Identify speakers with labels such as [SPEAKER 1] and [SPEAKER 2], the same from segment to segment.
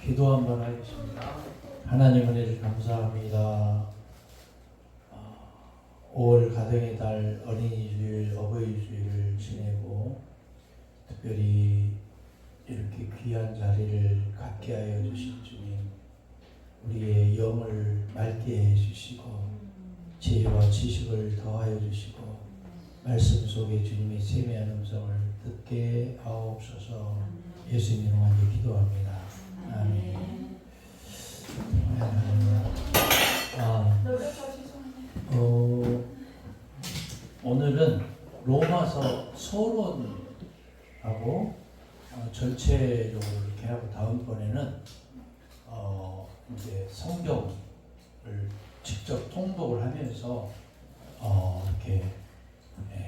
[SPEAKER 1] 기도 한번 하겠습니다. 하나님 은혜를 감사합니다. 5월 가정의 달 어린이 주일, 어버이 주일을 지내고 특별히 이렇게 귀한 자리를 갖게 하여 주신 주님, 우리의 영을 맑게 해주시고 지혜와 지식을 더하여 주시고 말씀 속에 주님의 세미한 음성을 듣게 하옵소서. 예수님의 이름으로 기도합니다. 아멘. 오늘은 로마서 서론하고 전체적으로 이렇게 하고 다음번에는 이제 성경을 직접 통독을 하면서 이렇게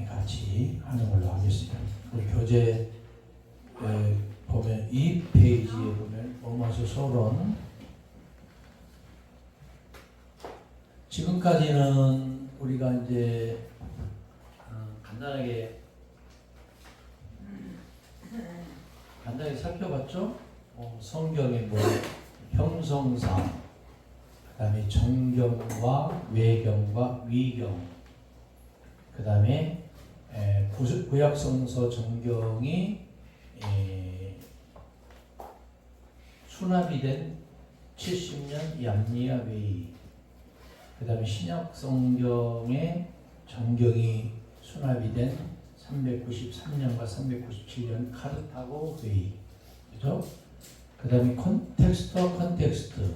[SPEAKER 1] 같이 하는 걸로 하겠습니다. 우리 교재 보면 이 페이지에 보면 로마서 서론, 지금까지는 우리가 이제 간단하게 살펴봤죠. 성경의 형성사, 그 다음에 정경과 외경과 위경, 그 다음에 구약성서 정경이 수납이 된 70년 양리아 웨이, 그 다음에 신약성경의 정경이 수납이 된 393년과 397년 카르타고 회의, 그죠? 그 다음에 컨텍스트,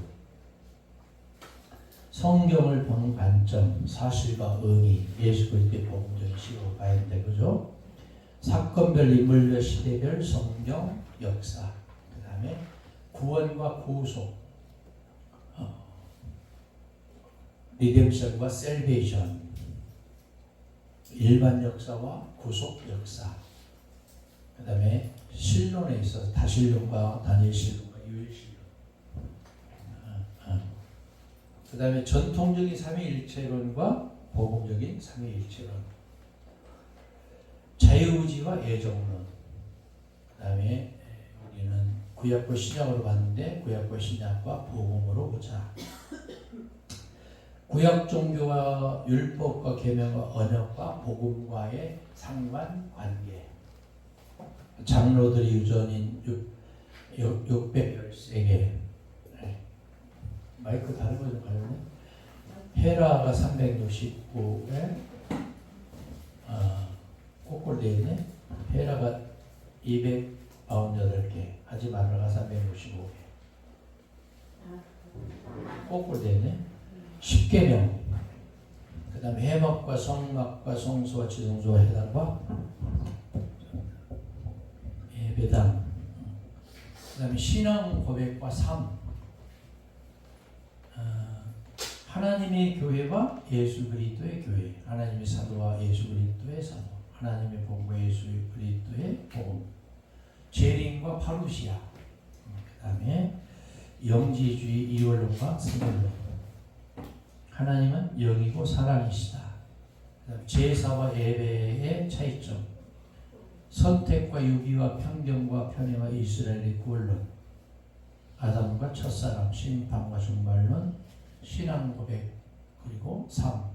[SPEAKER 1] 성경을 보는 관점, 사실과 의미, 예수 그리스도의 복음적인 시각으로 봐야 된다, 그죠? 사건별, 인물별, 시대별, 성경, 역사, 그 다음에 구원과 구속, 리뎀션과 셀베이션, 일반 역사와 구속 역사, 그 다음에 신론에 있어서 다신론과 다니엘신론과 유일신론, 그 다음에 전통적인 삼위일체론과 복음적인 삼위일체론, 자유의지와 애정론, 그 다음에 우리는 구약과 신약으로 봤는데 구약과 신약과 복음으로 보자. 구약 종교와 율법과 계명과 언약과 복음과의 상관관계, 장로들이 유전인 613개, 마이크 다른 거 좀 가려네. 헤라가 369에 꼬꼴되어 있네. 헤라가 248개, 하지마라가 365개, 꼬꼴되어 있네. 10계명, 그 다음에 해막과 성막과 성소와 지성소와 회당과 예배당, 그 다음에 신앙 고백과 삶, 하나님의 교회와 예수 그리스도의 교회, 하나님의 사도와 예수 그리스도의 사도, 하나님의 복음과 예수 그리스도의 복음, 재림과 파루시아, 그 다음에 영지주의 이원론과 성결론, 하나님은 영이고 사랑이시다, 제사와 예배의 차이점, 선택과 유기와 편견과 편애와 이스라엘의 구원론, 아담과 첫사람, 심판과 종말론, 신앙 고백, 그리고 삶,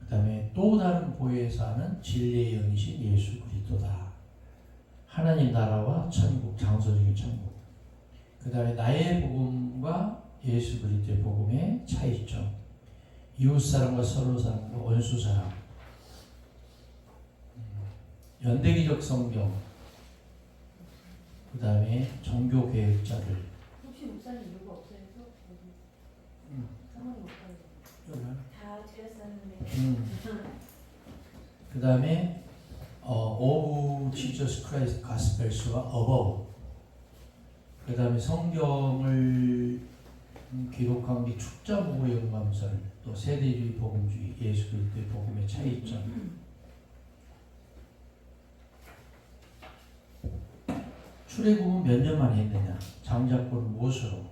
[SPEAKER 1] 그 다음에 또 다른 보혜에서 하는 진리의 영이신 예수 그리스도다, 하나님 나라와 천국, 장소적인 천국, 그 다음에 나의 복음과 예수 그리스도의 복음의 차이점, 이웃사람과 서로사람과 원수사람, 연대기적 성경, 그 다음에 종교개혁자들.
[SPEAKER 2] 혹시 목사님 이거 없어요? 상관이 없어요. 다 드렸었는데.
[SPEAKER 1] 그 다음에 of Jesus Christ Gospels와 above, 그 다음에 성경을 기록한 게 축자보고 영감설, 또 세대주의 복음주의, 예수 그리스도의 복음의 차이점, 출애굽은 몇 년 만에 했느냐, 장작불은 무엇으로,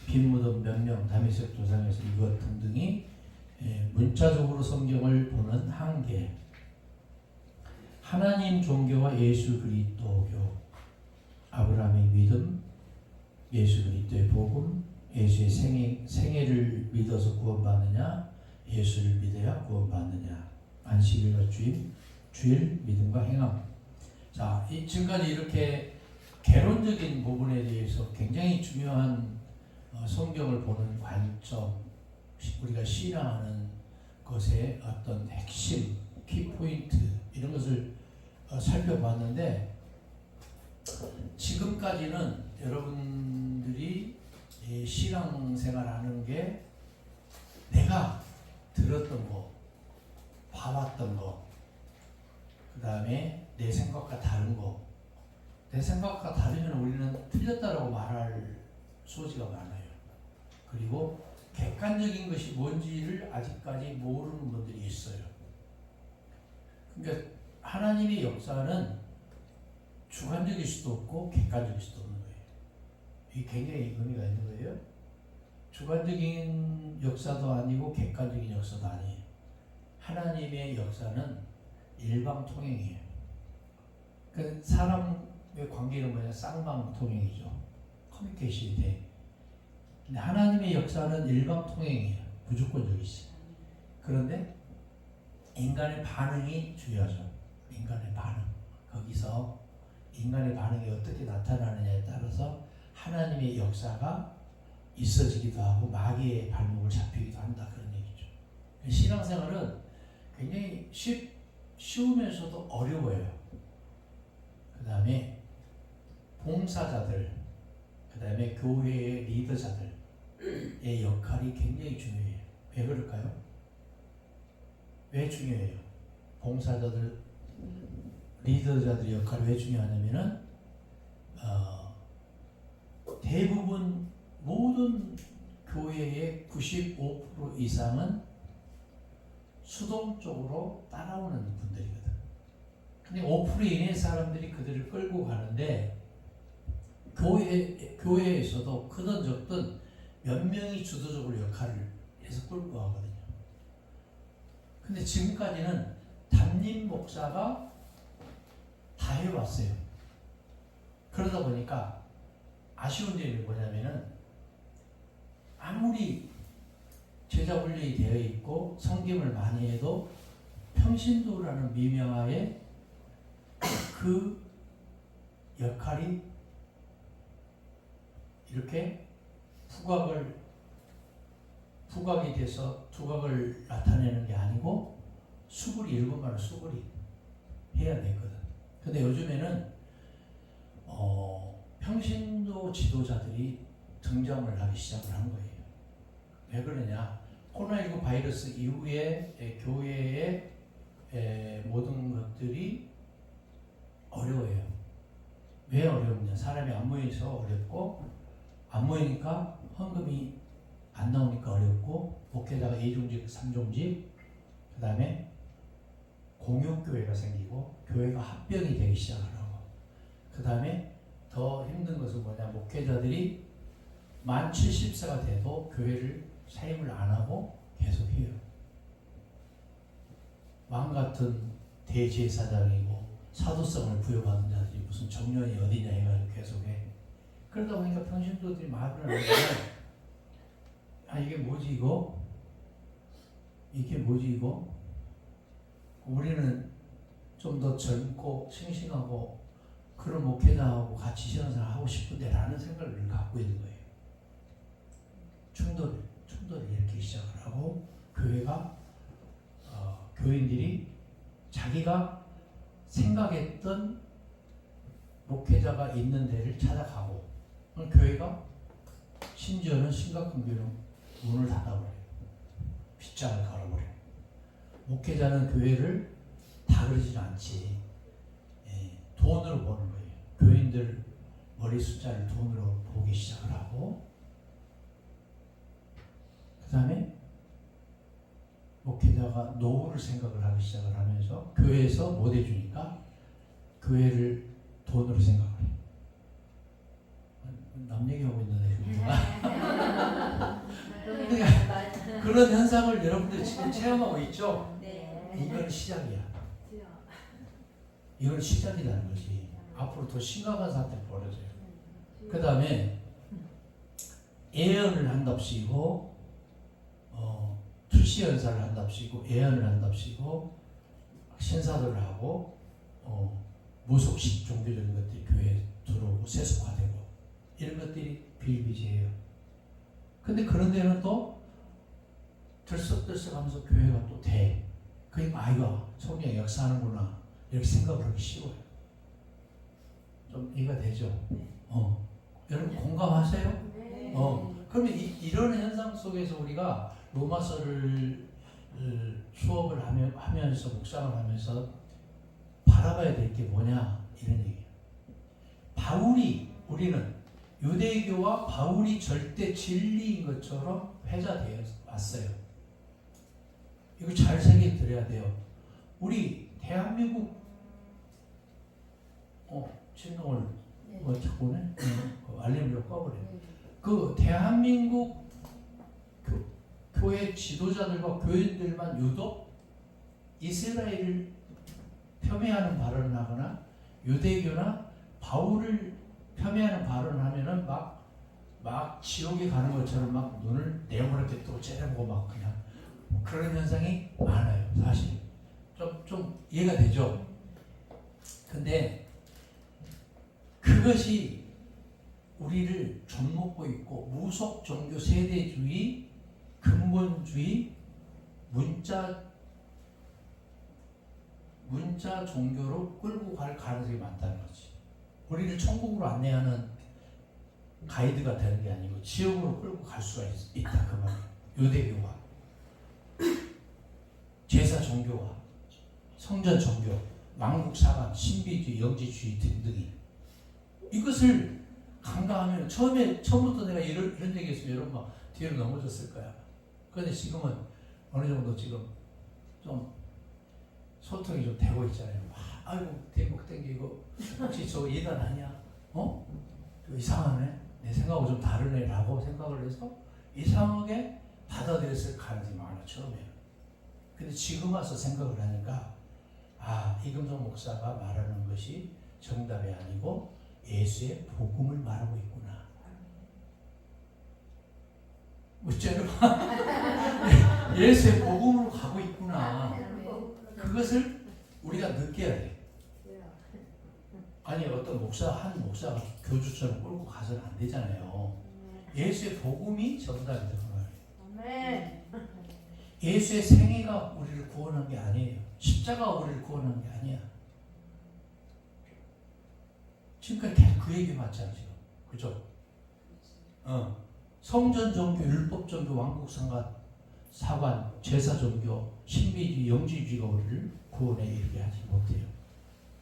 [SPEAKER 1] 빈무덤 몇 명, 다메섹 도상에서 이것 등등이 문자적으로 성경을 보는 한계, 하나님 종교와 예수 그리스도교, 아브라함의 믿음, 예수 그리스도의 복음, 예수의 생애를 믿어서 구원받느냐, 예수를 믿어야 구원받느냐. 안식일과 주일 믿음과 행함. 자, 지금까지 이렇게 개론적인 부분에 대해서 굉장히 중요한 성경을 보는 관점, 우리가 신앙하는 것의 어떤 핵심, 키포인트 이런 것을 살펴봤는데, 지금까지는 여러분들이 신앙생활하는 게 내가 들었던 거, 봐왔던 거, 그 다음에 내 생각과 다른 거. 내 생각과 다르면 우리는 틀렸다라고 말할 소지가 많아요. 그리고 객관적인 것이 뭔지를 아직까지 모르는 분들이 있어요. 그러니까 하나님의 역사는 주관적일 수도 없고 객관적일 수도 없는 거예요. 이게 굉장히 의미가 있는 거예요. 주관적인 역사도 아니고 객관적인 역사도 아니에요. 하나님의 역사는 일방통행이에요. 그 사람의 관계는 뭐냐? 쌍방통행이죠. 커뮤니케이션이 돼. 근데 하나님의 역사는 일방통행이에요. 무조건적이지. 그런데 인간의 반응이 중요하죠. 인간의 반응. 거기서 인간의 반응이 어떻게 나타나느냐에 따라서 하나님의 역사가 있어지기도 하고 마귀의 발목을 잡히기도 한다. 그런 얘기죠. 신앙생활은 굉장히 쉬우면서도 어려워요. 그 다음에 봉사자들, 그 다음에 교회의 리더자들의 역할이 굉장히 중요해요. 왜 그럴까요? 왜 중요해요? 봉사자들, 리더자들의 역할이 왜 중요하냐면은 대부분 모든 교회의 95% 이상은 수동적으로 따라오는 분들이거든. 근데 5% 이내의 사람들이 그들을 끌고 가는데, 교회에서도 크든 적든 몇 명이 주도적으로 역할을 해서 끌고 가거든요. 근데 지금까지는 담임 목사가 다 해왔어요. 그러다 보니까 아쉬운 점이 뭐냐면은, 아무리 제자 훈련이 되어 있고 성김을 많이 해도 평신도라는 미명하에 그 역할이 이렇게 부각이 돼서 두각을 나타내는 게 아니고 수그리, 일본말로 수그리 해야 되거든. 근데 요즘에는 평신도 지도자들이 등장을 하기 시작을 한 거예요. 왜 그러냐? 코로나19 바이러스 이후에 교회의 모든 것들이 어려워요. 왜 어려우냐? 사람이 안 모여서 어렵고, 안 모이니까 헌금이 안 나오니까 어렵고, 목회자가 2종직, 3종직, 그 다음에 공용교회가 생기고, 교회가 합병이 되기 시작을 하고, 그 다음에 더 힘든 것은 뭐냐? 목회자들이 만 70세가 돼도 교회를 사임을 안 하고 계속 해요. 왕 같은 대제사장이고 사도성을 부여받은 자들이 무슨 정년이 어디냐 해가지고 계속해. 그러다 보니까 평신도들이 말을 하면, 이게 뭐지 이거? 이게 뭐지 이거? 우리는 좀 더 젊고 싱싱하고 그런 목회자하고 같이 신앙생활 하고 싶은데 라는 생각을 갖고 있는 거예요. 충돌을 일으키기 시작을 하고, 교회가 교인들이 자기가 생각했던 목회자가 있는 데를 찾아가고, 교회가 심지어는 심각한 교회는 문을 닫아버려요. 빗장을 걸어버려요. 목회자는 교회를 다 그러지는 않지. 돈으로 보는 거예요. 교인들 머리 숫자를 돈으로 보기 시작을 하고, 그 다음에 목회자가 노후를 생각을 하기 시작을 하면서 교회에서 못 해주니까 교회를 돈으로 생각을 해요. 남 얘기하고 있는데 그러니까 그런 현상을 여러분들 지금 체험하고 있죠? 이건 시작이야. 이건 시작이라는 것이 앞으로 더 심각한 사태가 벌어져요. 그 다음에 예언을 한답시고 출시 연사를 한답시고 예언을 한답시고 신사들을 하고 무속식 종교적인 것들이 교회에 들어오고 세속화되고 이런 것들이 비일비재해요. 근데 그런 데는 또 들썩들썩하면서 교회가 또 돼. 그러니까 아이가 성령이 역사하는구나 이렇게 생각을 하기 쉬워요. 좀 이해가 되죠?
[SPEAKER 2] 네.
[SPEAKER 1] 여러분 공감하세요?
[SPEAKER 2] 네.
[SPEAKER 1] 그러면 이런 현상 속에서 우리가 로마서를 수업을 하면서 묵상을 하면서 바라봐야 될 게 뭐냐 이런 얘기예요. 우리는 유대교와 바울이 절대 진리인 것처럼 회자되어 왔어요. 이거 잘 생각해 드려야 돼요. 우리 대한민국 진동을 자꾸 네? 알림으로 꺼버려. 그 대한민국 교회 지도자들과 교인들만 유독 이스라엘을 폄훼하는 발언을 하거나 유대교나 바울을 폄훼하는 발언을 하면은 막 지옥에 가는 것처럼 막 눈을 내어버렇게 또 째려보고 막 그냥 그런 현상이 많아요. 사실 좀 이해가 되죠? 근데 그것이 우리를 좀먹고 있고 무속 종교 세대주의 근본주의 문자 종교로 끌고 갈 가능성이 많다는 거지. 우리를 천국으로 안내하는 가이드가 되는 게 아니고 지옥으로 끌고 갈 수가 있다 그 말이에요. 유대교와 제사 종교와 성전 종교, 왕국 사관, 신비주의, 영지주의 등등이 이것을 간과하면 처음부터 내가 이런 얘기했으면 여러분 막 뒤로 넘어졌을 거야. 그런데 지금은 어느 정도 지금 좀 소통이 좀 되고 있잖아요. 아이고 대목 땡기고 혹시 저 이단 아니야? 이상하네. 내 생각하고 좀 다르네라고 생각을 해서 이상하게 받아들였을 가능성이 많아 처음에는. 근데 지금 와서 생각을 하니까 이금성 목사가 말하는 것이 정답이 아니고 예수의 복음을 말하고 있구나. 어째로 예수의 복음으로 가고 있구나. 그것을 우리가 느껴야 돼. 아니 어떤 한 목사가 교주처럼 끌고 가서는 안 되잖아요. 예수의 복음이 정답이다 그 말이에요. 예수의 생애가 우리를 구원한 게 아니에요. 십자가가 우리를 구원한 게 아니야. 지금까지 계속 그 얘기 맞잖아 지금. 그죠? 성전 종교, 율법 종교, 왕국 사관, 제사 종교, 신비주의, 영지주의가 우리를 구원에 이르게 하지 못해요.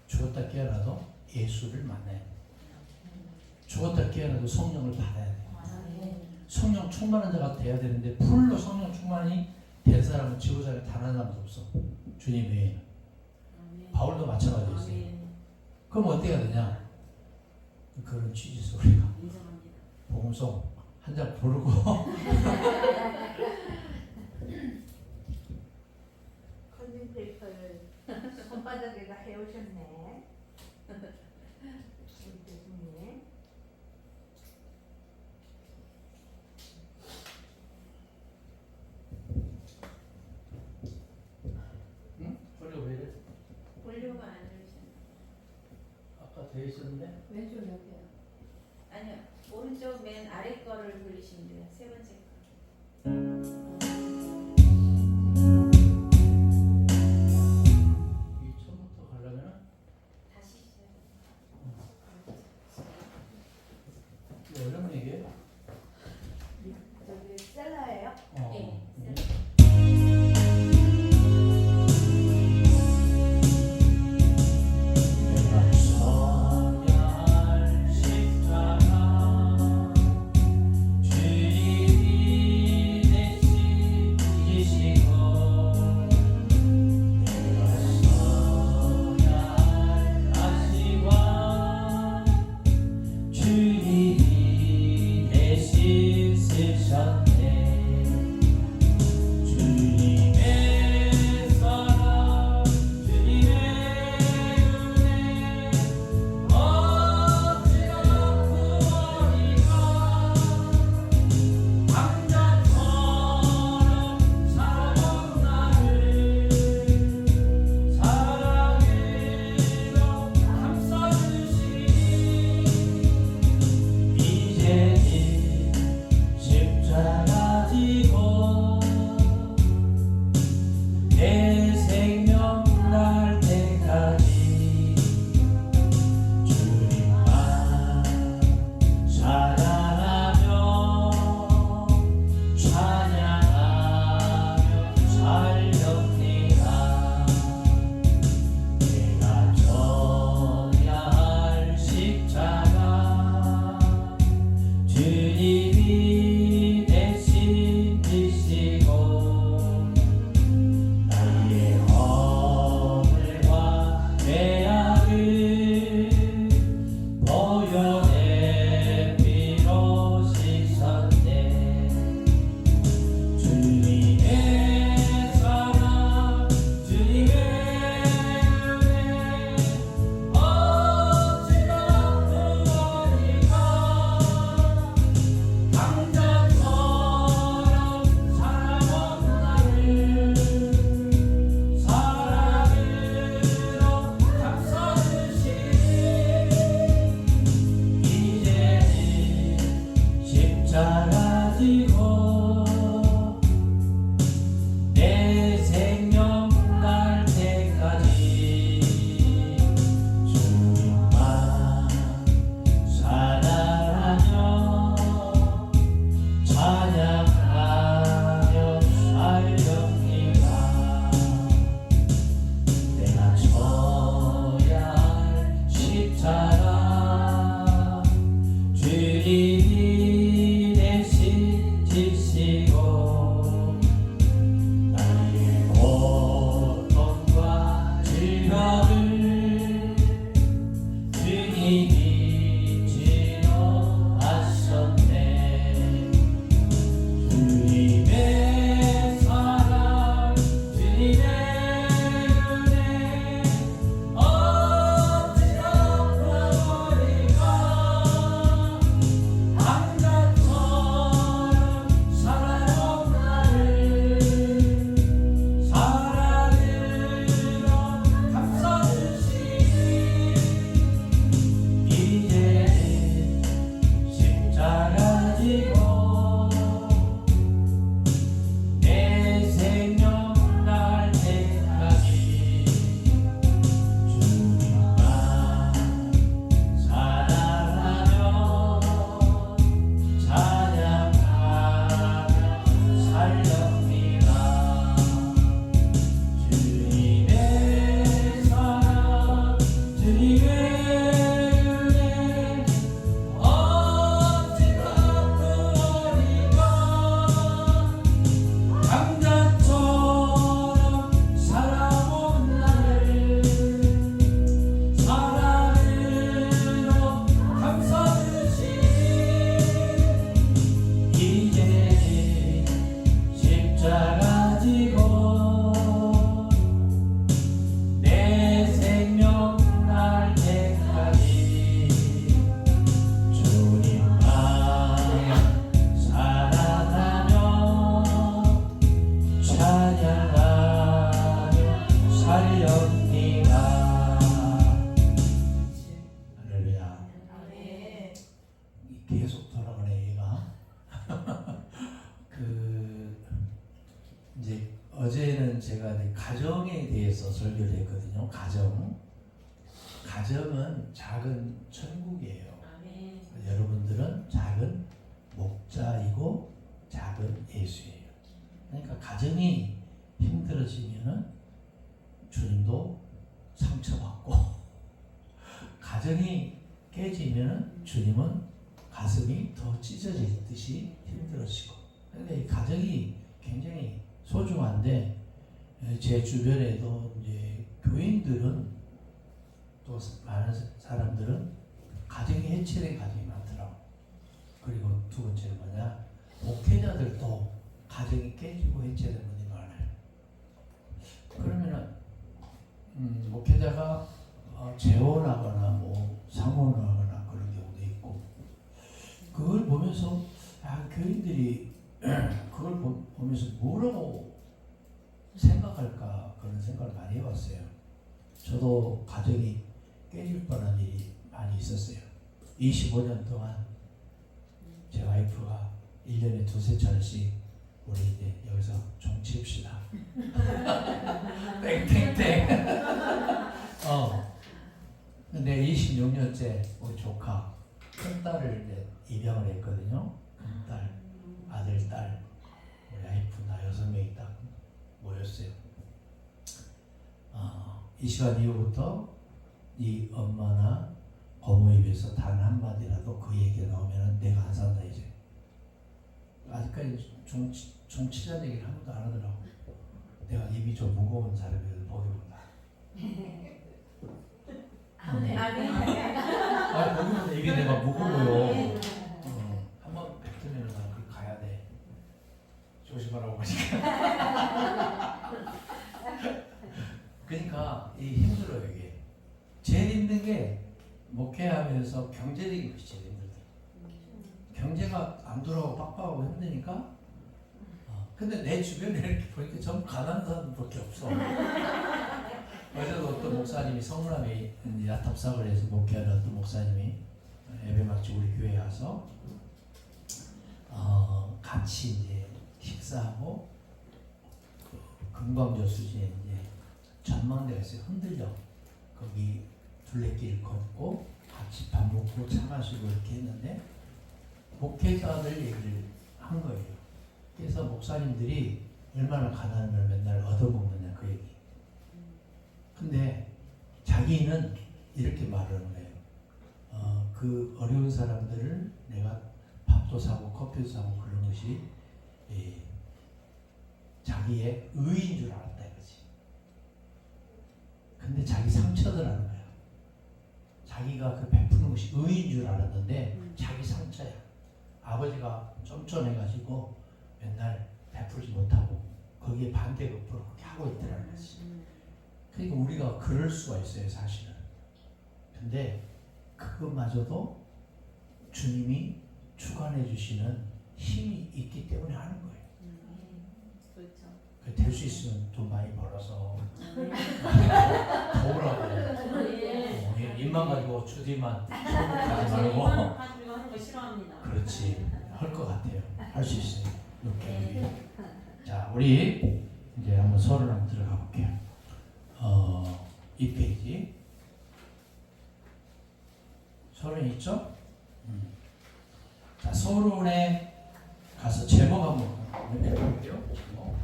[SPEAKER 1] 죽었다 깨어나도 예수를 만나야 돼. 죽었다 깨어나도 성령을 받아야 돼. 성령 충만한 자가 돼야 되는데 풀로 성령 충만이 된 사람은 지구상에 단 하나도 없어. 주님 외에는. 바울도 마찬가지였어요. 그럼 어떻게 해야 되냐? 그런 취지에서 우리가 복음송 한 장 부르고
[SPEAKER 3] 컨닝 페이퍼를 손바닥에다 해오셨네. 우리 교수님.
[SPEAKER 1] 응? 소리가 왜 이래?
[SPEAKER 2] 볼륨을 안 누르셨나요?
[SPEAKER 1] 아까 돼 있었는데?
[SPEAKER 2] 왼쪽 옆에요. 아니요, 오른쪽 맨 아래 거를 돌리시면 돼요. 세 번째 거.
[SPEAKER 1] 이 처음부터 가려면
[SPEAKER 2] 다시 시작.
[SPEAKER 1] 어려운 얘기예요?
[SPEAKER 3] 저기 셀라예요?
[SPEAKER 2] 네.
[SPEAKER 1] 내가 성할 십자가 주님이 사랑 주님이 대신 지시고 나의 고통과 즐거움을 주님이 치료하셨네. 주님의 사랑 주님의 은혜 어찌 갚아버리가 강가처럼 살아온 나를 사랑으로 감싸주시니 이제 십자가 지고 내 생명 날 때까지 주님만 사랑하며 찬양하며 살렵니다. 주님의 사랑 주님의 은혜 어찌 갚으리까 강자처럼 살아온 나를 사랑으로 감싸주시니 이제 십자가 지고 내 생명 날 때까지 주님만 사랑하며 찬양하며 살렵니다. 할렐루야.
[SPEAKER 2] 네.
[SPEAKER 1] 계속 돌아가네 얘가. 이제 어제는 제가 이제 가정에 대해서 설교를 했거든요. 가정은 작은 천국이에요.
[SPEAKER 2] 아멘.
[SPEAKER 1] 여러분들은 작은 목자이고 작은 예수예요. 그러니까 가정이 힘들어지면은 주님도 상처받고 가정이 깨지면은 주님은 가슴이 더 찢어지듯이 힘들어지고. 그러니까 이 가정이 굉장히 소중한데 제 주변에도 이제 교인들은 또 많은 사람들은 가정이 해체된 가정이 많더라고. 그리고 두 번째는 뭐냐, 목회자들도 가정이 깨지고 해체된 분이 많아요. 그러면은 목회자가 재혼하거나 뭐 상혼하거나 그런 경우도 있고, 그걸 보면서 교인들이 그걸 보면서 뭐라고 생각할까 그런 생각을 많이 해봤어요. 저도 가정이 깨질 뻔한 일이 많이 있었어요. 25년 동안 제 와이프가 1년에 두세 차례씩 우리 이제 여기서 종 칩시다. 땡땡땡. 근데 26년째 우리 조카 큰 딸을 이제 입양을 했거든요. 큰 딸, 아들, 딸, 우리 와이프 나 6명이 딱 모였어요. 이 시간 이후부터 이 엄마나 고모 입에서 단 한마디라도 그 얘기가 나오면 내가 안 산다 이제. 아직까지 종치자는 얘기를 한 번도 안 하더라고. 내가 입이 좀 무거운 사람을 보기보다. 보기보다 입이 내가 무거워요. 한번 뱉으면 나 그걸 가야 돼. 조심하라고 하니까. 그러니까 이 힘들어요 이게. 제일 힘든 게 목회하면서 경제적인 것이 제일 힘들다. 경제가 안 돌아오고 빡빡하고 힘드니까. 근데 내 주변에 이렇게 보니까 전부 가난한 사람들밖에 없어. 어제도 어떤 목사님이 성남에 야탑사을 해서 목회하는 어떤 목사님이 예배마치 우리 교회에 와서 같이 이제 식사하고 금광저 수지에 이제 전망대가 있어요. 흔들려. 거기 둘레길 걷고 같이 밥 먹고 차 마시고 이렇게 했는데 목회자들 얘기를 한 거예요. 그래서 목사님들이 얼마나 가난을 맨날 얻어먹느냐 그 얘기. 근데 자기는 이렇게 말하는 거예요. 그 어려운 사람들을 내가 밥도 사고 커피도 사고 그런 것이 자기의 의인 줄 알았다 이거지. 근데 자기 상처더라는 거야. 자기가 그 베푸는 것이 의인 줄 알았는데 자기 상처야. 아버지가 쫌쫌해가지고 맨날 베풀지 못하고 거기에 반대급부로 그렇게 하고 있더라는 거지. 그러니까 우리가 그럴 수가 있어요 사실은. 근데 그것마저도 주님이 주관해 주시는 힘이 있기 때문에 하는 거예요.
[SPEAKER 2] 그렇죠.
[SPEAKER 1] 될 수 있으면 돈 많이 벌어서 도우라고. 입만 가지고 주디만 하지 말고.
[SPEAKER 2] 가지고 하는 거 싫어합니다.
[SPEAKER 1] 그렇지. 할 것 같아요. 할 수 있어요. 이렇게. 자, 우리 이제 한번 서론 한번 들어가 볼게요. 이 페이지. 서론 있죠? 자, 서론에 가서 제목 한번 읽어볼게요. 제목.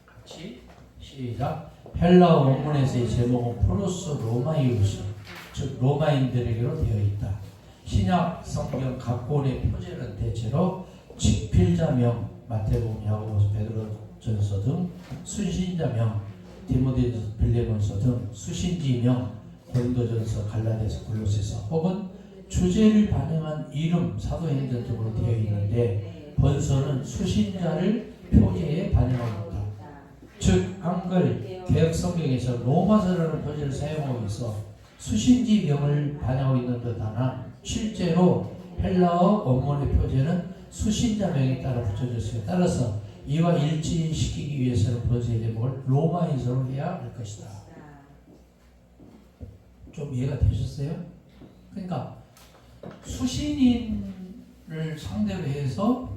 [SPEAKER 1] 같이 시작. 헬라어 원문에서의 제목은 프로스 로마이우스, 즉 로마인들에게로 되어 있다. 신약 성경 각 권의 표제는 대체로 직필자명, 마태복음, 야고보서, 베드로전서 등 순신자명, 디모데전서, 빌레몬서 등 수신지명, 고린도전서, 갈라디아서, 골로새서 혹은 주제를 반영한 이름, 사도행전 등으로 되어 있는데 본서는 수신자를 표제에 반영하고 있다. 즉 한글 개역 성경에서 로마서라는 표제를 사용하고 있어 수신지명을 반영하고 있는 듯하나 실제로 헬라어 원문의 표제는 수신자명에 따라 붙여졌어요. 따라서 이와 일치시키기 위해서는 본서의 제목을 로마인서로 해야 할 것이다. 좀 이해가 되셨어요? 그러니까 수신인을 상대로 해서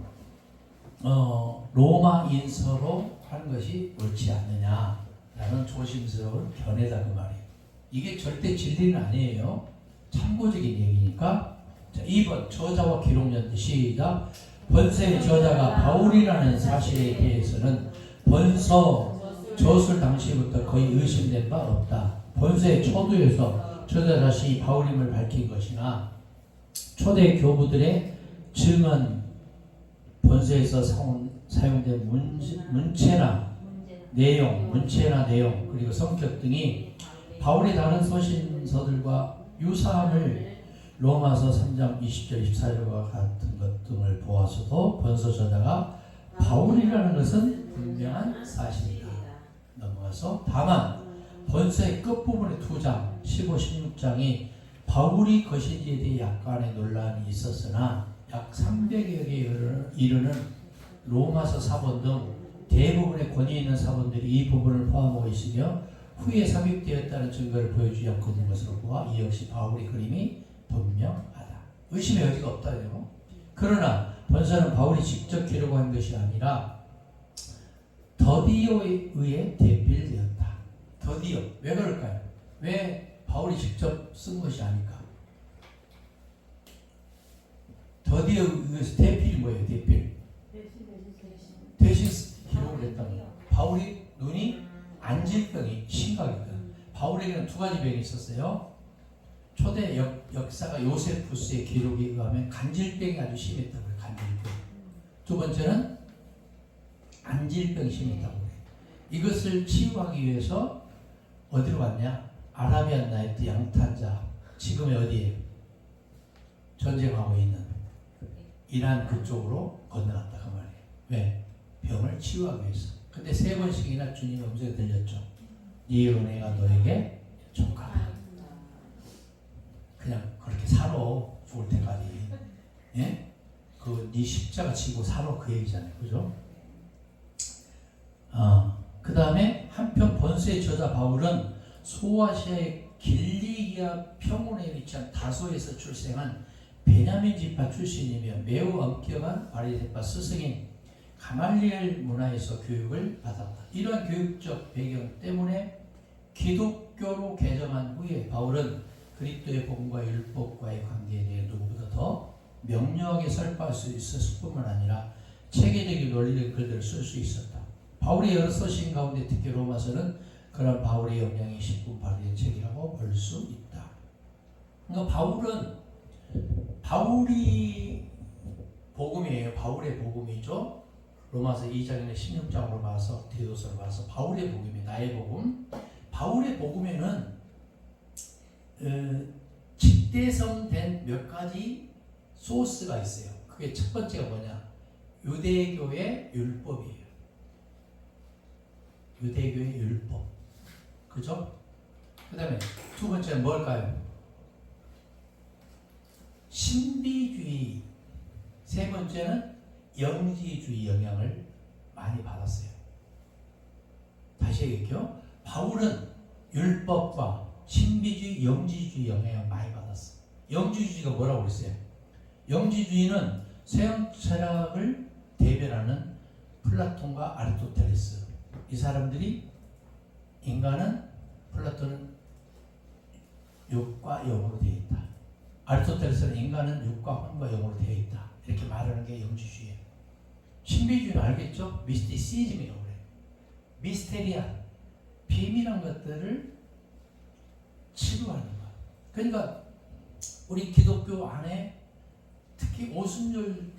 [SPEAKER 1] 로마인서로 하는 것이 옳지 않느냐라는 조심스러운 견해다 그 말이에요. 이게 절대 진리는 아니에요. 참고적인 얘기니까. 자, 2번 저자와 기록연대 시작. 본서의 저자가 바울이라는 사실에 대해서는 본서 저술 당시부터 거의 의심된 바 없다. 본서의 초두에서 저자 자신이 바울임을 밝힌 것이나 초대 교부들의 증언, 본서에서 사용된 문체나 내용, 그리고 성격 등이 바울의 다른 서신서들과 유사함을 로마서 3장 20절 24절과 같은 것 등을 보아서도 본서 저자가 바울이라는 것은 분명한 사실이다. 넘어가서 다만 본서의 끝부분의 2장 15, 16장이 바울이 것인지에 대해 약간의 논란이 있었으나 약 300여 개에 이르는 로마서 사본 등 대부분의 권위 있는 사본들이 이 부분을 포함하고 있으며 후에 삽입되었다는 증거를 보여주지 않고 있는 것으로 보아 이 역시 바울의 그림이 분명하다. 의심의 여지가 없다요. 그러나 본서는 바울이 직접 기록한 것이 아니라 더디오에 의해 대필되었다. 더디오. 왜 그럴까요? 왜 바울이 직접 쓴 것이 아닐까? 더디오에 의해서 대필이 뭐예요? 대필. 대신 기록을 했다는 거예요. 바울이 눈이 안질병이 심각했거든. 바울에게는 2가지 병이 있었어요. 초대 역사가 요세푸스의 기록에 의하면 간질병이 아주 심했다고 해요. 간질병. 2번째는 안질병이 심했다고 해요. 이것을 치유하기 위해서 어디로 갔냐? 아라비안 나이트 양탄자. 지금의 어디에? 전쟁하고 있는 이란 그쪽으로 건너갔다 그 말이에요. 왜? 병을 치유하기 위해서. 근데 3번씩이나 주님 음성이 들렸죠. 네 은혜가 너에게 족하다. 그냥 그렇게 살아 죽을 때까지. 예? 네 십자가 지고 살아 그 얘기잖아요. 그죠? 그 다음에 한편 본서의 저자 바울은 소아시아의 길리기아 평원에 위치한 다소에서 출생한 베냐민 지파 출신이며 매우 엄격한 바리새파 스승인 가말리엘 문화에서 교육을 받았다. 이러한 교육적 배경 때문에 기독교로 개정한 후에 바울은 그리스도의 복음과 율법과의 관계에 대해 누구보다 더 명료하게 설파할 수 있었을 뿐만 아니라 체계적인 논리적 글들을 쓸 수 있었다. 바울의 여러 서신 가운데 특히 로마서는 그런 바울의 영향이 10분 발휘된 책이라고 볼 수 있다. 그러니까 바울이 복음이에요. 바울의 복음이죠. 로마서 2장이나 16장으로 봐서 디도서로 봐서 바울의 복음이 나의 복음. 바울의 복음에는 직대성된 몇 가지 소스가 있어요. 그게 첫 번째가 뭐냐? 유대교의 율법이에요. 유대교의 율법. 그죠? 그 다음에 두 번째는 뭘까요? 신비주의. 세 번째는 영지주의 영향을 많이 받았어요. 다시 얘기할게요. 바울은 율법과 신비주의, 영지주의 영향을 많이 받았어요. 영지주의가 뭐라고 그랬어요? 영지주의는 서양 철학을 대변하는 플라톤과 아리스토텔레스. 이 사람들이 인간은 플라톤은 육과 영으로 되어 있다. 아리스토텔레스는 인간은 육과 혼과 영으로 되어 있다. 이렇게 말하는 게 영지주의예요. 신비주의는 알겠죠? 미스티시즘이라고 그래요. 미스테리아, 비밀한 것들을 치부하는 것. 그러니까 우리 기독교 안에 특히 오순절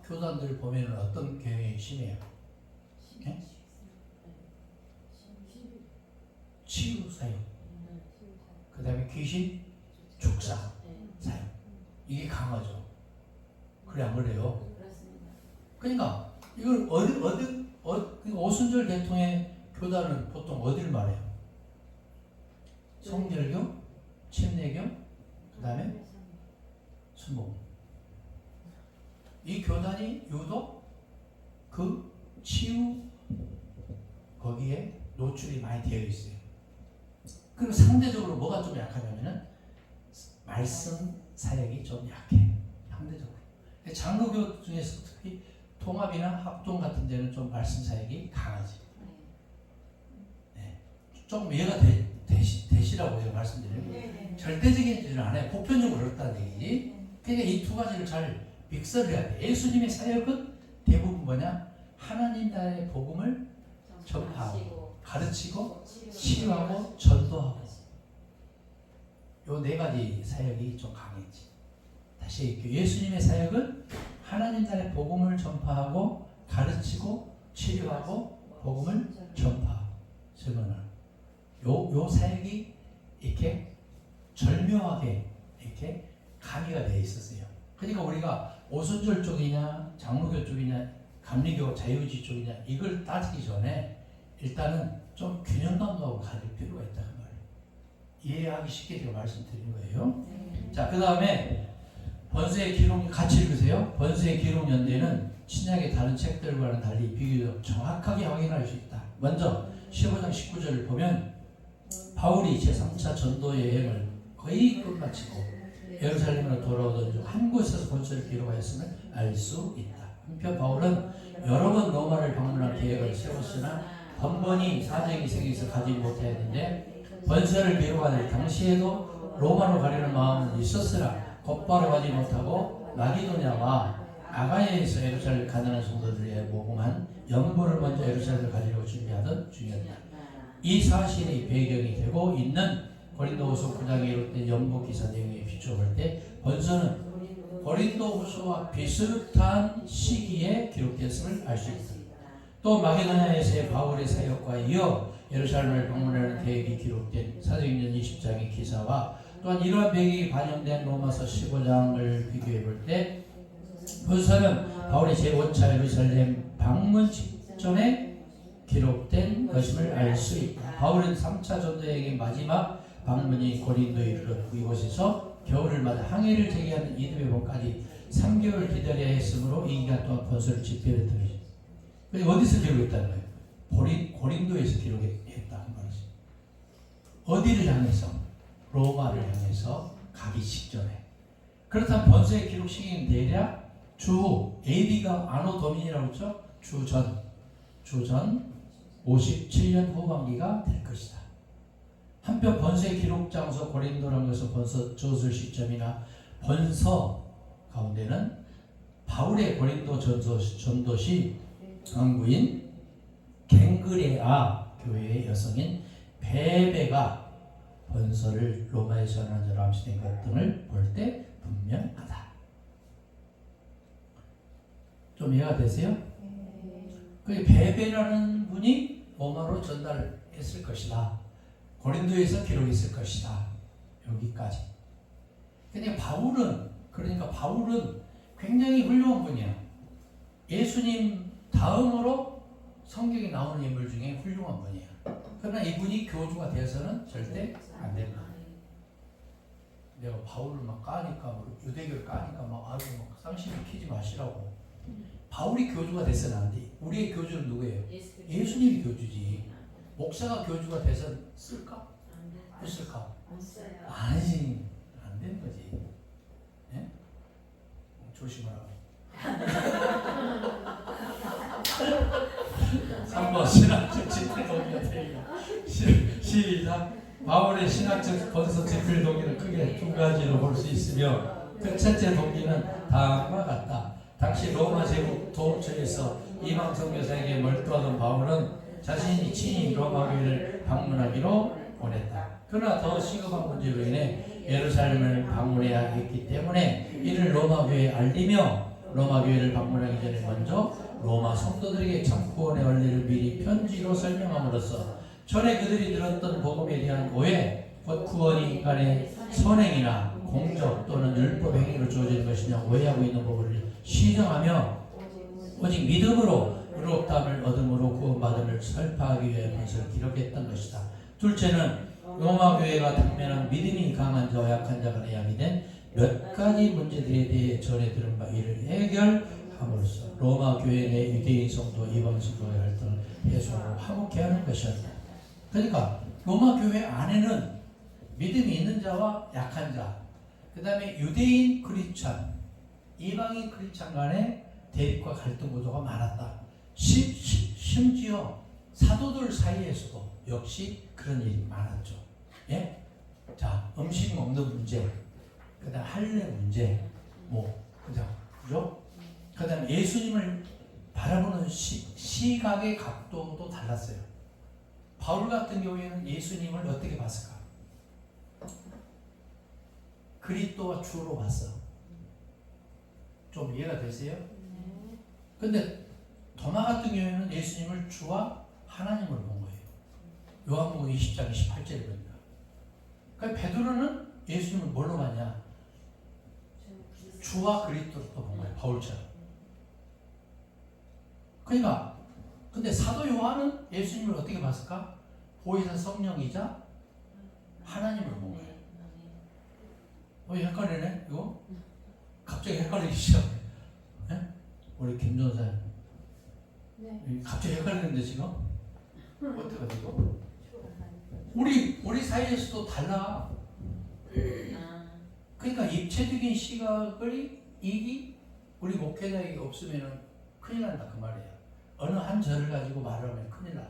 [SPEAKER 1] 교단들 보면 어떤 경향이 심해요? 네? 치유사역, 그 다음에 귀신 축사 사역, 이게 강하죠. 그래 안 그래요? 그러니까 이걸 오순절 계통의 교단은 보통 어디를 말해요? 성결교, 침례교, 그 다음에 순복음. 이 교단이 유독 그 치유 거기에 노출이 많이 되어 있어요. 그리고 상대적으로 뭐가 좀 약하냐면은 말씀 사역이 좀 약해. 상대적으로. 장로교 중에서 특히 통합이나 합동 같은 데는 좀 말씀 사역이 강하지. 네. 좀 이해가 되시라고 제가 말씀드리는 절대적인 일은 안 해요. 보편적으로 그렇다는 얘기지. 그러니까 이 두 가지를 잘 믹서를 해야 돼. 예수님의 사역은 대부분 뭐냐? 하나님 나라의 복음을 전파하고, 가르치고, 치유하고, 전도하고. 요 네 가지 사역이 좀 강했지. 다시 얘기해요. 예수님의 사역은 하나님 나라의 복음을 전파하고, 가르치고, 치유하고, 복음을 전파하고, 증언하고. 요 사역이 이렇게 절묘하게 이렇게 가미가 되어 있었어요. 그러니까 우리가 오순절 쪽이냐, 장로교 쪽이냐, 감리교, 자유주의 쪽이냐 이걸 따지기 전에 일단은 좀 균형감각으로 가질 필요가 있다 그 말이에요. 이해하기 쉽게 제가 말씀드리는 거예요. 자, 그 다음에 번세의 기록 같이 읽으세요. 번세의 기록 연대는 신약의 다른 책들과는 달리 비교적 정확하게 확인할 수 있다. 먼저 15장 19절을 보면 바울이 제3차 전도 여행을 거의 끝마치고 예루살렘으로 돌아오던 중 한 곳에서 본서를 기록하였음을 알 수 있다. 한편 바울은 여러 번 로마를 방문할 계획을 세웠으나 번번이 사정이 생겨서 가지 못하였는데 번서를 기록하는 당시에도 로마로 가려는 마음은 있었으나 곧바로 가지 못하고 마게도냐와 아가야에서 예루살렘 가난한 성도들에 모금한 연보를 먼저 예루살렘을 가지려고 준비하던 중이었다. 이 사실이 배경이 되고 있는 고린도후서 9장에 이룰 연보 기사 내용에 비춰볼 때 번서는 고린도후서와 비슷한 시기에 기록됐음을 알 수 있다. 또 마게도냐에서의 바울의 사역과 이어 예루살렘을 방문하는 계획이 기록된 사도행전 20장의 기사와 또한 이러한 배경이 반영된 로마서 15장을 비교해 볼 때 번서는 바울의 제5차 예루살렘 방문 직전에 기록된 것임을 알 수 있다. 바울은 3차 전도여행의 마지막 방문이 고린도에 이르렀고 이곳에서 겨울을 맞아 항해를 재개하는 이듬해 봄까지 3개월 기다려야 했으므로 이 기간 동안 번서를 집필했던 것이죠. 어디서 기록했다는 거예요? 고린도에서 기록했다는 말이죠. 어디를 향해서? 로마를 향해서 가기 직전에. 그렇다면 번서의 기록 시기는 대략 주 AD가 아노 도민이라고 했죠? 주전 57년 후반기가 될 것이다. 한편 번서의 기록 장소 고린도라는 것은 번서 저술 시점이나 번서 가운데는 바울의 고린도 전도시 강구인 갱그레아 교회의 여성인 베베가 본서를 로마에 전한 자로 암시된 것 등을 볼 때 분명하다. 좀 이해가 되세요? 그 베베라는 분이 로마로 전달했을 것이다. 고린도에서 기록했을 것이다. 여기까지. 근데 바울은 굉장히 훌륭한 분이야. 예수님 다음으로 성경에 나오는 인물 중에 훌륭한 분이야. 그러나 이분이 교주가 되어서는 절대 안 된다. 내가 바울을 막 까니까, 유대교를 까니까 막 쌍시비 키지 마시라고. 바울이 교주가 돼서는 안 돼. 우리의 교주는 누구예요? 예수님이 교주지. 목사가 교주가 돼서 쓸까? 못 쓸까? 아니지. 안 되는 거지. 예? 조심하라고. 3번 신학적 지필 동의가 되니까 시작. 바울의 신학적 건서 지필 동의는 크게 두 가지로 볼 수 있으며 그 첫째 동기는 다음과 같다. 당시 로마 제국 도처에서 이방 선교사에게 몰두하던 바울은 자신이 친히 로마 교회를 방문하기로 원했다. 그러나 더 시급한 문제로 인해 예루살렘을 방문해야 했기 때문에 이를 로마 교회에 알리며 로마 교회를 방문하기 전에 먼저 로마 성도들에게 참 구원의 원리를 미리 편지로 설명함으로써 전에 그들이 들었던 복음에 대한 오해, 곧 구원이 인간의 선행이나 공적 또는 율법 행위로 주어지는 것이냐 오해하고 있는 부분을 시정하며 오직 믿음으로 의롭다함을 얻음으로 구원받음을 설파하기 위해 본서를 기록했던 것이다. 둘째는 로마 교회가 당면한 믿음이 강한 자와 약한 자 간에 야기된 몇 가지 문제들에 대해 전해 들은 바 이를 해결함으로써 로마 교회 내 유대인 성도 이방 성도의 활동을 해소하고 화목케 하는 것이었다. 그러니까 로마 교회 안에는 믿음이 있는 자와 약한 자, 그 다음에 유대인 크리스찬, 이방인 크리스찬 간의 대립과 갈등 구도가 많았다. 심지어 사도들 사이에서도 역시 그런 일이 많았죠. 예? 자, 음식 먹는 문제, 그 다음 할례 문제, 그죠? 그 다음 예수님을 바라보는 시각의 각도도 달랐어요. 바울 같은 경우에는 예수님을 어떻게 봤을까? 그리스도와 주로 봤어. 좀 이해가 되세요? 근데 도마 같은 경우에는 예수님을 주와 하나님을 본 거예요. 요한복음 20장 28절에 보니까. 그러니까 베드로는 예수님을 뭘로 봤냐? 주와 그리스도로 또 본 거예요. 바울처럼. 그러니까 근데 사도 요한은 예수님을 어떻게 봤을까? 보혜사 성령이자 하나님을 본 거예요. 헷갈리네 이거? 갑자기 헷갈리기 시작해. 네? 우리 김 전사님. 네. 갑자기 헷갈리는데 지금? 어떻게 되고? 우리 사이에서도 달라. 그러니까 입체적인 시각을 이기 우리 목회자에게 없으면 큰일 난다 그 말이에요. 어느 한 절을 가지고 말을 하면 큰일 나.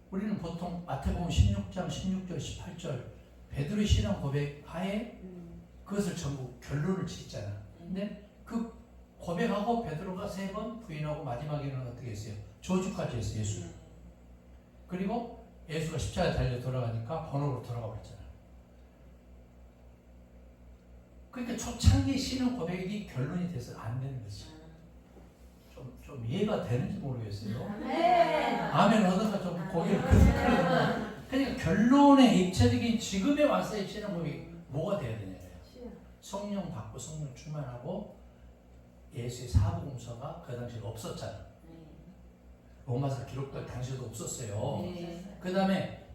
[SPEAKER 1] 우리는 보통 마태복음 16장 16절 18절 베드로의 신앙 고백 하에 그것을 전부 결론을 짓잖아. 근데 그 고백하고 베드로가 3번 부인하고 마지막에는 어떻게 했어요? 저주까지 했어요. 예수. 그리고 예수가 십자가에 달려 돌아가니까 번호로 돌아가 버렸잖아. 그러니까 초창기 신앙 고백이 결론이 돼서 안 되는 거지. 좀 이해가 되는지 모르겠어요. 아멘 하다가 좀 고개를 끄덕끄덕. 그러니까 결론의 입체적인 지금에 와서의 신앙 고백이 뭐가 돼야 되냐고요. 성령 받고 성령 충만하고 예수의 사복음서가 그 당시에 없었잖아. 로마서 기록될 당시에도 없었어요. 그 다음에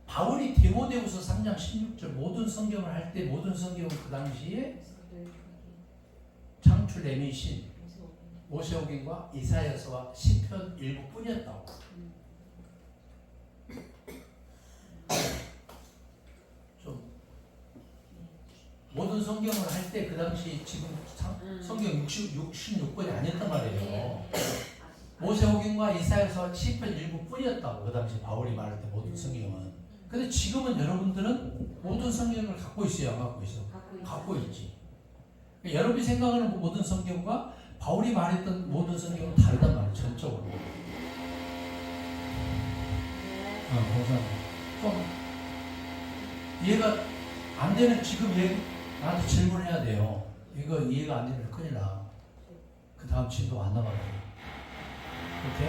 [SPEAKER 1] 바울이 디모데후서 3장 16절 모든 성경을 할 때 모든 성경은 그 당시에 창출 레미신 모세오경과 이사야서와 시편 일부뿐이었다고. 좀 모든 성경을 할 때 그 당시 지금 성경 66권이 아니었단 말이에요. 모세오경과 이사야서 시편 일부뿐이었다고. 그 당시 바울이 말할 때 모든 성경은. 근데 지금은 여러분들은 모든 성경을 갖고 있어요, 안 갖고 있어? 갖고 있지. 그러니까 여러분이 생각하는 그 모든 성경과 바울이 말했던 모든 성경은 다르단 말이에요, 전적으로. 감사합니다. 좀 이해가 안 되는 지금 나한테 질문해야 돼요. 이거 이해가 안 되면 큰일 나. 그 다음 진도 안 나가요. 오케이?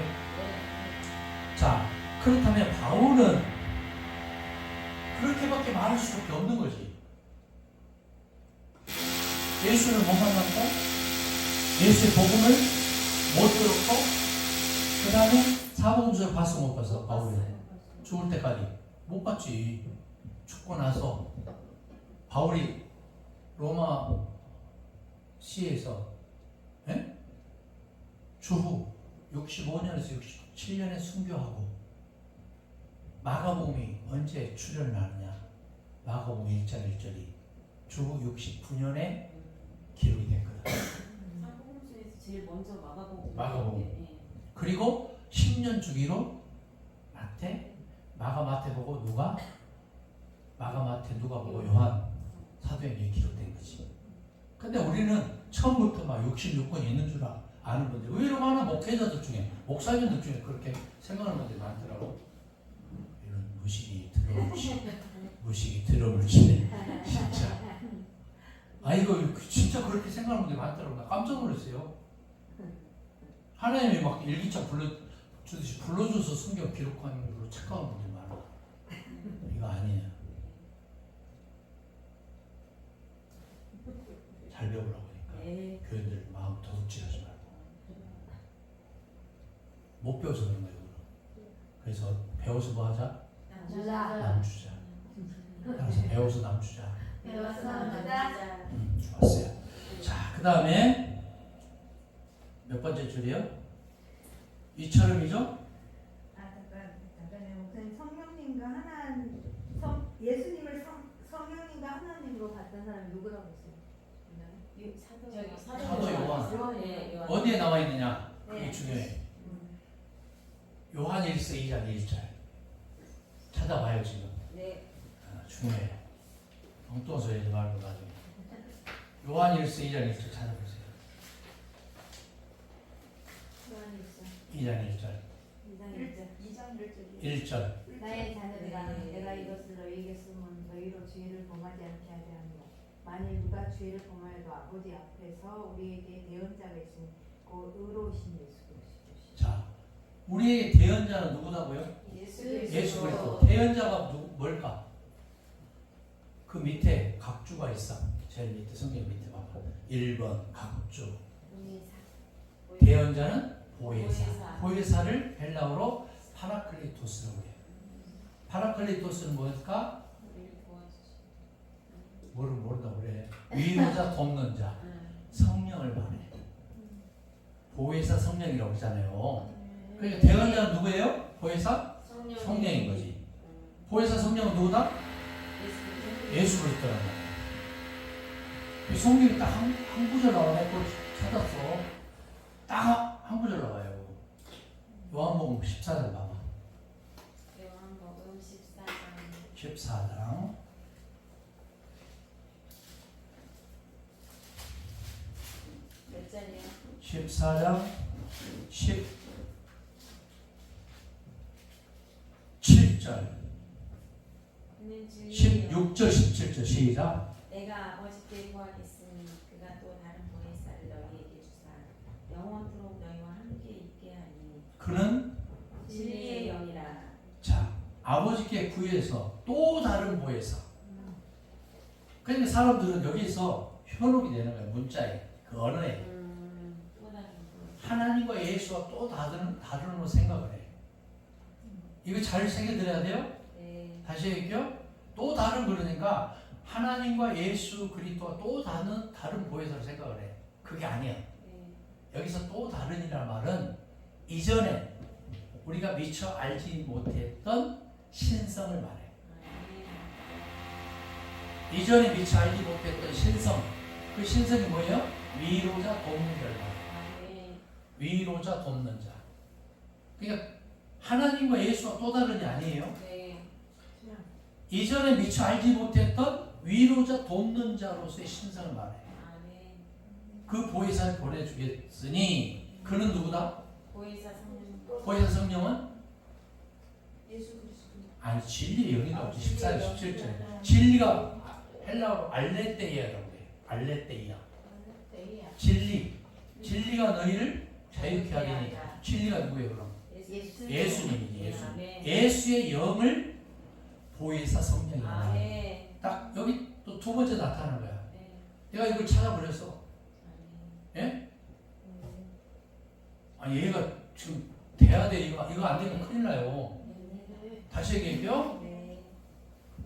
[SPEAKER 1] 자, 그렇다면 바울은 그렇게밖에 말할 수밖에 없는 거지. 예수를 못 만났고, 예수의 복음을 못 들었고, 그 다음에 사복음서를 봤어 못 봤어? 바울이 죽을 때까지 못 봤지. 죽고 나서 바울이 로마 시에서 주후 65년에서 67년에 순교하고 마가복음이 언제 출현을 하느냐? 마가복음 1장 1절이 주후 69년에 기록이 됐거든.
[SPEAKER 2] 사복음서에서 제일 먼저 마가복음.
[SPEAKER 1] 마가복음.
[SPEAKER 2] 네.
[SPEAKER 1] 그리고 10년 주기로 마가 마태 보고 누가? 마가 마태 누가 보고 요한 사도행전이 기록된 거지. 근데 우리는 처음부터 막 66권이 있는 줄 아는 분들 의외로 많아. 목회자들 중에 목사님들 중에 그렇게 생각하는 분들이 많더라고. 이런 무식이 드럼을 치네 진짜. 아 이거 진짜 그렇게 생각하는 분들이 많더라고. 나 깜짝 놀랐어요. 하나님이 막 일기장 불러주듯이 불러줘서 성경 기록하는 걸로 착각하는 분들이 많아. 이거 아니에요. 잘 배우라고 하니까 교인들 마음 도둑질하지 말고. 못 배워서 그런 거예요. 그래서 배워서 뭐 하자? 남 주자. 그래서 배워서 남 주자.
[SPEAKER 2] 배워서 남자.
[SPEAKER 1] 좋았어요. 자, 그 다음에 몇 번째 줄이요? 이처럼이죠?
[SPEAKER 3] 잠깐요. 목사님 성령님과 예수님을 성령님과 하나님으로 봤던 사람이 누구라고 했어요?
[SPEAKER 1] 사도 요한.
[SPEAKER 2] 네, 요한.
[SPEAKER 1] 어디에 나와 있느냐? 그게
[SPEAKER 3] 네.
[SPEAKER 1] 중요해. 요한 1서 2장 1절 찾아봐요 지금.
[SPEAKER 2] 네.
[SPEAKER 1] 중요해. 엉뚱한 소리 하지 말고 나중에. 요한 1서 2장 1절 찾아보세요.
[SPEAKER 3] 요한이 있어.
[SPEAKER 1] 2장 1절.
[SPEAKER 3] 2장 1절.
[SPEAKER 1] 1절.
[SPEAKER 3] 나의 자녀들아,
[SPEAKER 2] 네.
[SPEAKER 3] 내가 이것을 너희에게 쓰면 너희로 죄를 범하지 않게 하려 함이라. 만일 누가 죄를 범하여도 아버지 앞에서 우리에게 대언자가 있으니 곧 의로우신 예수 그리스도시니.
[SPEAKER 1] 자, 우리의 대언자는 누구다고요?
[SPEAKER 2] 예수
[SPEAKER 1] 예수 그리스도. 대언자가 뭘까? 그 밑에 각주가 있어. 제일 밑에 성경 밑에 봐봐. 1번 각주. 대언자는 보혜사. 보혜사를 헬라어로 파라클리토스라고 해요. 파라클리토스는 뭘까? 뭐를 모른다고 그래. 위로자, 돕는 자. 성령을 말해. 보혜사 성령이라고 하잖아요. 그러니까 대언자는 누구예요? 보혜사? 성령인 거지. 보혜사 성령은 누구다? 예수 그리스도란 말이야. 이 성경이 딱 한 구절 나와요. 그걸 찾았어. 딱 한 구절 나와요. 요한복음 14장 봐봐.
[SPEAKER 2] 요한복음 14장.
[SPEAKER 1] 14장.
[SPEAKER 2] 몇 절이요?
[SPEAKER 1] 14장 17절 16절 17절 시작.
[SPEAKER 2] 내가 아버지께 구하겠으니 그가 또 다른 보혜사를 너희에게 주사 영원토록 너희와 함께 있게 하니
[SPEAKER 1] 그는
[SPEAKER 2] 진리의 영이라.
[SPEAKER 1] 자 아버지께 구해서 또 다른 보혜사. 그러니까 사람들은 여기서 현혹이 되는 거예요. 문자에 그 언어에
[SPEAKER 2] 또 다른 보혜사.
[SPEAKER 1] 하나님과 예수와 또 다른 생각을 해. 이거 잘 새겨들어야 돼요.
[SPEAKER 2] 네.
[SPEAKER 1] 다시 얘기해요. 또 다른 그러니까 하나님과 예수 그리스도와 또 다른 보혜사를 생각을 해. 그게 아니야.
[SPEAKER 2] 네.
[SPEAKER 1] 여기서 또 다른이라는 말은 이전에 우리가 미처 알지 못했던 신성을 말해. 이전에 미처 알지 못했던 신성. 그 신성이 뭐예요? 위로자 돕는 자를 말해. 위로자 돕는 자. 그러니까 하나님과 예수와 또 다른이 아니에요.
[SPEAKER 2] 네.
[SPEAKER 1] 이전에 미처 알지 못했던 위로자 돕는 자로서의 신성을 말해. 그 보혜사를 보내주겠으니 그는 누구다?
[SPEAKER 2] 보혜사 성령.
[SPEAKER 1] 보혜사 성령은
[SPEAKER 3] 예수 그리스도.
[SPEAKER 1] 아니 진리의 영이가 없지. 14절 17절 진리가 헬라어로 알레테이아라고 해요. 알레테이아 진리가 너희를 자유케 하리니 진리가 누구예요 그럼? 예수님이지. 예수의 영을 보혜사 성령이야. 딱 여기 또 두 번째 나타나는 거야. 내가 이걸 찾아버렸어. 예? 아 얘가 지금 돼야 돼. 이거 안 되면 큰일 나요. 다시 얘기해요.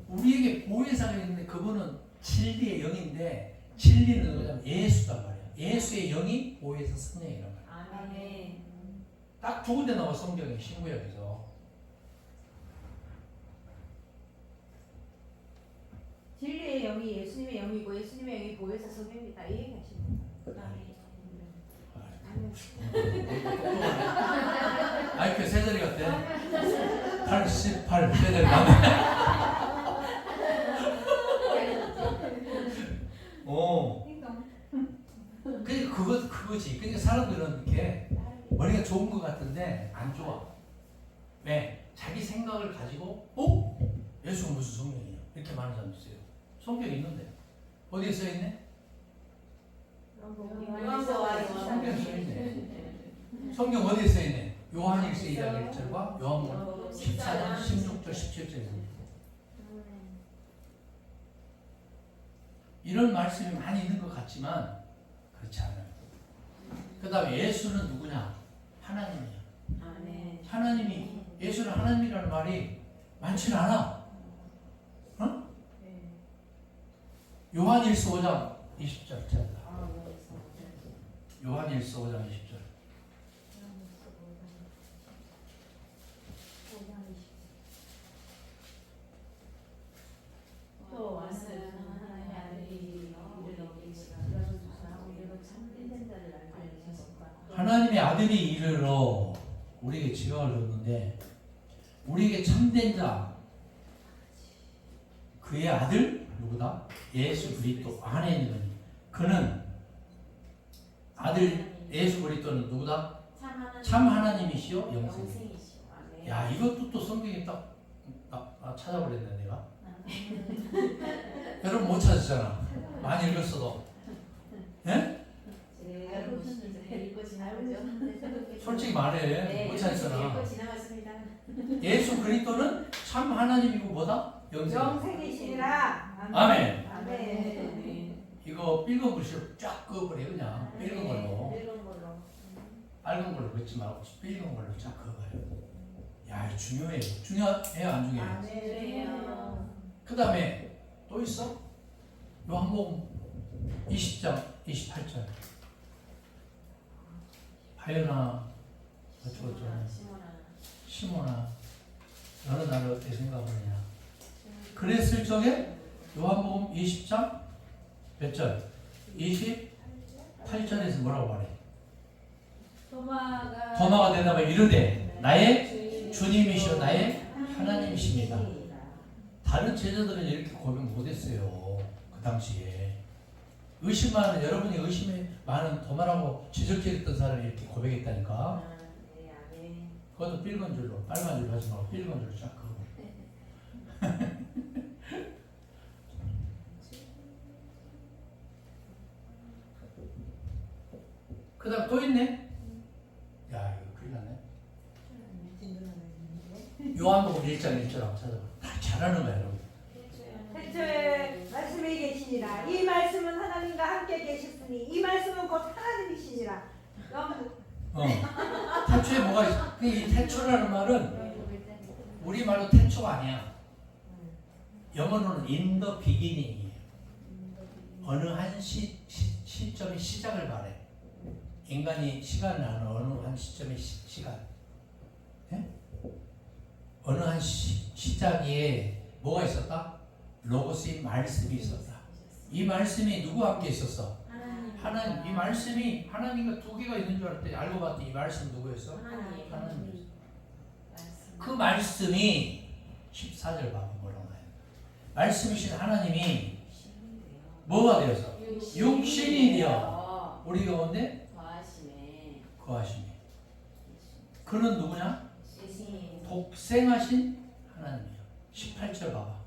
[SPEAKER 1] 우리에게 보혜사가 있는데 그분은 진리의 영인데 진리는 뭐냐면 예수단 말이야. 예수의 영이 보혜사 성령이란 말이야. 딱 두 군데 나와 성경에 신구약에서.
[SPEAKER 3] 진리의 영이 예수님의 영이고 예수님의 영이 보혜사 성령이다 이 얘기 하시는
[SPEAKER 1] IQ 세 자리 같대. 88 세 자리 같네. 그거지. 그러니까 사람들은 이렇게 머리가 좋은 것 같은데 안 좋아. 왜? 자기 생각을 가지고 예수가 무슨 성령이야? 이렇게 많은 사람이 있어요. 성경이 있는데 어디에 써 있네? 성경에 써 있네. 성경 어디에 써 있네? 요한일서 2장 1절과 요한복음 14장 16절 17절에 이런 말씀이 많이 있는 것 같지만 그렇지 않아요. 그 다음에 예수는 누구냐? 하나님이야. 하나님이 예수는 하나님이라는 말이 많지는 않아. 어? 요한일서 5장 20절 찾아. 요한일서 5장 20절.
[SPEAKER 3] 또 완전한 하나님의 아들이 이르러 계시라. 우리로 참된 자를 알게 하셨다.
[SPEAKER 1] 하나님의 아들이 이르러 우리에게 지각을 줬는데 우리에게 참된 자 그의 아들 누구다? 예수 그리스도 안에 있는 그는 아들 예수 그리스도는 누구다? 참 하나님이시요 영생이시요. 야 이것도 또 성경에 딱 찾아버렸네 내가. 여러분 못 찾았잖아. 많이 읽었어도. 예? 솔직히 말해. 못 찾았잖아. 예수 그리스도는 참 하나님이고 뭐다?
[SPEAKER 3] 영생이시니라.
[SPEAKER 1] 아멘.
[SPEAKER 3] 아멘.
[SPEAKER 1] 이거 빨간 글씨로 쫙 그어버려 그냥. 빨간 걸로. 빨간 걸로 긋지 말고 빨간 걸로 쫙 그어봐요. 야 이거 중요해요. 중요해요 안 중요해요? 그 다음에 또 있어? 요한복음 20장 28절 하연아 어쩌고저쩌고 시몬아 너는 나를 어떻게 생각하느냐 그랬을 적에 요한복음 20장 몇 절? 28절에서 뭐라고 말해? 도마가 대답하여 이르되 나의 주님이시오 나의 하나님이십니다. 다른 제자들은 이렇게 고백 못했어요. 그 당시에 의심하는 여러분이 의심에 많은 도마라고 지적했던 사람이 이렇게 고백했다니까. 그것도 빨간 줄로 빨간 줄로 하지 말고 빨간 줄로 쫙 그거. 그다음 또 있네. 야 이거 큰일 났네. 요한복음 1장 1절 한번 찾아봐. 다 잘하는 거야 여러분.
[SPEAKER 3] 태초에 말씀이 계시니라. 이 말씀은 하나님과 함께 계셨으니 이 말씀은 곧 하나님이시니라.
[SPEAKER 1] 태초에 뭐가 있어? 이 태초라는 말은 우리 말로 태초가 아니야. 영어로는 in the beginning이에요. 어느 한 시점의 시작을 말해. 인간이 시간을 아는 어느 한 시점의 시간. 예? 어느 한 시작에 뭐가 있었다? 로고스의 말씀이 있었다. 이 말씀이 누구와 함께 있었어? 하나님. 이 말씀이 하나님과 두 개가 있는 줄 알았더니 알고 봤더니 이 말씀 누구였어? 하나님이었어. 그 말씀이 14절 봐봐 뭐라고 나요? 말씀이신 하나님이 뭐가 되어서? 육신이 되어 우리 가운데 거하심에. 그는 누구냐? 독생하신 하나님이야. 18절 봐봐.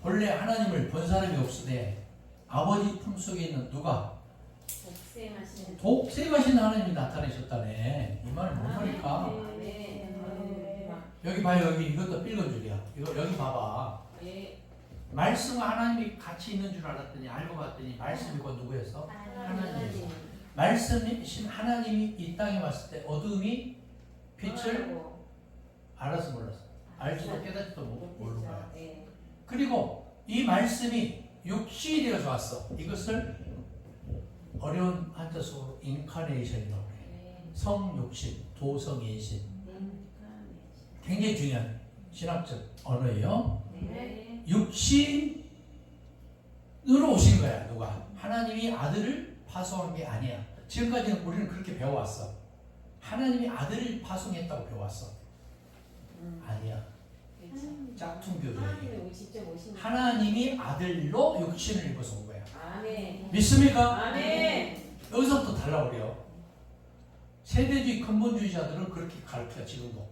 [SPEAKER 1] 본래 하나님을 본 사람이 없으되 아버지 품속에 있는 누가?
[SPEAKER 2] 복생하시는
[SPEAKER 1] 독생하신 하나님이 나타내셨다네. 이 말은 뭔 말일까? 여기 봐요. 여기 이것도 빌건줄이야. 이거 여기 봐봐. 말씀과 하나님이 같이 있는 줄 알았더니 알고 봤더니 말씀이고 누구였어? 하나님. 말씀이신 하나님이 이 땅에 왔을 때 어둠이 빛을 알았어 몰랐어? 알지도 깨닫지도 모르는 거야. 그리고 이 말씀이 육신이 되어서 왔어. 이것을 어려운 한자속으로 인카네이션이라고 해. 성육신, 도성인신. 굉장히 중요한 신학적 언어예요. 육신으로 오신 거야. 누가? 하나님이 아들을 파송한 게 아니야. 지금까지는 우리는 그렇게 배워왔어. 하나님이 아들을 파송했다고 배워왔어. 아니야. 짝퉁 교도예요. 하나님이 아들로 육신을 입어서 온 거야. 믿습니까? 여기서부터 달라버려. 세대주의 근본주의자들은 그렇게 가르쳐 지금도.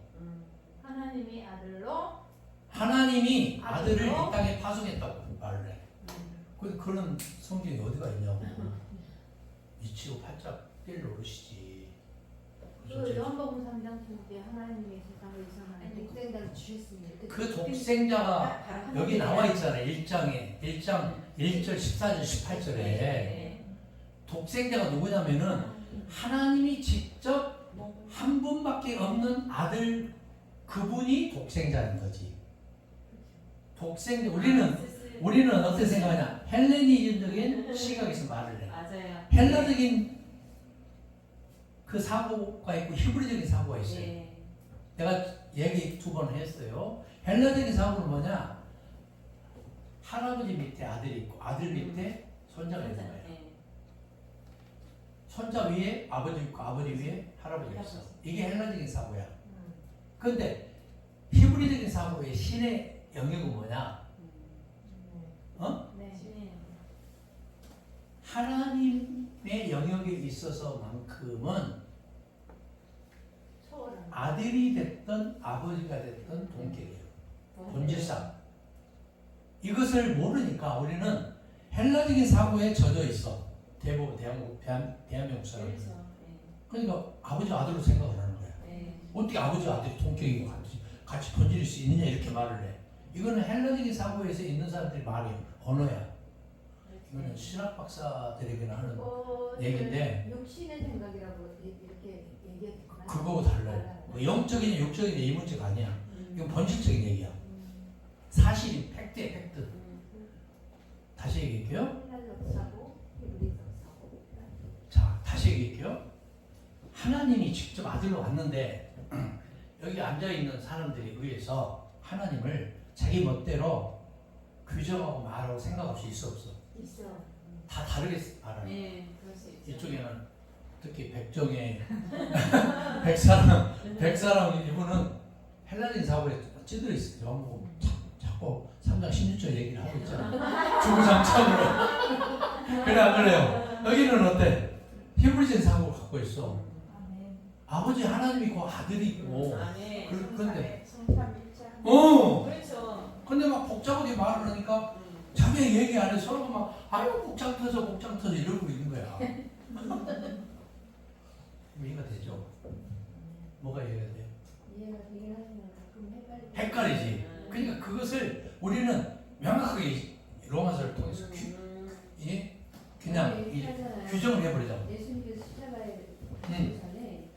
[SPEAKER 3] 하나님이 아들로
[SPEAKER 1] 하나님이 아들을 이 땅에 파송했다고 말을 해. 그런 성경이 어디가 있냐고. 이치고 팔짝 뛸 노릇이지.
[SPEAKER 3] 그 요한복음 3장 7때 하나님이 세상을 이상하여 독생자를 주셨습니다.
[SPEAKER 1] 그 독생자가 여기 나와 있잖아요. 1장 1절 14절 18절에 독생자가 누구냐면은 하나님이 직접 한 분밖에 없는 아들 그분이 독생자인 거지. 독생자 우리는 어떻게 생각하냐? 헬레니즘적인 시각에서 말을 해.
[SPEAKER 2] 맞아요.
[SPEAKER 1] 헬라적인 그 사고가 있고 히브리적인 사고가 있어요. 내가 얘기 2번 했어요. 헬라적인 사고는 뭐냐? 할아버지 밑에 아들이 있고 아들 밑에 손자가 있는 거예요. 손자 위에 아버지 있고 아버지 위에 할아버지가 있어. 이게 헬라적인 사고야. 근데 히브리적인 사고의 신의 영역은 뭐냐? 하나님의 영역에 있어서만큼은 아들이 됐든 아버지가 됐든 동격이에요. 본질상. 이것을 모르니까 우리는 헬라적인 사고에 젖어 있어. 대부분 대한민국 사람들은. 그러니까 아버지가 아들로 생각을 하는 거야. 어떻게 아버지와 아들이 동격이고 같이 번질 수 있느냐 이렇게 말을 해. 이거는 헬라적인 사고에서 있는 사람들이 말이에요. 언어야. 이거는 신학 박사들에게는 하는 얘기인데
[SPEAKER 3] 육신의 생각이라고 이렇게 얘기했구나.
[SPEAKER 1] 그거하고 달라요. 뭐 영적인 육적인 이 문제가 아니야. 이건 본질적인 얘기야. 사실이 팩트야 팩트. 다시 얘기할게요. 자 다시 얘기할게요. 하나님이 직접 아들로 왔는데 여기 앉아있는 사람들에 의해서 하나님을 자기 멋대로 규정하고 말하고 생각 없이 있어 없어?
[SPEAKER 3] 있어.
[SPEAKER 1] 다 다르게 말하는
[SPEAKER 2] 네, 그럴 수 있죠.
[SPEAKER 1] 이쪽에는 특히 백정의 백사람 이분은 헬라적인 사고에 찌들어 있어요. 뭐 자꾸 3장 16절 얘기를 하고 있잖아. 주구장창으로. 그래 안 그래요? 여기는 어때? 히브리적인 사고를 갖고 있어. 아버지 하나님이 있고 아들이 있고. 그런데
[SPEAKER 2] 그렇죠.
[SPEAKER 1] 근데 막 복잡하게 말을 하니까 자기 얘기 안 해. 서로가 막 아유 복장 터져 이러고 있는 거야. 이해가 되죠? 뭐가 이해가 돼요?
[SPEAKER 3] 이해가 되긴 하지만 가끔
[SPEAKER 1] 헷갈리지. 그러니까 그것을 우리는 명확하게 로마서를 통해서 그냥 규정을 해버리자고.
[SPEAKER 3] 예수님께서 십자가에 전에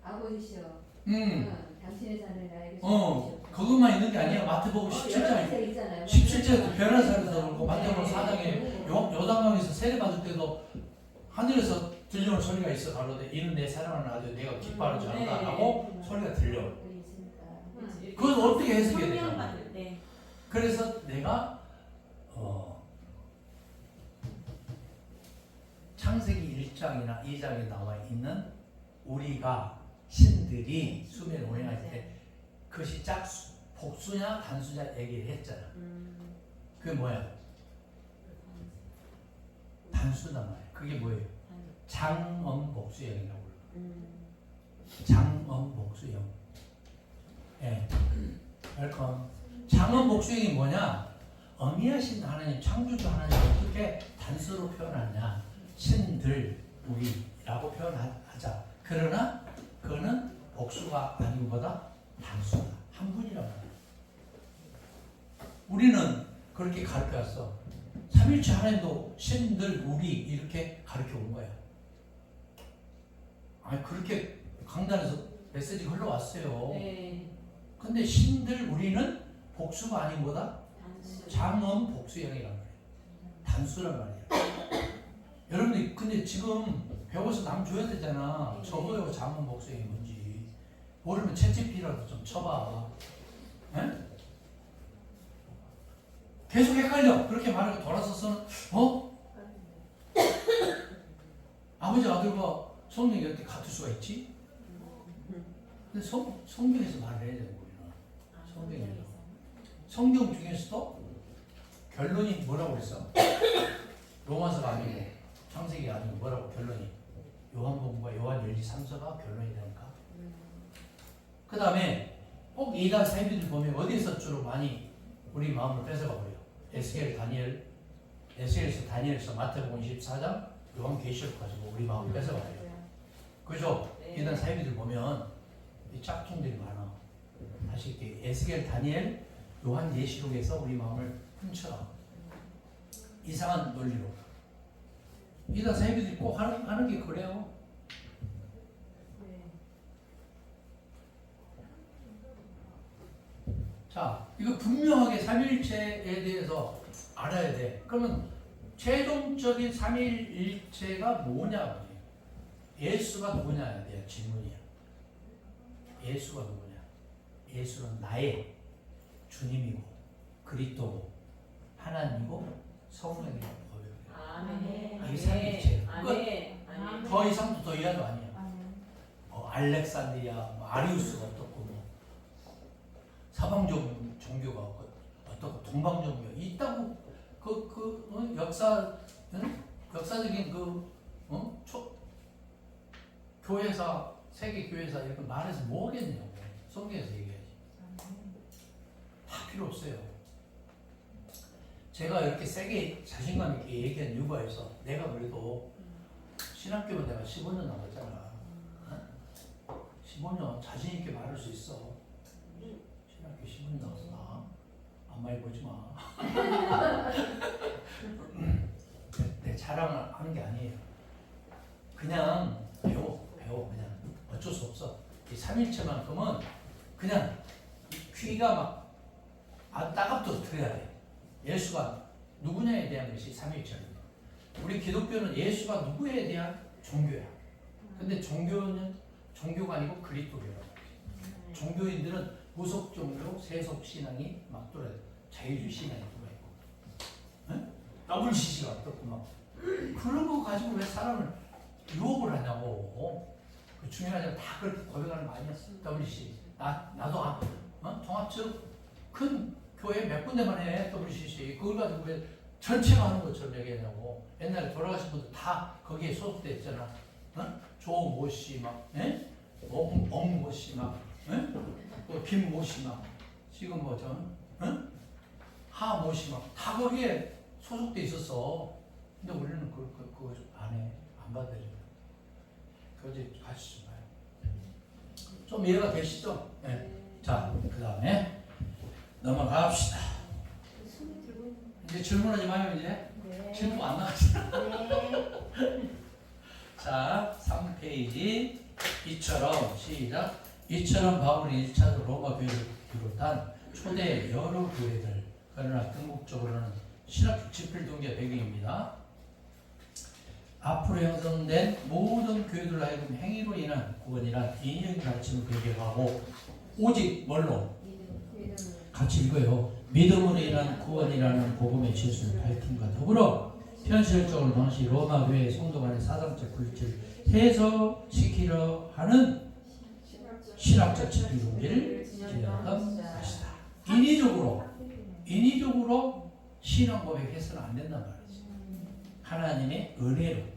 [SPEAKER 3] 아버지시여 당신의 자녀를 나에게 주시옵소서.
[SPEAKER 1] 그것만 있는 게 아니야. 마태복음 17장 17절에도 변호사에서 그렇고 마태복음 4장에 요단강에서 세례받을 때도 하늘에서 들려오는 소리가 있어. 가로되 이는 내 사랑하는 아들 내가 기뻐하는 줄 안다 라고 소리가 들려. 그건 어떻게 해석해야 되잖아. 그래서 내가 창세기 1장이나 2장에 나와 있는 우리가 신들이 수면을 운행할 때 그것이 복수냐 단수냐 얘기를 했잖아. 그게 뭐야? 단수단 말이야. 그게 뭐예요? 장엄복수형이라고 불러. 장엄복수형. 예. 웰컴. 장엄 복수형이 뭐냐? 어미하신 하나님, 창조주 하나님 어떻게 단수로 표현하냐? 신들 우리라고 표현하자. 그러나 그거는 복수가 아니고보다 단수다. 한 분이란 말이야. 우리는 그렇게 가르쳐왔어. 삼일체 하나님도 신들 우리 이렇게 가르쳐 온 거야. 아니 그렇게 강단에서 메시지가 흘러왔어요.
[SPEAKER 2] 네.
[SPEAKER 1] 근데 신들 우리는 복수가 아니고보다
[SPEAKER 2] 단수.
[SPEAKER 1] 장엄 복수형이란 말이에요. 단수란 말이에요. 여러분들 근데 지금 배워서 남 줘야 되잖아. 적어요. 장엄 복수형이 뭔지. 모르면 채찍피라도 좀 쳐봐. 에? 계속 헷갈려. 그렇게 말하고 돌아서서는 아버지 아들과 성령이 어떻게 같을 수가 있지? 근데 성경에서 말을 해야 되는 거예요. 성경에서. 성경 중에서도 결론이 뭐라고 그랬어? 로마서가 아니고 창세기가 아니고 뭐라고 결론이? 요한복음과 요한일기 3서가 결론이 되니까. 그 다음에 꼭 이단 사이비들 보면 어디에서 주로 많이 우리 마음을 뺏어가 버려요. 에스겔, 다니엘, 에스겔에서 다니엘에서 마태복음 24장, 요한계시록 가지고 우리 마음을 뺏어가 버려요. 그죠?
[SPEAKER 2] 네.
[SPEAKER 1] 이단 사이비들 보면 이 짝퉁들이 많아. 다시 이렇게 에스겔, 다니엘, 요한계시록에서 우리 마음을 훔쳐가. 이상한 논리로. 이단 사이비들이 꼭 하는 게 그래요. 자, 이거 분명하게 삼일체에 대해서 알아야 돼. 그러면 최종적인 삼일체가 뭐냐? 예수가 누구냐에 대한 질문이야. 예수가 누구냐? 예수는 나의 주님이고 그리스도고 하나님이고 성령이라고 고백해요.
[SPEAKER 2] 아멘.
[SPEAKER 1] 이게 삼일체예요.
[SPEAKER 2] 아멘. 아멘.
[SPEAKER 1] 더 이상도 더 이하도 아니야. 알렉산드리아, 아리우스가 어떻고 사방 종교가 어떻고 동방 종교가 있다고 역사적인 교회사 세계 교회사 이렇게 말해서 뭐겠냐고. 성경에서 얘기하지. 다 필요 없어요. 제가 이렇게 세게 자신감 있게 얘기한 이유가 있어. 내가 그래도 신학교만 내가 15년 나갔잖아. 15년 자신 있게 말할 수 있어. 신학교 10년 나와서 안 많이 보지 마. 내 자랑을 하는 게 아니에요. 그냥 배워 그냥 어쩔 수 없어. 이 삼일체만큼은 그냥 귀가 막 따갑도록 들어야 돼. 예수가 누구냐에 대한 것이 삼일체입니다. 우리 기독교는 예수가 누구에 대한 종교야. 근데 종교는 종교가 아니고 그리스도교라고. 종교인들은 무속 종교, 세속 신앙이 막 돌아요. 자유주의 신앙이 돌아있고, WCC가 어떻고 막 그런 거 가지고 왜 사람을 유혹을 하냐고. 그 중요하지 않아. 다 그렇게 고백하는 거 아니야. WCC. 나도 통합적 큰 교회 몇 군데만 해. WCC. 그걸 가지고 왜 전체가 하는 것처럼 얘기하냐고. 옛날에 돌아가신 분들 다 거기에 소속돼 있잖아. 조모 씨 막, 엉모 씨 막, 또 김모 씨 막, 지금 하모 씨 막 다 거기에 소속돼 있었어. 근데 우리는 그거 안 해. 안 받아들여. 그거지 같이 좀 봐요. 좀 이해가 되시죠? 네. 자, 그 다음에 넘어갑시다. 이제 질문하지 마요. 이제 질문 안 나가시나? 자, 3페이지 이처럼 시작. 이처럼 바울이 1차로 로마 교회를 비롯한 초대 여러 교회들, 그러나 궁극적으로는 신학적 지필동기가 배경입니다. 앞으로 형성된 모든 교회들로 하여금 행위로 인한 구원이란 인연 가르침을 배경하고 오직 뭘로? 같이 읽어요. 믿음으로 인한 구원이라는 복음의 진술을 밝힘과 더불어 현실적으로 당시 로마 교회의 성도 간의 사상적 불일치를 해소시키려 하는 신학적 지필동기를 진행하던 것이다. 인위적으로 신앙 고백해서는 안 된단 말이지. 하나님의 은혜로.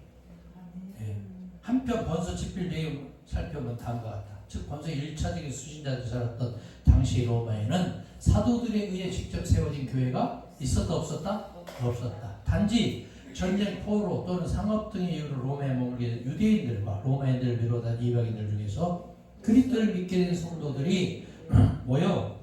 [SPEAKER 1] 한편 번서 지필 내용 살펴본 다음과 같다. 즉 본성 1차적인 수신자들 살았던 당시 로마에는 사도들에 의해 직접 세워진 교회가 있었다 없었다? 없었다. 단지 전쟁, 포로 또는 상업 등의 이유로 로마에 머물게 된 유대인들과 로마인들을 비롯한 이방인들 중에서 그리스도를 믿게 된 성도들이 모여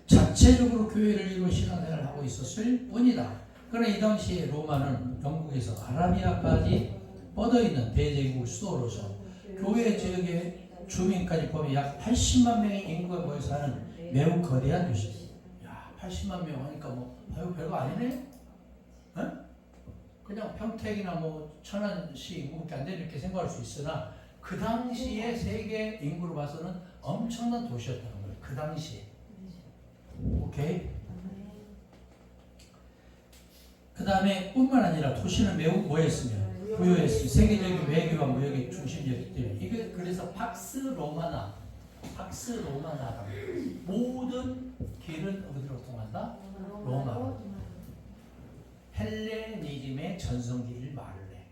[SPEAKER 1] 자체적으로 교회를 이루어 신앙생활을 하고 있었을 뿐이다. 그러나 이 당시에 로마는 영국에서 아라비아까지 뻗어있는 대제국 수도로서 교회 지역의 주민까지 포함해 약 80만 명의 인구가 모여 사는 매우 거대한 도시입니다. 야, 80만 명 하니까 뭐 아유 별거 아니네? 어? 그냥 평택이나 뭐 천안시 인구밖에 안 되는 이렇게 생각할 수 있으나 그 당시에 세계 인구로 봐서는 엄청난 도시였다는 거예요. 그 당시에. 오케이? 그 다음에 뿐만 아니라 도시는 매우 뭐였으며 부유했으며 세계적인 외교와 무역의 중심이었기 때문에 이게 그래서 팍스 로마나 모든 길은 어디로 통한다? 로마로. 헬레니즘의 전성기를 말을 해.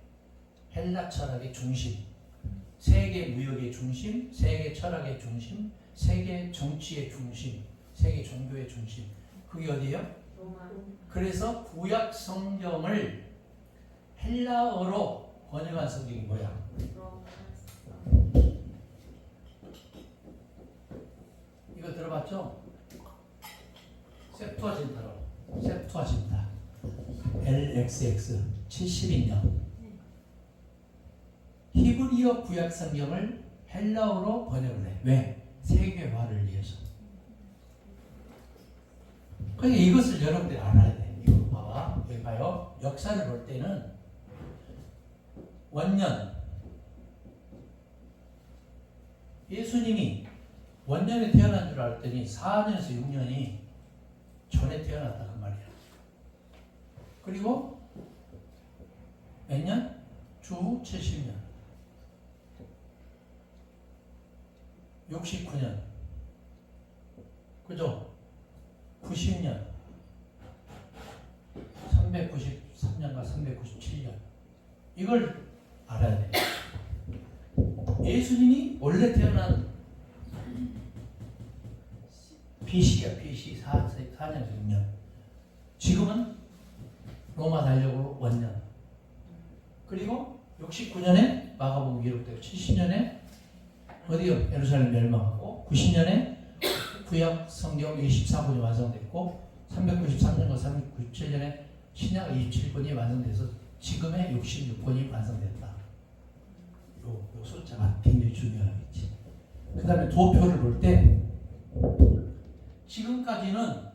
[SPEAKER 1] 헬라 철학의 중심, 세계 무역의 중심, 세계 철학의 중심, 세계 정치의 중심, 세계 종교의 중심. 그게 어디예요?
[SPEAKER 2] 로마.
[SPEAKER 1] 그래서 구약 성경을 헬라어로 번역한 성경이 뭐야?
[SPEAKER 2] 로마.
[SPEAKER 1] 이거 들어봤죠? 셉투아진타 LXX 72년 히브리어 구약 성경을 헬라어로 번역을 해. 왜? 세계화를 위해서. 그러니까 이것을 여러분들이 알아야 돼. 이거 봐봐. 여기 봐요. 역사를 볼 때는 원년 예수님이 원년에 태어난 줄 알았더니 4년에서 6년이 전에 태어났다 그 말이야. 그리고 몇 년? 주 70년 69년 그죠? 90년 393년과 397년 이걸 알아야 돼. 예수님이 원래 태어난 BC야. BC 4년에서 6년. 지금은 로마 달력으로 원년. 그리고 69년에 마가복음 기록되고 70년에 어디요? 예루살렘 멸망하고 90년에 구약 성경 24권이 완성됐고 393년과 397년에 신약 27권이 완성돼서 지금의 66권이 완성됐다. 요 숫자가 굉장히 중요하겠지. 그 다음에 도표를 볼 때 지금까지는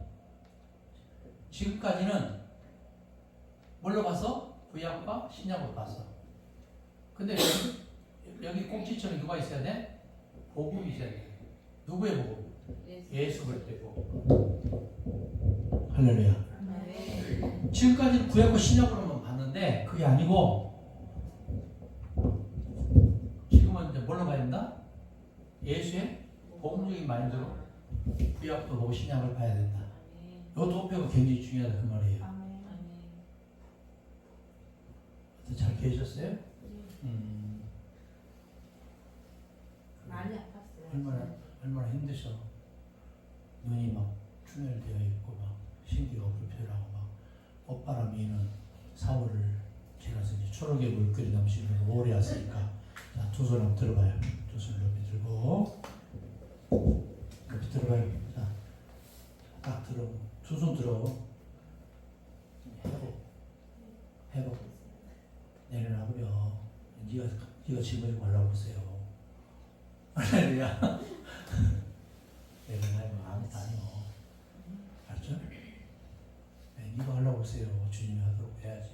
[SPEAKER 1] 뭘로 봤어? 구약과 신약으로 봤어. 근데 여기 꼭지점에 누가 있어야 돼? 복음이 있어야 돼. 누구의 복음? 예수 그리스도의 복음. 할렐루야. 지금까지는 구약과 신약으로만 봤는데 그게 아니고 지금은 이제 뭘로 봐야 된다? 예수의 복음적인 마인드로 구약도 보고 신약을 봐야 된다. 이 도표가 굉장히 중요하다 그 말이에요. 잘 계셨어요?
[SPEAKER 3] 많이 아팠어요.
[SPEAKER 1] 얼마나 힘드셔. 눈이 막 충혈되어 있고 막 신기가 불편하고 막 꽃바람 이는 4월을 지나서 이제 초록의 물결이 넘치면서 오래 왔으니까 자, 두 손 한번 들어봐요. 두 손 높이 들고 높이 들어봐요. 자, 딱 들어. 두 손 들어. 회복. 내려놔버려. 네가 짊어지고 올라오세요. 할렐루야. 내려놔요. 아무것도 아니요. 알았죠? 네, 네가 하려고 오세요. 주님이 하도록 해야지.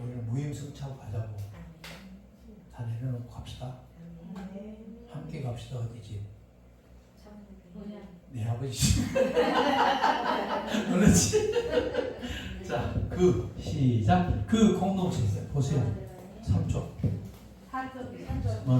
[SPEAKER 1] 우리는 무임승차하고 가자고. 다 내려놓고 갑시다. 함께 갑시다. 어디지? 내 아버지 집. 그렇지. 자, 시작. 그 공동체 보세요. 3초.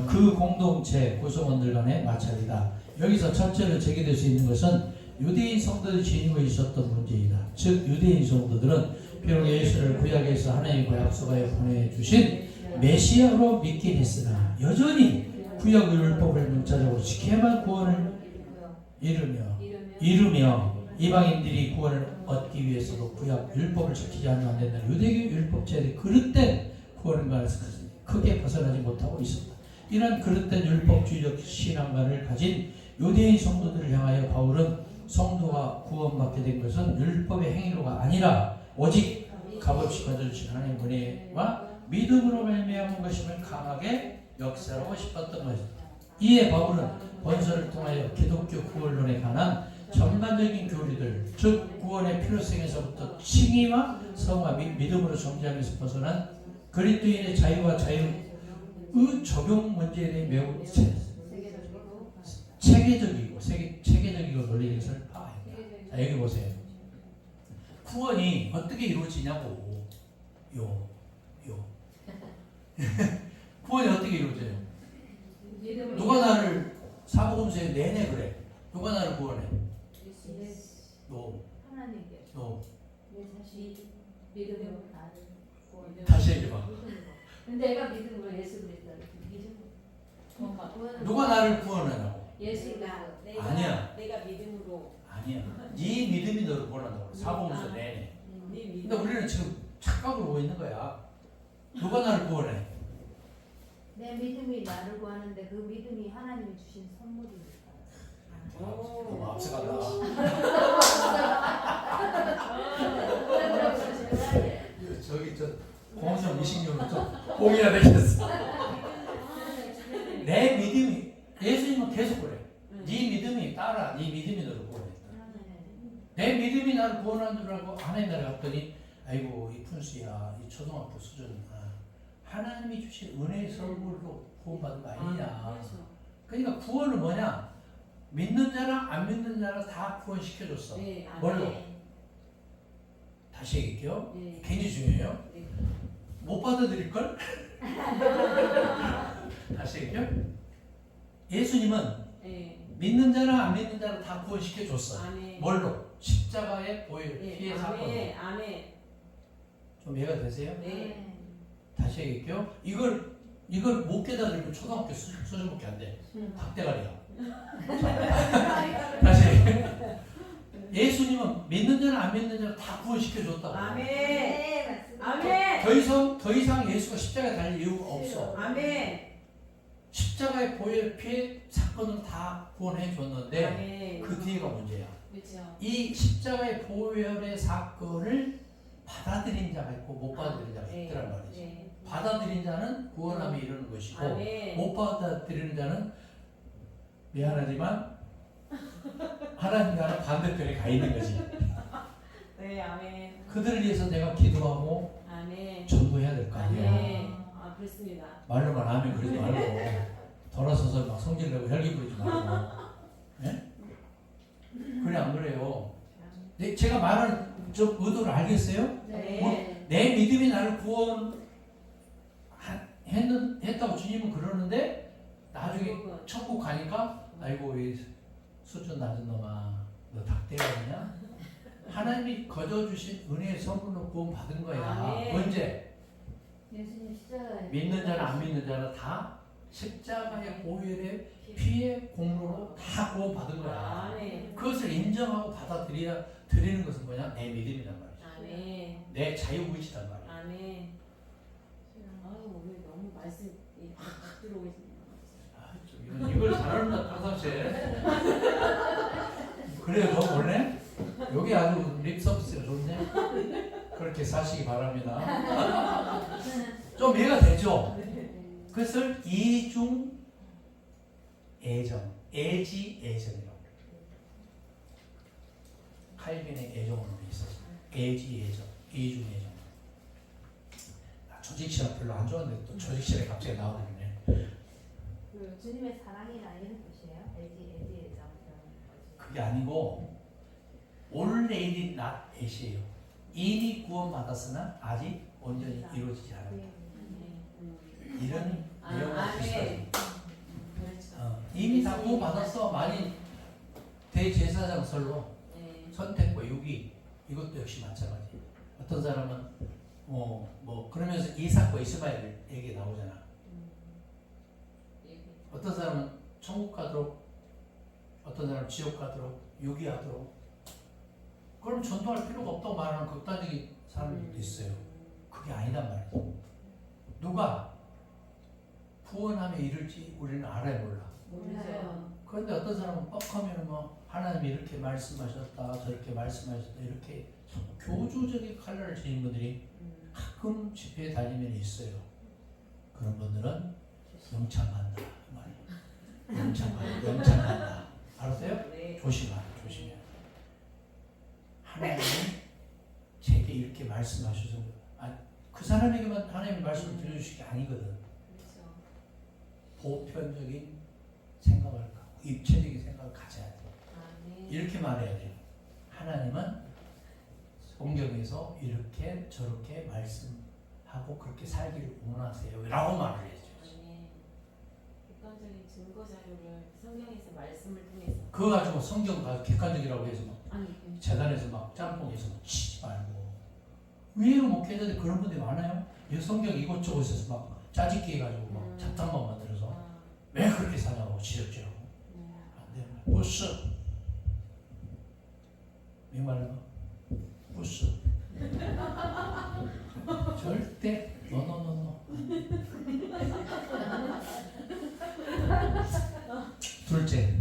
[SPEAKER 1] 그 공동체 구성원들 간의 마찰이다. 여기서 첫째로 제기될 수 있는 것은 유대인 성도들이 지니고 있었던 문제이다. 즉 유대인 성도들은 비록 예수를 구약에서 하나님과 약속하여 보내주신 메시아로 믿긴 했으나 여전히 구약 율법을 문자적으로 지켜야만 구원을 이루며 이방인들이 구원을 얻기 위해서도 구약 율법을 지키지 않으면 안 된다. 유대교 율법제에 그릇된 구원관에서 크게 벗어나지 못하고 있었다. 이런 그릇된 율법주의적 신앙관을 가진 유대인 성도들을 향하여 바울은 성도가 구원받게 된 것은 율법의 행위로가 아니라 오직 값없이 거저주신 하나님의 은혜와 믿음으로 말미암은 것임을 강하게 역사하고 싶었던 것이다. 이에 바울은 본서를 통하여 기독교 구원론에 관한 전반적인 교리들, 즉 구원의 필요성에서부터 칭의와 성화 및 믿음으로 존재하면서 벗어난 그리스도인의 자유와 자유의 적용 문제에 대해 매우 체계적이고 논리적인 것을 봐야 한다. 자, 여기 보세요. 구원이 어떻게 이루어지냐고. 구원이 어떻게 이루어져요? 누가 나를 사복음서에 내내 그래. 누가 나를 구원해?
[SPEAKER 3] 하나님께서
[SPEAKER 1] 너.
[SPEAKER 3] 내 자신 믿음으로 나를 구원해.
[SPEAKER 1] 다시 얘기해봐.
[SPEAKER 3] 내가 믿음으로 예수 그리스도를
[SPEAKER 1] 누가 나를 구원하냐고.
[SPEAKER 3] 예수가
[SPEAKER 1] 아니야.
[SPEAKER 2] 내가 믿음으로
[SPEAKER 1] 아니야. 네 믿음이 너를 구원한다고. 사복음서 내내.
[SPEAKER 2] 네 믿음.
[SPEAKER 1] 근데 우리는 지금 착각을 하고 있는 거야. 누가 나를 구원해?
[SPEAKER 3] 내 믿음이 나를 구하는데 그 믿음이 하나님이 주신 선물이니까.
[SPEAKER 1] 너무 앞서가다. 저기 저 공성 미식용으로 좀 공이나 되겠어. 내 믿음이 예수님은 계속 그래. 네 믿음이 따라. 네 믿음이 너를 구원했다. 내 믿음이 나를 구원한 줄 알고 하나님 나라 갔더니 아이고 이 푼수야 이 초등학교 수준 하나님이 주신 은혜의 선물로 구원받은 거 아니냐. 그러니까 구원은 뭐냐? 믿는 자랑 안 믿는 자랑 다 구원시켜줬어.
[SPEAKER 2] 네,
[SPEAKER 1] 뭘로? 다시 얘기할게요.
[SPEAKER 2] 네.
[SPEAKER 1] 굉장히 중요해요.
[SPEAKER 2] 네.
[SPEAKER 1] 못 받아들일걸? 다시 얘기할게요. 예수님은
[SPEAKER 2] 네.
[SPEAKER 1] 믿는 자랑 안 믿는 자랑 다 구원시켜줬어.
[SPEAKER 2] 아멘.
[SPEAKER 1] 뭘로? 십자가의 보혈
[SPEAKER 2] 네,
[SPEAKER 1] 피해 사건으로.
[SPEAKER 2] 아멘.
[SPEAKER 1] 좀 이해가 되세요?
[SPEAKER 2] 네.
[SPEAKER 1] 다시 얘기할게요. 이걸 못 깨달으면 초등학교 수준밖에 안 돼. 닭대가리야. 다시 예수님은 믿는 자는 안 믿는 자는 다 구원시켜줬다고.
[SPEAKER 2] 아멘.
[SPEAKER 3] 네, 맞습니다.
[SPEAKER 2] 아멘.
[SPEAKER 1] 더 이상 예수가 십자가에 달릴 이유가 없어.
[SPEAKER 2] 아멘.
[SPEAKER 1] 십자가의 보혈 피해 사건으로 다 구원해 줬는데
[SPEAKER 2] 아멘.
[SPEAKER 1] 그 뒤에가 문제야.
[SPEAKER 2] 그렇죠.
[SPEAKER 1] 이 십자가의 보혈의 사건을 받아들인 자가 있고 못 받아들인 자가
[SPEAKER 2] 네.
[SPEAKER 1] 있더란 말이지.
[SPEAKER 2] 네.
[SPEAKER 1] 받아들인 자는 구원함이 이루는 것이고
[SPEAKER 2] 아멘.
[SPEAKER 1] 못 받아들이는 자는 미안하지만 하나님 나라 반대편에 가 있는 거지.
[SPEAKER 2] 네, 아멘.
[SPEAKER 1] 그들을 위해서 내가 기도하고
[SPEAKER 2] 아멘.
[SPEAKER 1] 전도해야 될 거 아니야.
[SPEAKER 2] 아멘. 아, 그렇습니다.
[SPEAKER 1] 말로만 하면 그러지 말고 돌아서서 막 성질 내고 혈기 부리지 말고. 네? 그래 안 그래요? 네, 제가 말하는 좀 의도를 알겠어요?
[SPEAKER 2] 네.
[SPEAKER 1] 내 믿음이 나를 했다고 주님은 그러는데 나중에 천국 가니까 아이고 이 수준 낮은 놈아 너 닭대가리냐? 하나님이 거저주신 은혜의 선물로 구원 받은 거야.
[SPEAKER 2] 아멘.
[SPEAKER 1] 언제?
[SPEAKER 3] 예수님 십자가에
[SPEAKER 1] 믿는 자는 안 믿는 자는 다 십자가의 보혈의 피의 공로로 다 구원 받은 거야.
[SPEAKER 2] 아멘.
[SPEAKER 1] 그것을 인정하고 받아들이는 것은 뭐냐? 내 믿음이란 말이야.
[SPEAKER 2] 아멘.
[SPEAKER 1] 내 자유의지단 말이야.
[SPEAKER 2] 아멘. 아유, 오늘 너무 말씀이 딱 들어오시네요.
[SPEAKER 1] 이걸 잘한다 평상시에. 그래요, 너 원래? 여기 아주 립 서비스가 좋네. 그렇게 사시기 바랍니다. 좀 이해가 되죠? 그것을 이중 애정, 애지애정이라고 해요. 칼빈의 애정으로 있어서 애지애정, 이중애정. 조직시험 별로 안 좋아하는데 또 조직시험에 갑자기 나오네.
[SPEAKER 3] 그 주님의 사랑이나 이런 뜻이에요? 애지애정 이런 거지.
[SPEAKER 1] 그게 아니고 already not at이에요. 이미 구원받았으나 아직 온전히 이루어지지 않았다. 이런 내용과 비슷하죠.
[SPEAKER 2] 그렇죠.
[SPEAKER 1] 이미 다 구원받았어. 많이 대제사장설로
[SPEAKER 2] 네.
[SPEAKER 1] 선택과 유기 이것도 역시 마찬가지. 어떤 사람은 뭐 그러면서 이삭과 이스마엘 얘기 나오잖아. 어떤 사람은 천국 가도록, 어떤 사람은 지옥 가도록, 유기하도록. 그럼 전도할 필요가 없다고 말하는 극단적인 사람들도 있어요. 그게 아니단 말이죠. 누가 구원함에 이를지 우리는 알아야 몰라.
[SPEAKER 2] 몰라요.
[SPEAKER 1] 그런데 어떤 사람은 뻑하면 뭐 하나님이 이렇게 말씀하셨다, 저렇게 말씀하셨다, 이렇게 교조적인 칼날을 지닌 분들이 가끔 집회에 다니면 있어요. 그런 분들은 영창 간다 이 말이에요. 영창 간다. 알았어요?
[SPEAKER 2] 네.
[SPEAKER 1] 조심하라, 조심해. 하나님이 제게 이렇게 말씀하셔서 그 사람에게만 하나님이 말씀을 들려주신 게 아니거든.
[SPEAKER 2] 그렇죠.
[SPEAKER 1] 보편적인 생각을 갖고 입체적인 생각을 가져야 돼.
[SPEAKER 2] 네.
[SPEAKER 1] 이렇게 말해야 돼요. 하나님은 성경에서 이렇게 저렇게 말씀하고 그렇게 살기를 원하세요 라고 말을 해야죠.
[SPEAKER 2] 네. 객관적인 증거 자료를 성경에서 말씀을 통해서.
[SPEAKER 1] 그거 가지고 성경 가지고 객관적이라고 해서 막
[SPEAKER 2] 아니
[SPEAKER 1] 재단에서 막 짬뽕해서 막 치지 말고. 의외로 목회자들 그런 분들이 많아요. 이 성경 이곳저곳에서 막 짜집기 해가지고 막 잡담만 만들어서 왜 그렇게 사냐고 지적질하고. 안 돼요. 부스. 이 말은 부스. 절대 노노노노. 둘째,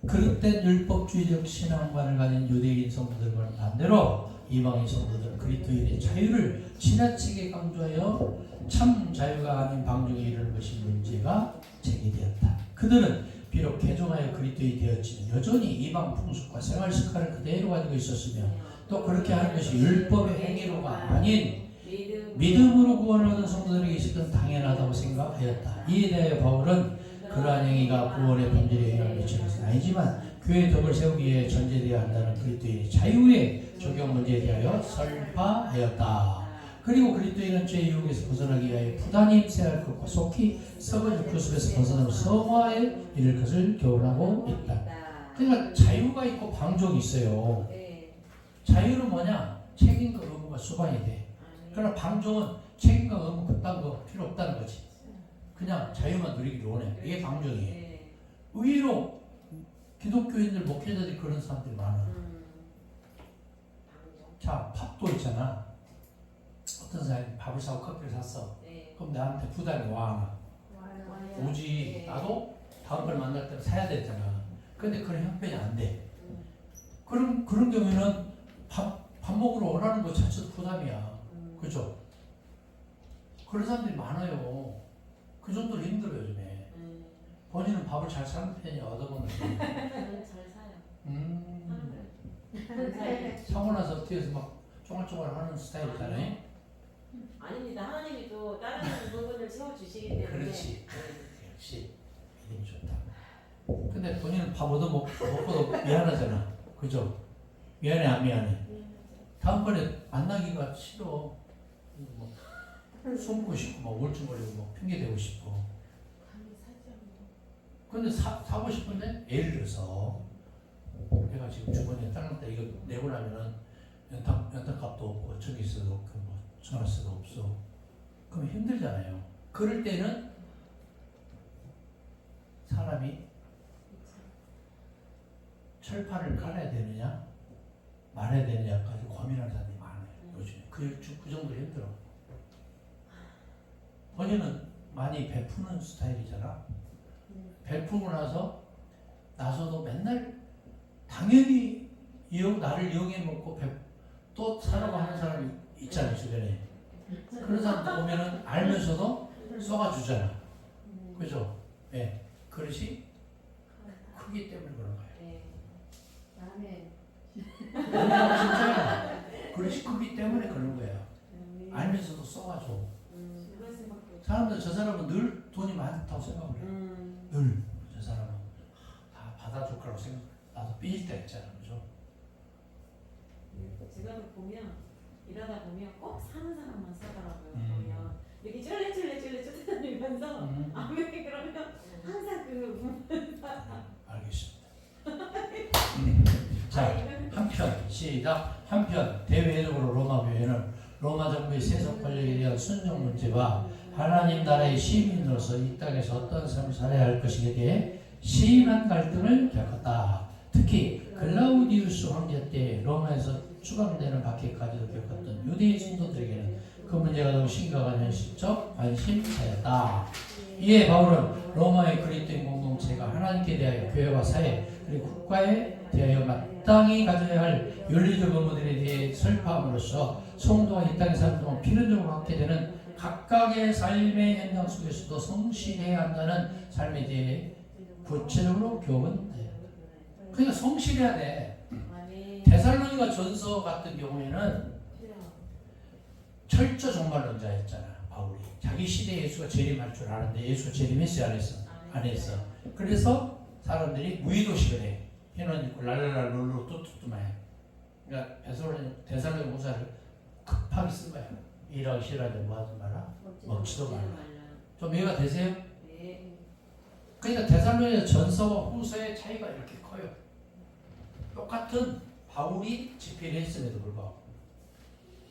[SPEAKER 1] 그릇된 율법주의적 신앙관을 가진 유대인 성도들과는 반대로 이방인 성도들은 그리스도인의 자유를 지나치게 강조하여 참 자유가 아닌 방종에 이르는 것이 문제가 제기되었다. 그들은 비록 개종하여 그리스도인이 되었지만 여전히 이방 풍습과 생활 습관을 그대로 가지고 있었으며 또 그렇게 하는 것이 율법의 행위로가 아닌 믿음으로 구원을 얻은 성도들에게 있었던 당연하다고 생각하였다. 이에 대하여 바울은 그러한 행위가 구원의 본질에 영향을 미치는 것은 아니지만 교회의 덕을 세우기 위해 전제되어야 한다는 그리스도인의 자유의 적용 문제에 대하여 설파하였다. 그리고 그리스도인은 죄의 유혹에서 벗어나기 위하여 부단히 생활 것과 속히 썩은 구습에서 벗어나고 성화에 이를 것을 교훈하고 있다. 그러니까 자유가 있고 방종이 있어요. 자유는 뭐냐? 책임과 의무가 수반이 돼. 그러나 방종은 책임과 의무 그딴 거 필요 없다는 거지. 그냥 자유만 누리기를 원해. 이게 방종이에요. 의외로 기독교인들, 목회자들이 그런 사람들이 많아. 자, 밥도 있잖아. 어떤 사람이 밥을 사고 커피를 샀어. 그럼 나한테 부담이 와. 오지. 나도 다음번에 만날 때 사야 되잖아. 근데 그런 형편이 안 돼. 그런 경우에는 밥 먹으러 오라는 것 자체도 부담이야. 그죠? 그런 사람들이 많아요. 그 정도로 힘들어요, 요즘에. 본인은 밥을 잘 사는 편이야, 얻어먹는 편이야.
[SPEAKER 2] 저는 잘 사요.
[SPEAKER 1] 사고 나서 뒤에서 막 쫑알쫑알 하는 스타일이잖아요.
[SPEAKER 2] 아닙니다. 하나님이 또 다른 부분을 채워주시기 때문에.
[SPEAKER 1] 그렇지. 역시 믿음이 좋다. 근데 본인은 밥 얻어먹고도 미안하잖아. 그죠? 미안해, 안 미안해? 다음번에 만나기가 싫어. 뭐 숨고 싶고 막 우울증걸리고 막 핑계대고 싶고. 근데 사고 싶은데 예를 들어서 내가 지금 주머니에 땅났다 이거 내고 나면은 연탄값도 없고 전기세도 없고 뭐 전화세도 없어. 그럼 힘들잖아요. 그럴 때는 사람이 철판을 깔아야 되느냐 말아야 되느냐까지 고민하는 사람이 많아요. 요즘에 그 정도로 힘들어. 본인은 많이 베푸는 스타일이잖아. 베푸고 나서도 맨날 당연히 나를 이용해 먹고 또 사라고 하는 사람이 있잖아요, 주변에. 그런 사람 보면은 알면서도 쏘아주잖아. 그죠? 네. 그릇이 크기 때문에 그런 거예요. 진짜야. 그릇이 크기 때문에 그런 거예요. 알면서도 쏘아줘. 사람들 저 사람은 늘 돈이 많다고 생각을 해요. 늘 저 사람은 다 받아줄 거라고 생각. 나도 삐질 때 있잖아, 그죠?
[SPEAKER 2] 제가 보면 일하다 보면 꼭 사는 사람만 사더라고요. 보면 이렇게 쫄래쫄래 쫓아다니면서 아멘 그러면 항상
[SPEAKER 1] 알겠습니다. 자, 한편 시작. 한편 대외적으로 로마 교회는 로마 정부의 세속 권력에 대한 순종 문제와 하나님 나라의 시민으로서 이 땅에서 어떤 삶을 살아야 할 것에 대해 심한 갈등을 겪었다. 특히 글라우디우스 황제 때 로마에서 추방되는 밖에까지도 겪었던 유대인 성도들에게는 그 문제가 너무 심각한 현실적 관심사였다. 이에 바울은 로마의 그리스도인 공동체가 하나님께 대하여 교회와 사회 그리고 국가에 대하여 마땅히 가져야 할 윤리적 의무들에 대해 설파함으로써 성도가 이 땅에 사는 동안 필연적으로 갖게 되는 각각의 삶의 현장 속에서도 성실해야 한다는 삶에 대해 구체적으로 교훈해요. 그러니까 성실해야 돼. 데살로니가 전서 같은 경우에는 철저 종말론자였잖아. 바울이 자기 시대에 예수가 재림할 줄 아는데 예수가 재림했어요 안 했어? 안 했어. 그래서 사람들이 무의도식을 해. 흰옷 입고 랄랄라 롤로 뚜뚜뚜마해. 그러니까 데살로니 모사를 급하게 쓴 거야. 일하기 싫어하지 뭐 하지 마라. 먹지도 말라. 좀 이해가 되세요?
[SPEAKER 2] 네.
[SPEAKER 1] 그러니까 데살로니가 전서와 후서의 차이가 이렇게 커요. 똑같은 바울이 집회를 했음에도 불구하고.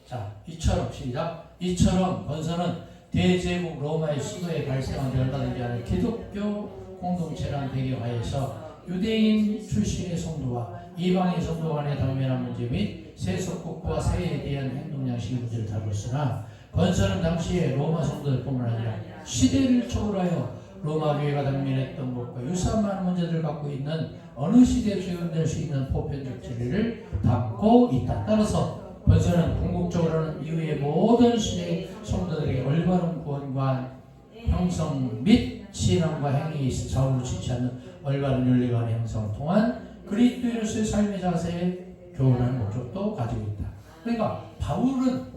[SPEAKER 1] 자, 이처럼 시작. 이처럼 권서는 대제국 로마의 수도에 발생한 열받지 않은 기독교 공동체라는 배경하에서 유대인 출신의 성도와 이방인 성도 간의 당면한 문제 및 세속국가와 사회에 대한 행동 양식 문제를 다뤘으나 권서는 당시에 로마 성도들뿐만 아니라 시대를 초월하여 로마 교회가 당면했던 것과 유사한 많은 문제들을 갖고 있는 어느 시대에 적용될 수 있는 보편적 진리를 담고 있다. 따라서 권서는 궁극적으로는 이후의 모든 시대의 성도들에게 올바른 구원과 형성 및 신앙과 행위에 있어 좌우로 치지 않는 올바른 윤리관의 형성을 통한 그리스도인으로서의 삶의 자세에 교훈하는 목적도 가지고 있다. 그러니까 바울은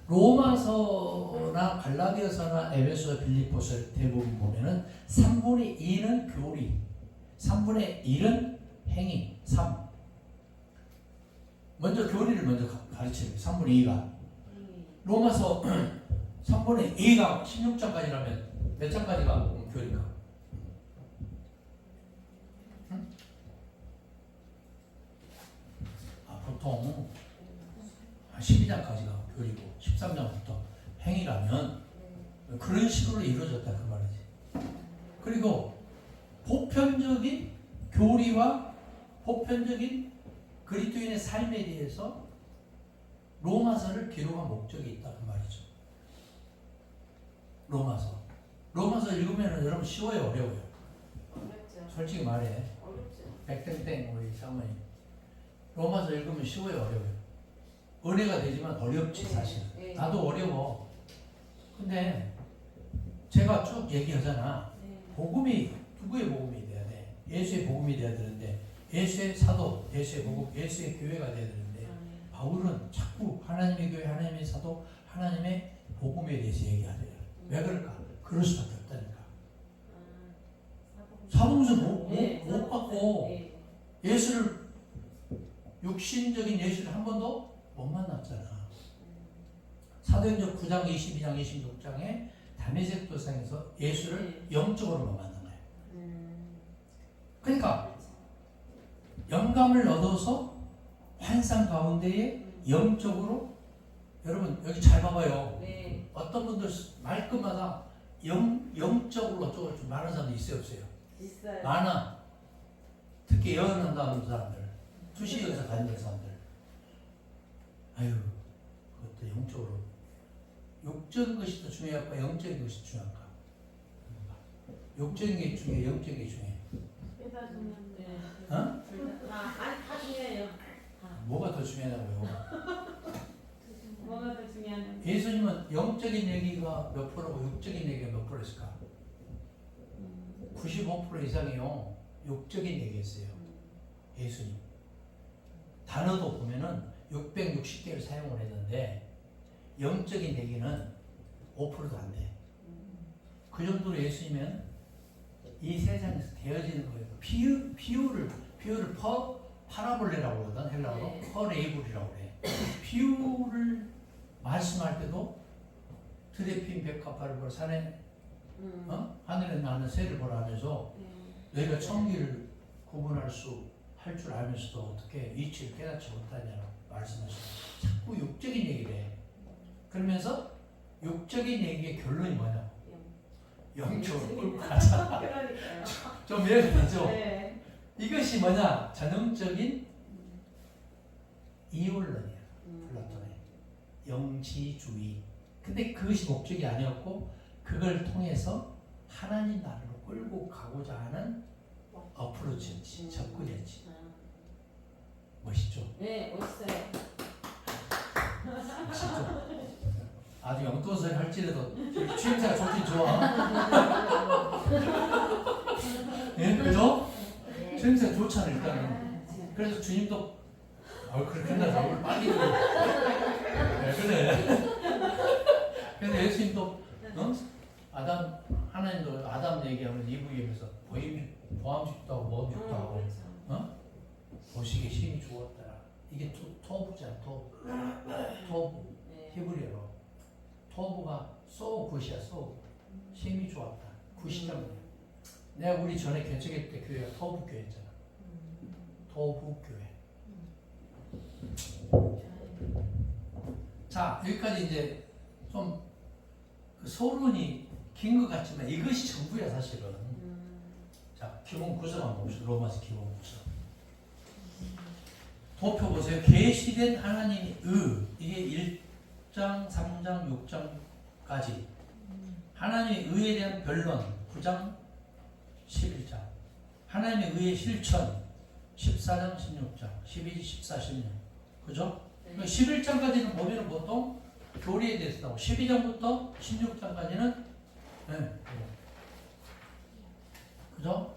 [SPEAKER 1] 로마서나 갈라디아서나 에베소, 빌립보서 대부분 보면은 3분의 2는 교리, 3분의 1은 행위, 3. 먼저 교리를 먼저 가르치는 3분의 2가. 로마서 3분의 2가 16장까지라면 몇 장까지가 교리가? 응? 보통 12장까지가 교리고 13장부터 행위라면 그런 식으로 이루어졌다 그 말이지. 그리고 보편적인 교리와 보편적인 그리스도인의 삶에 대해서 로마서를 기록한 목적이 있다 그 말이죠. 로마서 읽으면 여러분 쉬워요 어려워요?
[SPEAKER 2] 어렵죠.
[SPEAKER 1] 솔직히 말해.
[SPEAKER 2] 어렵죠.
[SPEAKER 1] 백땡땡 우리 사모님 로마서 읽으면 쉬워요 어려워요? 은혜가 되지만 어렵지 사실.
[SPEAKER 2] 네.
[SPEAKER 1] 나도 어려워. 근데 제가 쭉 얘기하잖아.
[SPEAKER 2] 네.
[SPEAKER 1] 복음이 누구의 복음이 돼야 돼? 예수의 복음이 돼야 되는데 예수의 사도, 예수의 복음, 예수의 교회가 돼야 되는데 바울은 자꾸 하나님의 교회, 하나님의 사도, 하나님의 복음에 대해서 얘기하래요. 왜 그럴까? 그럴 수밖에 없다니까. 사복음서 못 받고 예수를 육신적인 예수를 한 번도 못 만났잖아. 사도행전 9장, 22장, 26장에 다메섹 도상에서 예수를 영적으로만 만난 거예요. 그러니까 영감을 얻어서 환상 가운데에 영적으로 여러분 여기 잘 봐봐요.
[SPEAKER 2] 네.
[SPEAKER 1] 어떤 분들 말끝마다 영적으로 어쩌고 좀 많은 사람들 있어요 없어요?
[SPEAKER 2] 있어요.
[SPEAKER 1] 많아. 특히 예언한다는 사람들, 투시에서 다니는 사람들. 아유, 그것도 영적으로. 육적인 것이 더 중요할까, 영적인 것이 중요할까? 육적인 게 중요해, 영적인 게 중요해.
[SPEAKER 3] 꽤다 중요한데.
[SPEAKER 1] 어?
[SPEAKER 2] 아니 다 중요해요.
[SPEAKER 1] 뭐가 더 중요하냐고요?
[SPEAKER 2] 뭐가 더 중요하냐면
[SPEAKER 1] 예수님은 영적인 얘기가 몇 프로고 육적인 얘기가 몇 프로였을까? 95% 이상이요. 육적인 얘기였어요. 예수님. 단어도 보면은 660개를 사용을 했는데 영적인 얘기는 5%도 안 돼. 그 정도로 예수님은 이 세상에서 되어지는 거예요. 비유를 파라볼레라고 하거든 헬라어로.
[SPEAKER 2] 네.
[SPEAKER 1] 퍼레이블이라고 그래. 비유를 말씀할 때도 드레핀 백합화를 보라 산에 하늘에 나는 새를 보라 하면서 너희가 청기를 구분할 수 할 줄 알면서도 어떻게 이치를 깨닫지 못하냐고 말씀하시고 자꾸 육적인 얘기를 해. 그러면서 육적인 얘기의 결론이 뭐냐?
[SPEAKER 2] 영.
[SPEAKER 1] 영적으로 끌고 가자.
[SPEAKER 2] 그러니까요.
[SPEAKER 1] 좀 이해가 되죠?
[SPEAKER 2] 네.
[SPEAKER 1] 이것이 뭐냐? 전형적인 이원론이야.
[SPEAKER 2] 음.
[SPEAKER 1] 플라톤의 영지주의. 근데 그것이 목적이 아니었고 그걸 통해서 하나님 나라로 끌고 가고자 하는 어프로치였지, 접근이었지. 멋있죠?
[SPEAKER 2] 네, 멋있어요.
[SPEAKER 1] 멋있죠? 아주 영도설 할지라도 취임새가 좋긴 좋아. 예, 그죠?
[SPEAKER 3] 네.
[SPEAKER 1] 취임새가 좋잖아 일단은. 그래서 주님도 그렇게 한다 얼굴 빨리 들어. 네, 그래. 그래서 예수님도 아담 하나님도 아담 얘기하면 이브에서 보암직도 하고 모함직도 하고
[SPEAKER 2] 그렇죠.
[SPEAKER 1] 보시기에 힘이 좋았더라. 이게 토부잖아. 토부
[SPEAKER 2] 네.
[SPEAKER 1] 히브리어로 토부가 so 굿이야. so 힘이 좋았다. 굿이란 말이야. 내가 우리 전에 개척할 때 교회가 토부 교회였잖아. 토부 교회. 자 여기까지 이제 좀 그 소론이 긴 것 같지만 이것이 전부야 사실은. 자 기본 구성만 봅시다. 로마서 기본 구성. 도표 보세요. 계시된 하나님의 이게 1장, 3장, 6장까지 하나님의 의에 대한 변론 9장, 11장 하나님의 의의 실천 14장, 16장 12, 14, 16 그죠?
[SPEAKER 2] 네.
[SPEAKER 1] 11장까지는 보면 보통 교리에 대해서 나오고 12장부터 16장까지는 네. 그죠?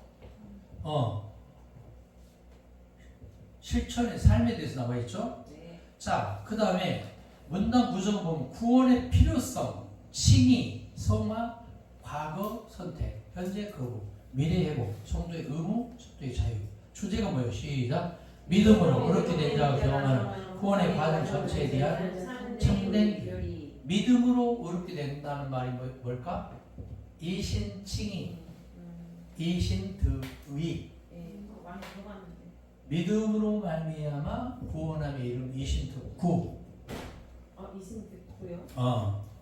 [SPEAKER 1] 실천의 삶에 대해서 나와 있죠?
[SPEAKER 2] 네.
[SPEAKER 1] 자, 그 다음에 문단 구성을 보면 구원의 필요성, 칭의, 성화, 과거 선택, 현재 거부, 미래 회복, 성도의 의무, 성도의 자유. 주제가 뭐예요? 시작. 믿음으로 그렇게 된 자가 경험하는 구원의 과정 전체에 대한 참된 교리. 믿음으로 어렵게 된다는 말이 뭘까? 이신칭의, 이신득의.
[SPEAKER 2] 많이 들어봤는데.
[SPEAKER 1] 믿음으로 말미암아 구원함의 이름 이신득구.
[SPEAKER 2] 이신득구요?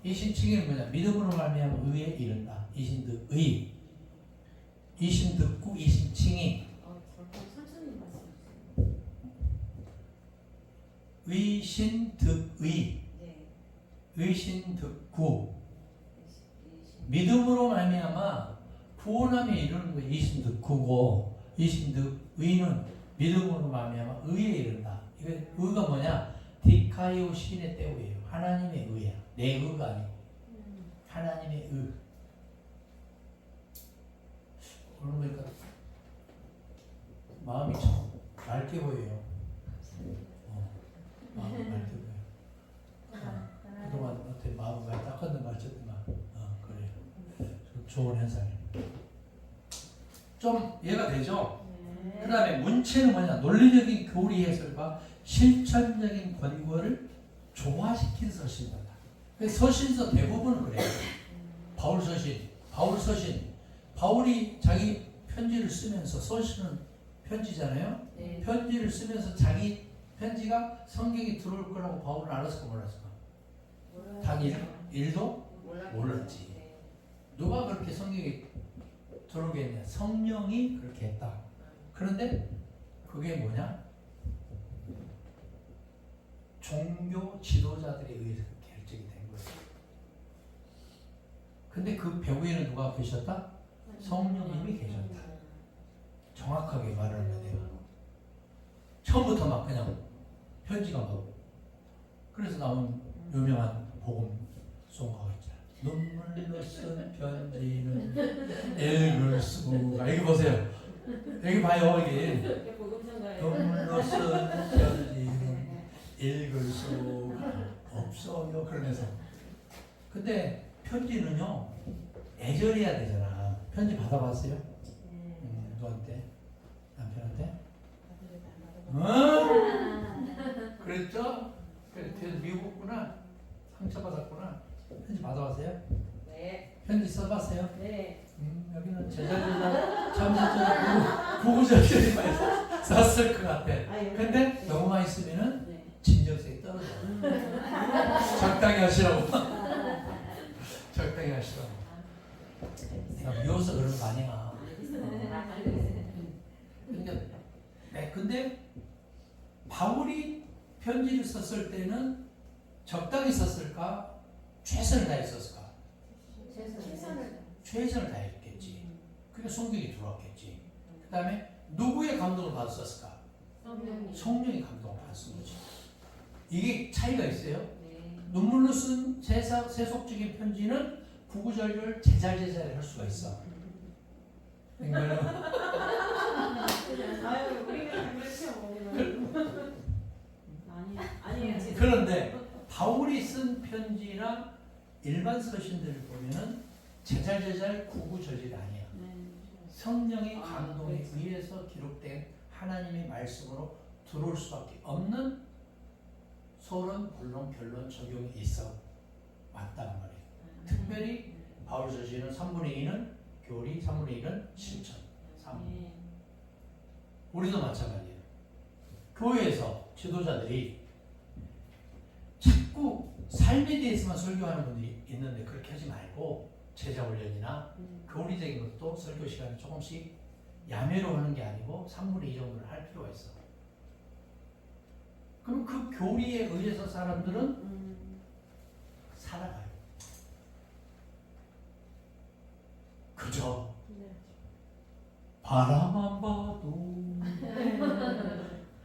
[SPEAKER 1] 이신칭의는 뭐냐? 믿음으로 말미암아 의에 이른다. 이신득의. 이신득구, 이신칭의.
[SPEAKER 2] 천천히 말씀해주세요.
[SPEAKER 1] 의신득의.
[SPEAKER 2] 네.
[SPEAKER 1] 의신득구. 믿음으로 말미암아 구원함에 이르는 게 이신득구고 이신득의는 믿음으로 말미암아 의에 이른다. 이게 의가 뭐냐? 디카이오 신의 때우예요. 하나님의 의야. 내 의가 아니고 하나님의 의. 그런 거니까 마음이 참 맑게 보여요. 마음이 맑게 보여요. 그동안 어때 마음을 많이 닦았는 말 어쨌지만 그래요. 좋은 현상이에요. 좀 이해가 되죠? 그 다음에 문체는 뭐냐? 논리적인 교리 해설과 실천적인 권고를 조화시킨 서신서다. 서신서 대부분은 그래요. 바울 서신. 바울이 자기 편지를 쓰면서 서신은 편지잖아요.
[SPEAKER 2] 네.
[SPEAKER 1] 편지를 쓰면서 자기 편지가 성경에 들어올 거라고 바울은 알았을까 몰랐을까? 자기 일도 몰랐지.
[SPEAKER 2] 네.
[SPEAKER 1] 누가 그렇게 성경에 들어오게 했냐? 성령이 그렇게 했다. 그런데 그게 뭐냐? 종교 지도자들에 의해서 결정이 된 거예요. 근데 그 배후에는 누가 계셨다? 성령님이 계셨다. 정확하게 말하는 거야. 내가 처음부터 막 그냥 편지가 막 그래서 나온 유명한 복음 송가가 있잖아. 눈물로 쓴 편지는 읽을 수가. 여기 보세요. 여기 봐요. 여기 눈물로 쓴 편지는 읽을 수가 없어요. 그러면서 근데 편지는요 애절해야 되잖아. 편지 받아봤어요? 누구한테? 남편한테? 그랬죠? 그래서 미국구나. 상처받았구나. 편지 받아봤어요?
[SPEAKER 2] 네.
[SPEAKER 1] 편지 써봤어요?
[SPEAKER 2] 네.
[SPEAKER 1] 여기는 제자들과 참새처럼 구구절절히 많이 썼을 것 같아. 근데 너무 많이 쓰면은
[SPEAKER 2] 네.
[SPEAKER 1] 진정성이 떨어져. 절대 적당히 하시라고. 적당히 하시라고. 내가 미워서 그런 거 아니야. 근데 바울이 편지를 썼을 때는 적당히 썼을까? 최선을 다했었을까? 최선을 다했겠지. 그러니까 성경이 들어왔겠지. 그 다음에 누구의 감동을 받았을까? 성령의 감동을 받았은 거지. 이게 차이가 있어요. 눈물로 쓴 세속적인 편지는 구구절절 제잘제잘 할 수가 있어. 그러니까
[SPEAKER 2] 아유 우리가 그렇죠. 아니에요.
[SPEAKER 1] 그런데 바울이 쓴 편지나 일반 서신들을 보면은 제잘제잘 구구절절이 아니야. 성령의 감동에 의해서 기록된 하나님의 말씀으로 들어올 수밖에 없는 소론, 본론, 결론, 적용이 있어 왔단 말이에요. 특별히 바울 서신은 3분의 2는 교리, 3분의 1은 실천. 3. 우리도 마찬가지예요. 교회에서 지도자들이 자꾸 삶에 대해서만 설교하는 분들이 있는데 그렇게 하지 말고 제자 훈련이나 교리적인 것도 설교 시간에 조금씩 야매로 하는 게 아니고 3분의 2 정도를 할 필요가 있어. 그럼 그 교리에 의해서 사람들은 살아가요. 그죠? 바라만 봐도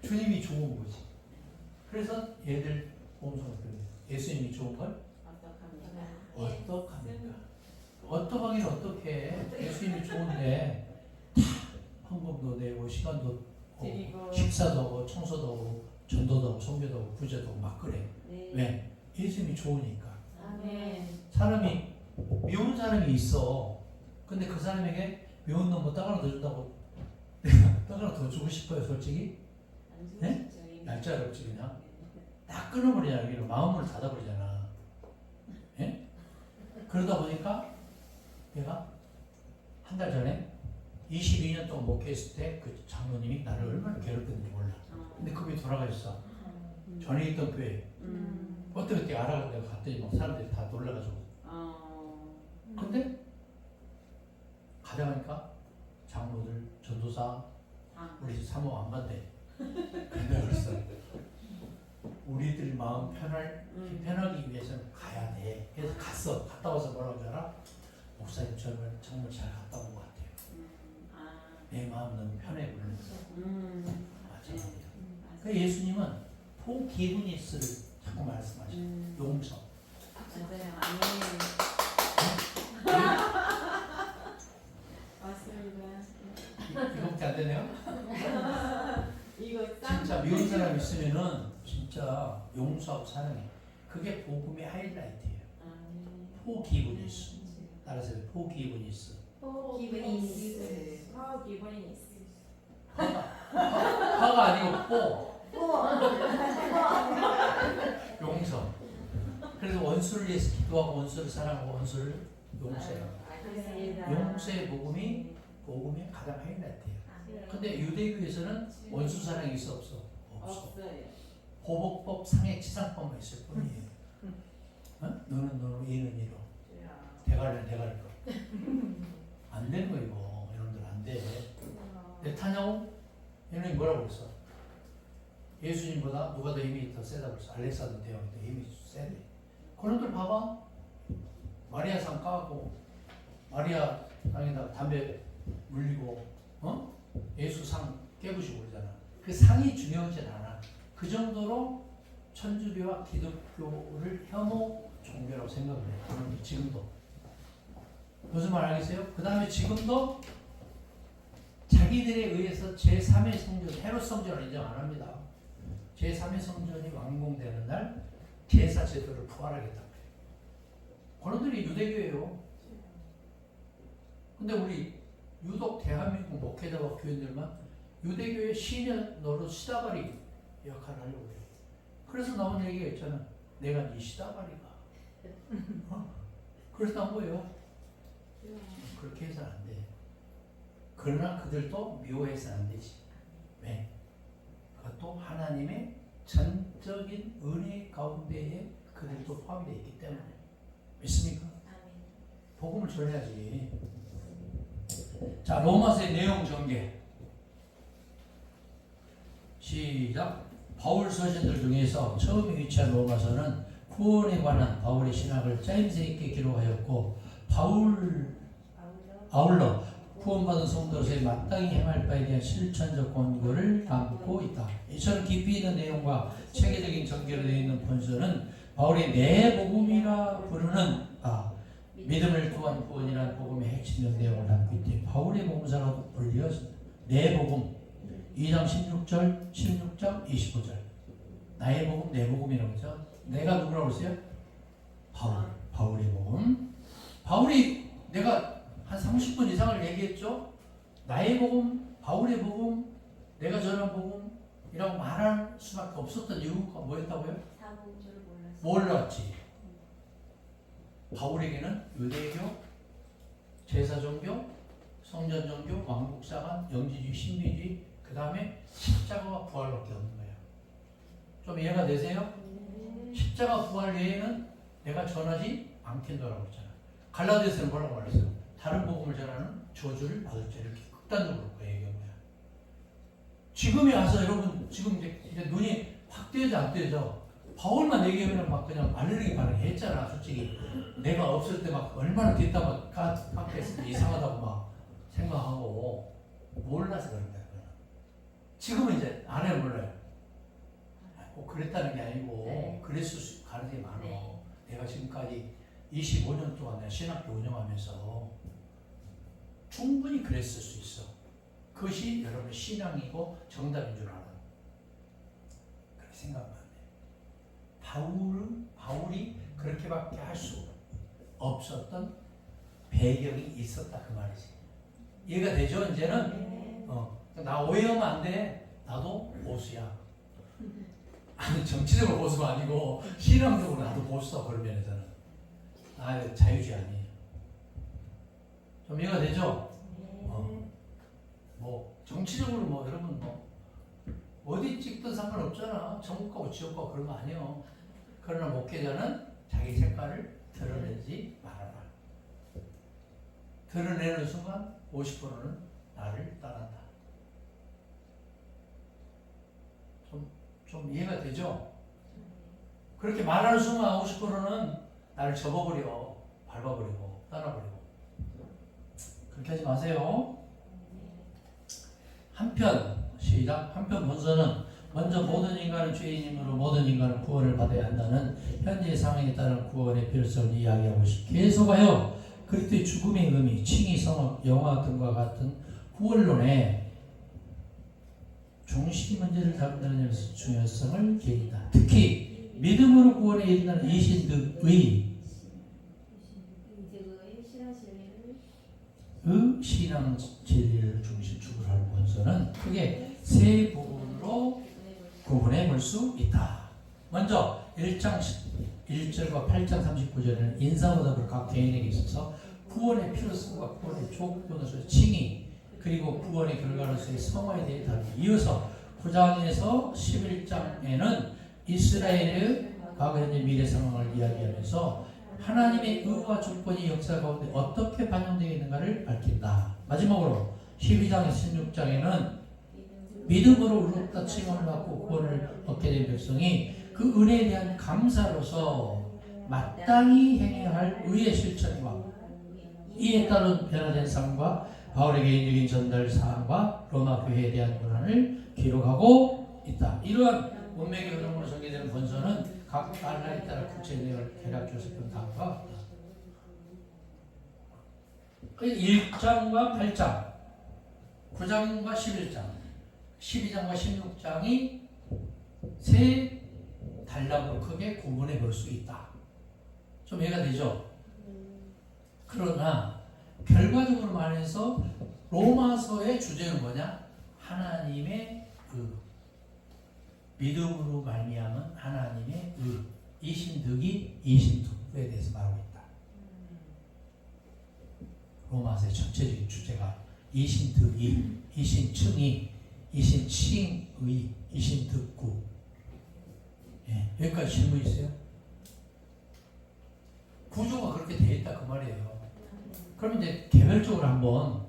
[SPEAKER 1] 주님이 좋은 거지. 그래서 얘들 몸성을 예수님이 좋은 걸 어떡합니까? 어떡하긴 어떡해. 예수님이 좋은데 다 헌금도 내고 시간도
[SPEAKER 2] 드리고.
[SPEAKER 1] 식사도 하고 청소도 하고 전도도 하고 선교도 하고 구제도 하고 막 그래. 왜? 예수님이 좋으니까. 사람이 미운 사람이 있어. 근데 그 사람에게 미운 놈 뭐 떡 하나 더 준다고 내가 떡 하나 더 주고 싶어요 솔직히? 네? 날짜를 없지 그냥 딱 끊어버리잖아. 여기는 마음을 닫아버리잖아. 예? 그러다 보니까 내가 한 달 전에 22년 동안 목회했을 때 그 장로님이 나를 얼마나 괴롭혔는지 몰라. 근데 그분이 돌아가셨어. 전에 있던 교회. 어떻게 알아가지고 내가 갔더니 막 사람들이 다 놀라가지고. 근데 가다가니까 장로들, 전도사, 우리 사모 안 간대. 근데 그랬어. 우리들 마음 편하기 위해서는 가야 돼. 그래서 갔어. 갔다 와서 뭐라고 하지 알아? 목사님 정말 잘 갔다 온 것 같아요. 내 마음 너무 편해 보이는 마찬가지야. 그 예수님은 포기브니스를 자꾸 말씀하셔요. 용서. 이거밖에 안 되네요? 진짜 미운 사람 있으면은 진짜 용서하고 사랑해. 그게 복음의 하이라이트예요. 포기브니스. 따라서 포기브니스. 화가 아니고 용서. 그래서 원수를 위해서 기도하고 원수를 사랑하고 원수를 용서해요. 용서의 복음이 복음의 가장 하이라이트예요. 근데 유대교에서는 원수 사랑이 있어 없어? 없어요. 보복법, 상해치상법만 있을 뿐이에요. 너는 너로, 얘는 얘로. 대가리는 대가리로. 안 되는 거 이거. 여러분들 안 돼. 네타냐후 얘는 뭐라고 그랬어? 예수님보다 누가 더 힘이 더 세다고 그랬어? 알렉산더 대왕이 더 힘이 세대. 그런들 봐봐. 마리아 상 까고 마리아 상에다가 담배 물리고 예수 상 깨부시고 그러잖아. 그 상이 중요하진 않아. 그 정도로 천주교와 기독교를 혐오 종교라고 생각을 해요. 그런데 지금도 무슨 말 알겠어요? 그 다음에 지금도 자기들에 의해서 제3의 성전, 헤롯 성전을 인정 안 합니다. 제3의 성전이 완공되는 날 제사 제도를 부활하겠다고 해요. 그런들이 유대교예요. 근데 우리 유독 대한민국 목회자와 교인들만 유대교의 신의 노릇 시다바리 역할을 하려고 해요. 그래서 나온 얘기가 있잖아. 내가 네 시다바리가. 그래서 나온 거예요. 그렇게 해서는 안 돼. 그러나 그들도 미워해서는 안 되지. 왜? 그것도 하나님의 전적인 은혜 가운데에 그들도 포함되어 있기 때문에. 믿습니까? 복음을 전해야지. 자, 로마서의 내용 전개. 시작. 바울 서신들 중에서 처음에 위치한 로마서는 구원에 관한 바울의 신학을 짜임새 있게 기록하였고, 아울러 구원받은 성도로서의 마땅히 행할 바에 대한 실천적 권고를 담고 있다. 이처럼 깊이 있는 내용과 체계적인 전개로 되어 있는 본서는 바울의 내복음이라 부르는 믿음을 통한 구원이라는 복음의 핵심적 내용을 담고 있대. 바울의 복음서라고 불리었습니다. 내복음 2장 16절, 16장 25절. 나의 복음, 내 복음이라고 했죠. 내가 누구라고 했어요? 바울의 복음. 바울이 내가 한 30분 이상을 얘기했죠. 나의 복음, 바울의 복음, 내가 전한 복음이라고 말할 수밖에 없었던 이유가 뭐였다고요? 몰랐지. 바울에게는 유대교, 제사종교, 성전종교, 왕국사관, 영지주의, 신비주의, 그 다음에 십자가와 부활밖에 없는 거예요. 좀 이해가 되세요? 십자가 부활 외에는 내가 전하지 않겠노라고 했잖아요. 갈라디아서는 뭐라고 말했어요? 다른 복음을 전하는 저주를 받을 자, 이렇게 극단적으로 얘기한 거야. 지금에 와서 여러분 지금 이제 눈이 확 뜨여져 안 뜨여져? 바울만 얘기하면 막 그냥 알레르기 반응했잖아. 솔직히 내가 없을 때 막 얼마나 뒷담화 깎였을 때 이상하다고 막 생각하고 몰라서 그런 거야. 지금은 이제 안 해 몰라요. 꼭 그랬다는 게 아니고 그랬을 수 가능성이 많아. 내가 지금까지 25년 동안 내가 신학교 운영하면서 충분히 그랬을 수 있어. 그것이 여러분의 신앙이고 정답인 줄 알아. 그렇게 생각하면 안 돼. 바울이 그렇게밖에 할 수 없었던 배경이 있었다 그 말이지. 이해가 되죠? 이제는 나 오해하면 안 돼. 나도 보수야. 아니 정치적으로 보수가 아니고 신앙적으로 나도 보수다. 그런 면에서는 나 자유주의 아니에요. 좀 이해가 되죠? 뭐 정치적으로 뭐 여러분 뭐 어디 찍든 상관없잖아. 전국하고 지역하고 그런 거 아니에요. 그러나 목회자는 자기 색깔을 드러내지 말아라. 드러내는 순간 50%는 나를 떠난다. 좀 이해가 되죠? 그렇게 말하는 순간 50%는 나를 접어버려, 밟아버리고, 떠나버리고. 그렇게 하지 마세요. 한편 본서는 먼저 모든 인간은 죄인이므로 모든 인간은 구원을 받아야 한다는 현재의 상황에 따른 구원의 필요성을 이야기하고 계속하여 그리스도의 죽음의 의미, 칭의, 성업, 영화 등과 같은 구원론의 중심 문제를 다룬다는 점에서 중요성을 기린다. 특히 믿음으로 구원에 이른다는 이신득의 신앙 진리를 중심축으로 하는 본서는 크게 세 부분으로 구분해 볼 수 있다. 먼저 1장 1절과 8장 39절에는 인사보답을 각 개인에게 있어서 구원의 필요성과 구원의 조건으로서의 칭의 그리고 구원의 결과로서의 성화에 대해 다루고 이어서 9장에서 11장에는 이스라엘의 과거 현재 미래 상황을 이야기하면서 하나님의 의와 조건이 역사 가운데 어떻게 반영되어 있는가를 밝힌다. 마지막으로 12장에서 16장에는 믿음으로 의롭다 칭함을 받고 구원을 얻게 된 백성이 그 은혜에 대한 감사로서 마땅히 행해야 할 의의 실천과 이에 따른 변화된 삶과 바울의 개인적인 전달 사항과 로마 교회에 대한 문안을 기록하고 있다. 이러한 문맥의 흐름으로 전개되는 본서는 각 단락에 따라 구체의 내용을 대략 교습한 다음과 같다. 1장과 8장, 9장과 11장, 12장과 16장이 세 단락으로 크게 구분해 볼 수 있다. 좀 이해가 되죠? 그러나 결과적으로 말해서 로마서의 주제는 뭐냐? 하나님의 믿음으로 말미암은 하나님의 이신득이 이신특구에 대해서 말하고 있다. 로마서의 전체적인 주제가 이신득이, 이신층이, 이신칭의, 이신특구. 예, 여기까지 질문 있어요? 말이에요. 그럼 이제 개별적으로 한번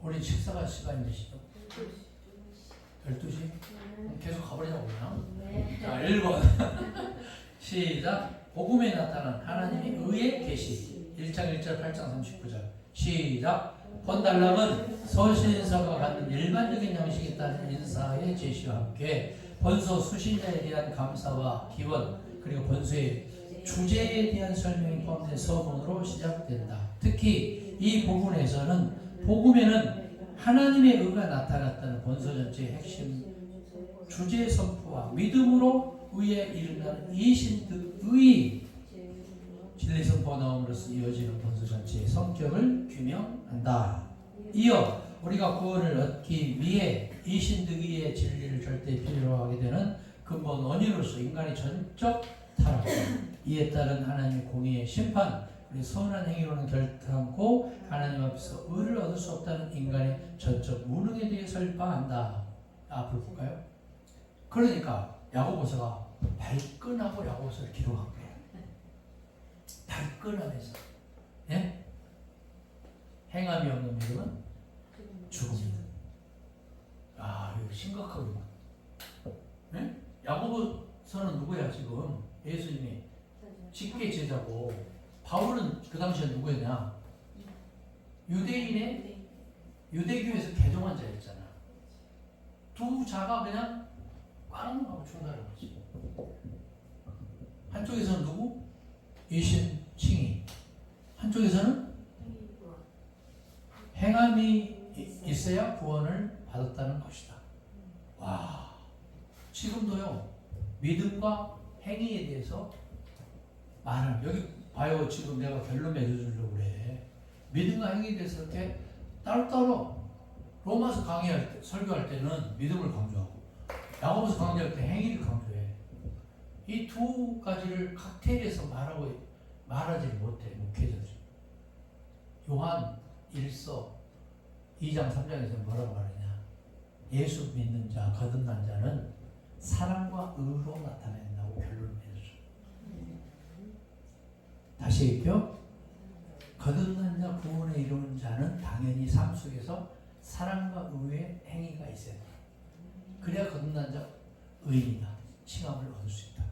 [SPEAKER 1] 우리 식사가 시간이 몇 시죠? 12시? 계속 가버리자고 그냥.
[SPEAKER 3] 네.
[SPEAKER 1] 자, 1번. 시작. 복음에 나타난 하나님의 의의 계시. 1장 1절 8장 39절. 시작. 본달람은 서신서가 갖는 일반적인 양식에 따른 인사의 제시와 함께 본서 수신자에 대한 감사와 기원 그리고 본서의 주제에 대한 설명이 포함된 서문으로 시작된다. 특히 이 부분에서는 복음에는 하나님의 의가 나타났다는 본서 전체의 핵심 주제 선포와 믿음으로 의에 이른다는 이신득의 진리 선포가 나옴으로써 이어지는 본서 전체의 성격을 규명한다. 이어 우리가 구원을 얻기 위해 이신득의의 진리를 절대 필요로 하게 되는 근본 원인으로서 인간의 전적 타락, 이에 따른 하나님의 공의의 심판, 그리고 선한 행위로는 결단코 하나님 앞에서 의를 얻을 수 없다는 인간의 전적 무능에 대해 설파한다. 앞으로 볼까요? 그러니까 야고보서가 발끈하고 야고보서를 기록한 거예요. 발끈하면서, 예? 행함이 없는 믿음은 죽음이다. 아, 이거 심각하구만. 예? 야고보서는 누구야 지금? 예수님이 직계 제자고, 바울은 그 당시에 누구였냐? 유대인의 유대교에서 개종한 자였잖아. 두 자가 그냥 꽝 하고 중단을 하지. 한쪽에서는 누구? 이신 칭의. 한쪽에서는 행함이 있어야 구원을 받았다는 것이다. 와, 지금도요 믿음과 행위에 대해서 말을 여기 봐요. 지금 내가 결론 맺어주려고 그래. 믿음과 행위에 대해서 이렇게 따로따로 로마서 강의할 때, 설교할 때는 믿음을 강조하고 야고보서 강의할 때 행위를 강조해. 이 두 가지를 칵테일해서 말하지 못해 목회자들이. 요한 1서 2장 3장에서 뭐라고 말하냐? 예수 믿는 자, 거듭난 자는 사랑과 의로 나타낸다고 결론을 내렸어. 다시 얘기해요. 거듭난 자, 구원에 이르는 자는 당연히 삶 속에서 사랑과 의의 행위가 있어야 돼. 그래야 거듭난 자 의인이다. 칭함을 얻을 수 있다.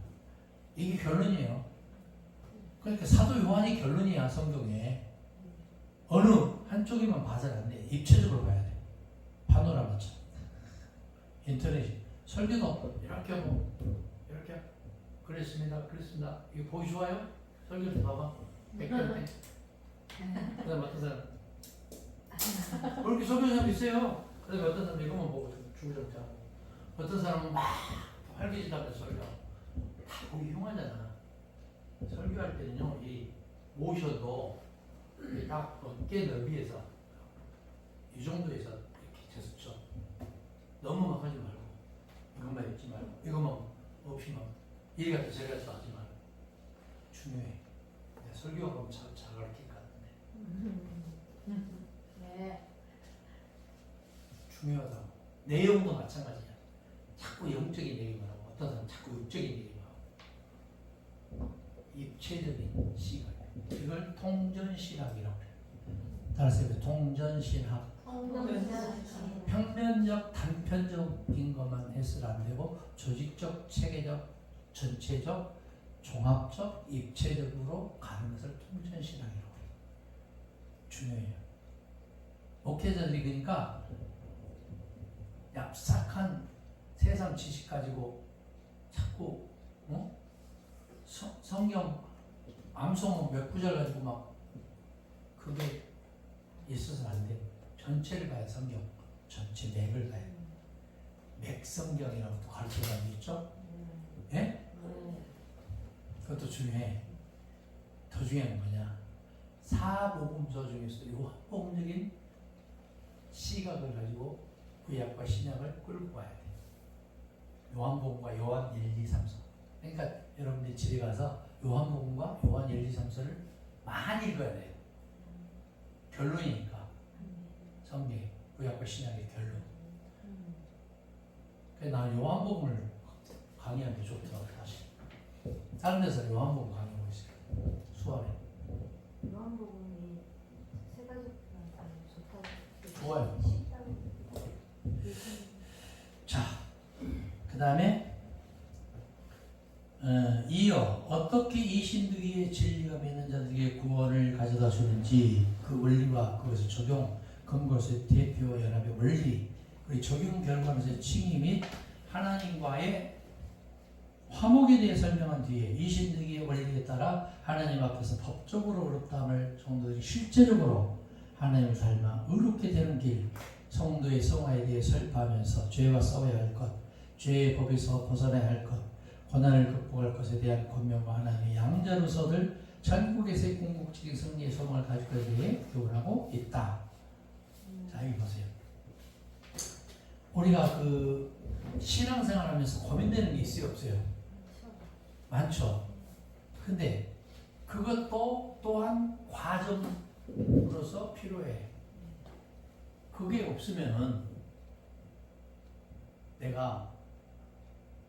[SPEAKER 1] 이게 결론이에요. 그러니까 사도 요한이 결론이야. 성경에 어느 한쪽에만 봐서는 안 돼. 입체적으로 봐야 돼. 파노라마처럼. 인터넷이 설교도 이렇게 하고 이렇게 그랬습니다. 이거 보기 좋아요? 설교 좀 봐봐. 백혈 그 다음에 어떤 사람 왜 이렇게 설교 사람 있어요? 그 다음에 어떤 사람 이것만 보고 주구장창 하고 어떤 사람은 막 활기지다면서 설교 다 보기 흉하잖아. 설교할 때는요 이 모셔도 딱 어깨 넓이에서 이 정도에서 이렇게 제스처 너무 막 하지 말고 이것만 읽지 말고 이것만 없이 막 이리 갔다 저리 갔다 하지 말고 중요해. 설교가 그럼 잘 가르칠 것 같은데.
[SPEAKER 3] 네.
[SPEAKER 1] 중요하다. 내용도 마찬가지야. 자꾸 영적인 얘기만 하고 어떤 사람은 자꾸 육적인 얘기만 하고 입체적인 시각 이걸 통전신학이라고 그래요. 따라서 통전신학 평면적 단편적인 것만 해서는 안 되고 조직적, 체계적, 전체적, 종합적, 입체적으로 가는 것을 통전신학이라고 해요. 중요해요. 목회자들이 그러니까 얍삭한 세상 지식 가지고 자꾸 성경 암송 몇 구절 가지고 막 그게 있어서는 안 돼요. 전체를 봐야 성경 전체 맥을 봐야 돼요. 맥성경이라고 또 가르쳐가는 게 있죠. 예? 그것도 중요해. 더 중요한 건 뭐냐? 사복음서 중에서도 요한복음적인 시각을 가지고 구약과 신약을 끌고 가야 돼. 요한복음과 요한 1, 2, 3서. 그러니까 여러분들이 집에 가서 요한복음과 요한 1, 2, 3서를 많이 읽어야 돼요. 결론이니까. 성경, 구약과 신약의 결론. 그래서 난 요한복음을 강의하는 게 좋더라고, 사실. 다른 데서 요한복음 강의하고 있어요. 수원에. 좋아요. 자, 그 다음에 이어 어떻게 이 신득이의 진리가 믿는 자들에게 구원을 가져다 주는지 그 원리와 그것을 적용 근거로서의 대표 연합의 원리 그리고 적용 결과로서의 칭의 및 하나님과의 화목에 대해 설명한 뒤에 이 신득이의 원리에 따라 하나님 앞에서 법적으로 어렵다함을 성도들이 실제적으로 하나님을 닮아 의롭게 되는 길 성도의 성화에 대해 설파하면서 죄와 싸워야 할 것, 죄의 법에서 벗어나야 할 것, 고난을 극복할 것에 대한 권면과 하나님의 양자로서들 천국에서의 궁극적인 승리의 소망을 가질 것에 대해 교훈하고 있다. 자, 여기 보세요. 우리가 그 신앙생활하면서 고민되는 게 있어요, 없어요? 많죠. 근데 그것도 또한 과정으로서 필요해. 그게 없으면은 내가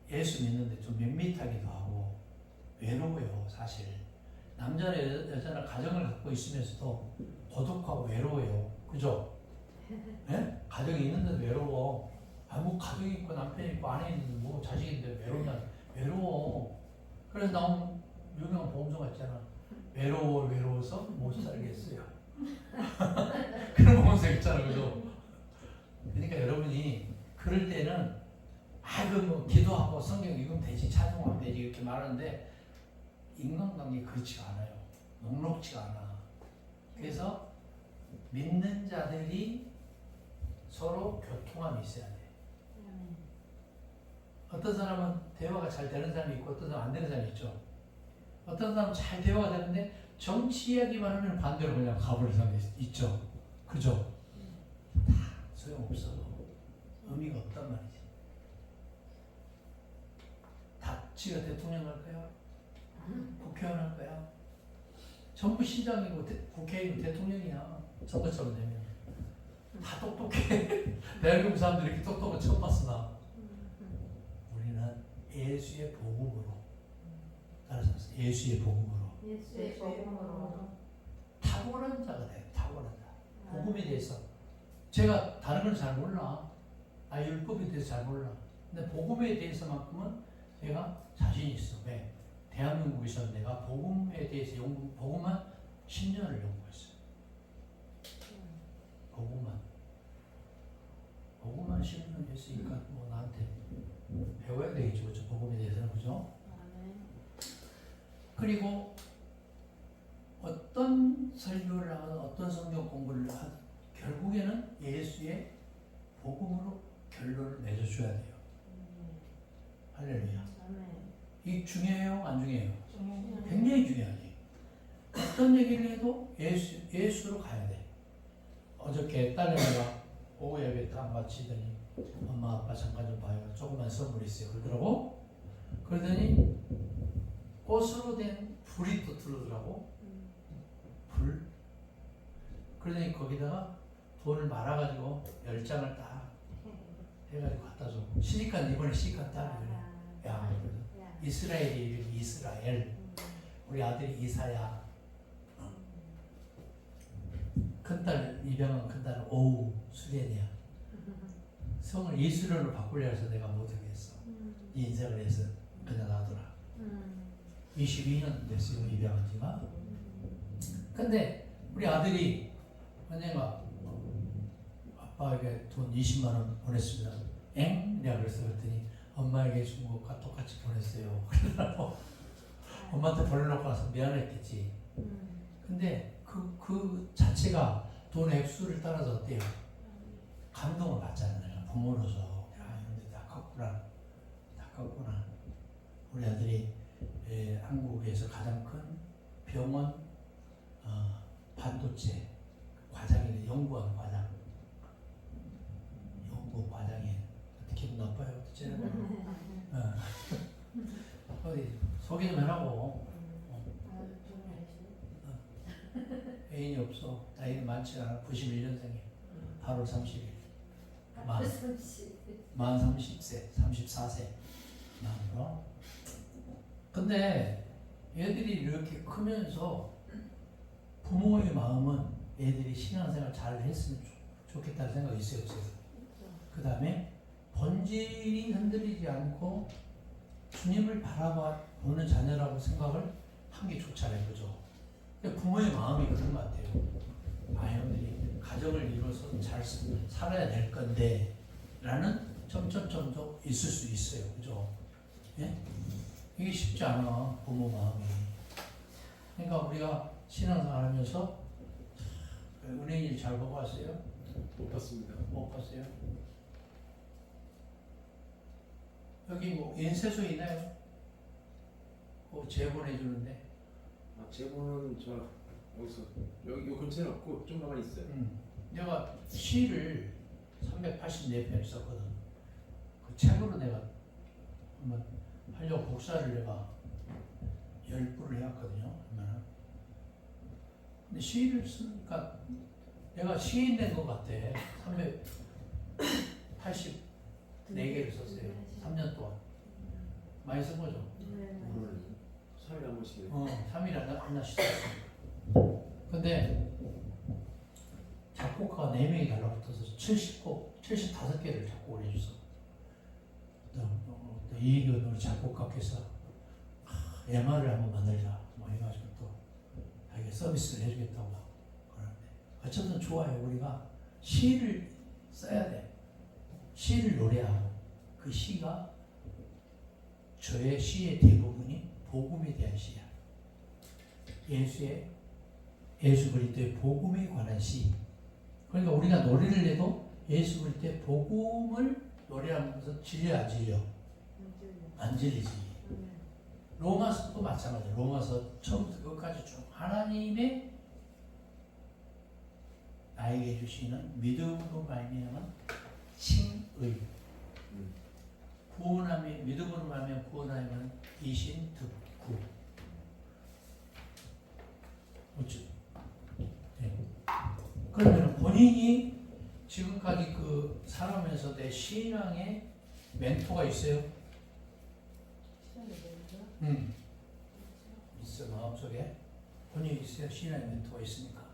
[SPEAKER 1] 예수 믿는데 좀 밋밋하기도 하고 외로워요, 사실. 남자나 여자나 가정을 갖고 있으면서도 고독하고 외로워요. 그죠? 네? 가정이 있는데도 외로워. 아, 뭐 가정이 있고 남편이 있고 아내 있는데 뭐 자식인데 외롭냐? 외로워. 그래서 나온 유명한 보험서가 있잖아. 외로워서 못 살겠어요. 그런 보험서 있잖아, 그죠? 그러니까 여러분이 그럴 때는 뭐 기도하고 성경 읽으면 되지, 찬송하면 되지 이렇게 말하는데 인간관계 그렇지가 않아요. 녹록지가 않아. 그래서 믿는 자들이 서로 교통함이 있어야 돼. 어떤 사람은 대화가 잘 되는 사람이 있고 어떤 사람은 안 되는 사람이 있죠. 어떤 사람은 잘 대화가 되는데 정치 이야기만 하면 반대로 그냥 가버리는 사람이 있죠. 그죠? 다 소용없어. 의미가 없단 말이지. 지가 대통령 할 거야? 국회의원 할 거야? 전부 시장이고 국회의원 대통령이야. 선거처럼 되면 다 똑똑해. 대한민국 사람들이 이렇게 똑똑한 처음 봤어 나. 우리는 예수의 복음으로 따라서 예수의 복음으로
[SPEAKER 3] 예수의 복음으로
[SPEAKER 1] 탁월한 자가 돼. 탁월한 자. 복음에 대해서 제가 다른 건 잘 몰라. 율법에 대해서 잘 몰라. 근데 복음에 대해서만큼은 제가 자신 있어. 왜? 대한민국에서 내가 복음에 대해서 복음만 10년을 연구했어요. 복음만 10년 했으니까 뭐 나한테 배워야 되겠죠. 그렇죠? 복음에 대해서는. 그죠? 그리고 어떤 설교를 하든 어떤 성경 공부를 하든 결국에는 예수의 복음으로 결론을 맺어줘야 돼요. 할렐루야. 이게 중요해요? 안 중요해요? 굉장히 중요하지. 어떤 얘기를 해도 예수로 가야 돼. 어저께 딸내미가 오후 예배 딱 마치더니 엄마 아빠 잠깐 좀 봐요. 조그만 선물 있어요. 그러더라고. 그러더니 꽃으로 된 불이 또 들어오더라고. 불. 그러더니 거기다가 돈을 말아가지고 10장을 딱 해가지고 갖다 줘. 시집간 이번에 시집간 딸이래. 야, 이스라엘이 이름이 이스라엘. 우리 아들이 이사야. 큰딸 이병헌 큰딸은 오우 수련이야. 성을 이스라엘로 바꾸려 해서 내가 못하겠어. 인생을 해서 그냥 놔둬라. 22년 됐어요 입양한 지가. 근데 우리 아들이 언젠가 아빠에게 돈 20만 원 보냈습니다. 엥? 내가 그랬더니 엄마에게 준 것과 똑같이 보냈어요. 그러더라고. 엄마한테 보내놓고 나서 미안했겠지. 근데 그 자체가 돈 액수를 따라서 어때요? 감동을 받잖아요. 부모로서. 야, 이런데 다 컸구나. 우리 아들이 한국에서 가장 큰 병원 반도체 과장이래. 연구원 과장. 연구 과장이 기분 나빠요. 어디 소개 좀 해라고. 애인이 없어. 나이는 많지 않아. 91년생이야. 8월 30일. 만 30세, 34세. 만으로. 근데 애들이 이렇게 크면서 부모의 마음은 애들이 신앙생활 잘 했으면 좋겠다는 생각이 있어요. 그 다음에 본질이 흔들리지 않고 주님을 바라보는 자녀라고 생각을 한 게 좋잖아요. 그죠? 부모의 마음이 그런 것 같아요. 아이들이 가정을 이루어서 잘 살아야 될 건데 라는 점점점도 있을 수 있어요. 그죠? 예? 이게 쉽지 않아. 부모 마음이. 그러니까 우리가 신앙생활 하면서 은행일 잘 보고 왔어요?
[SPEAKER 4] 못 봤습니다.
[SPEAKER 1] 못 봤어요? 여기 뭐 인쇄소 있나요? 그거 제보내 주는데.
[SPEAKER 4] 아, 제보는 저 여기서 여기 요 근처에 없고 좀 가만히 있어요.
[SPEAKER 1] 내가 시를 384편을 썼거든. 그 책으로 내가 한번 하려고 복사를 내가 10부를 해왔거든요. 얼마나. 근데 시를 쓰니까 내가 시인 된 것 같아. 384개를 썼어요. 3년 동안. 많이 쓴 거죠?
[SPEAKER 3] 네.
[SPEAKER 4] 3일에 한 번씩.
[SPEAKER 1] 3일에 하나씩 썼어요. 근데 작곡가가 4명이 달라붙어서 75개를 작곡을 해줬어. 또 이익은 우리 작곡가께서 MR을 한번 만들자 뭐 해가지고 또 자기 서비스를 해주겠다고 그러는데 어쨌든 좋아요. 우리가 시를 써야 돼. 시를 노래하고 그 시가 저의 시의 대부분이 복음에 대한 시야. 예수 그리스도의 복음에 관한 시. 그러니까 우리가 노래를 해도 예수 그리스도의 복음을 노래하면서 질려 안 질려? 안 질리지. 로마서도 마찬가지야. 로마서 처음부터 끝까지 쭉 하나님의 나에게 주시는 믿음으로 말미암은 칭의. 구원함이 믿음으로 말미암아 구원함은 이신 득구. 그렇죠? 네. 그러면 본인이 지금까지 그 살아오면서 내 신앙의 멘토가 있어요? 있어. 마음속에 본인이 있어요? 신앙의 멘토가 있으니까.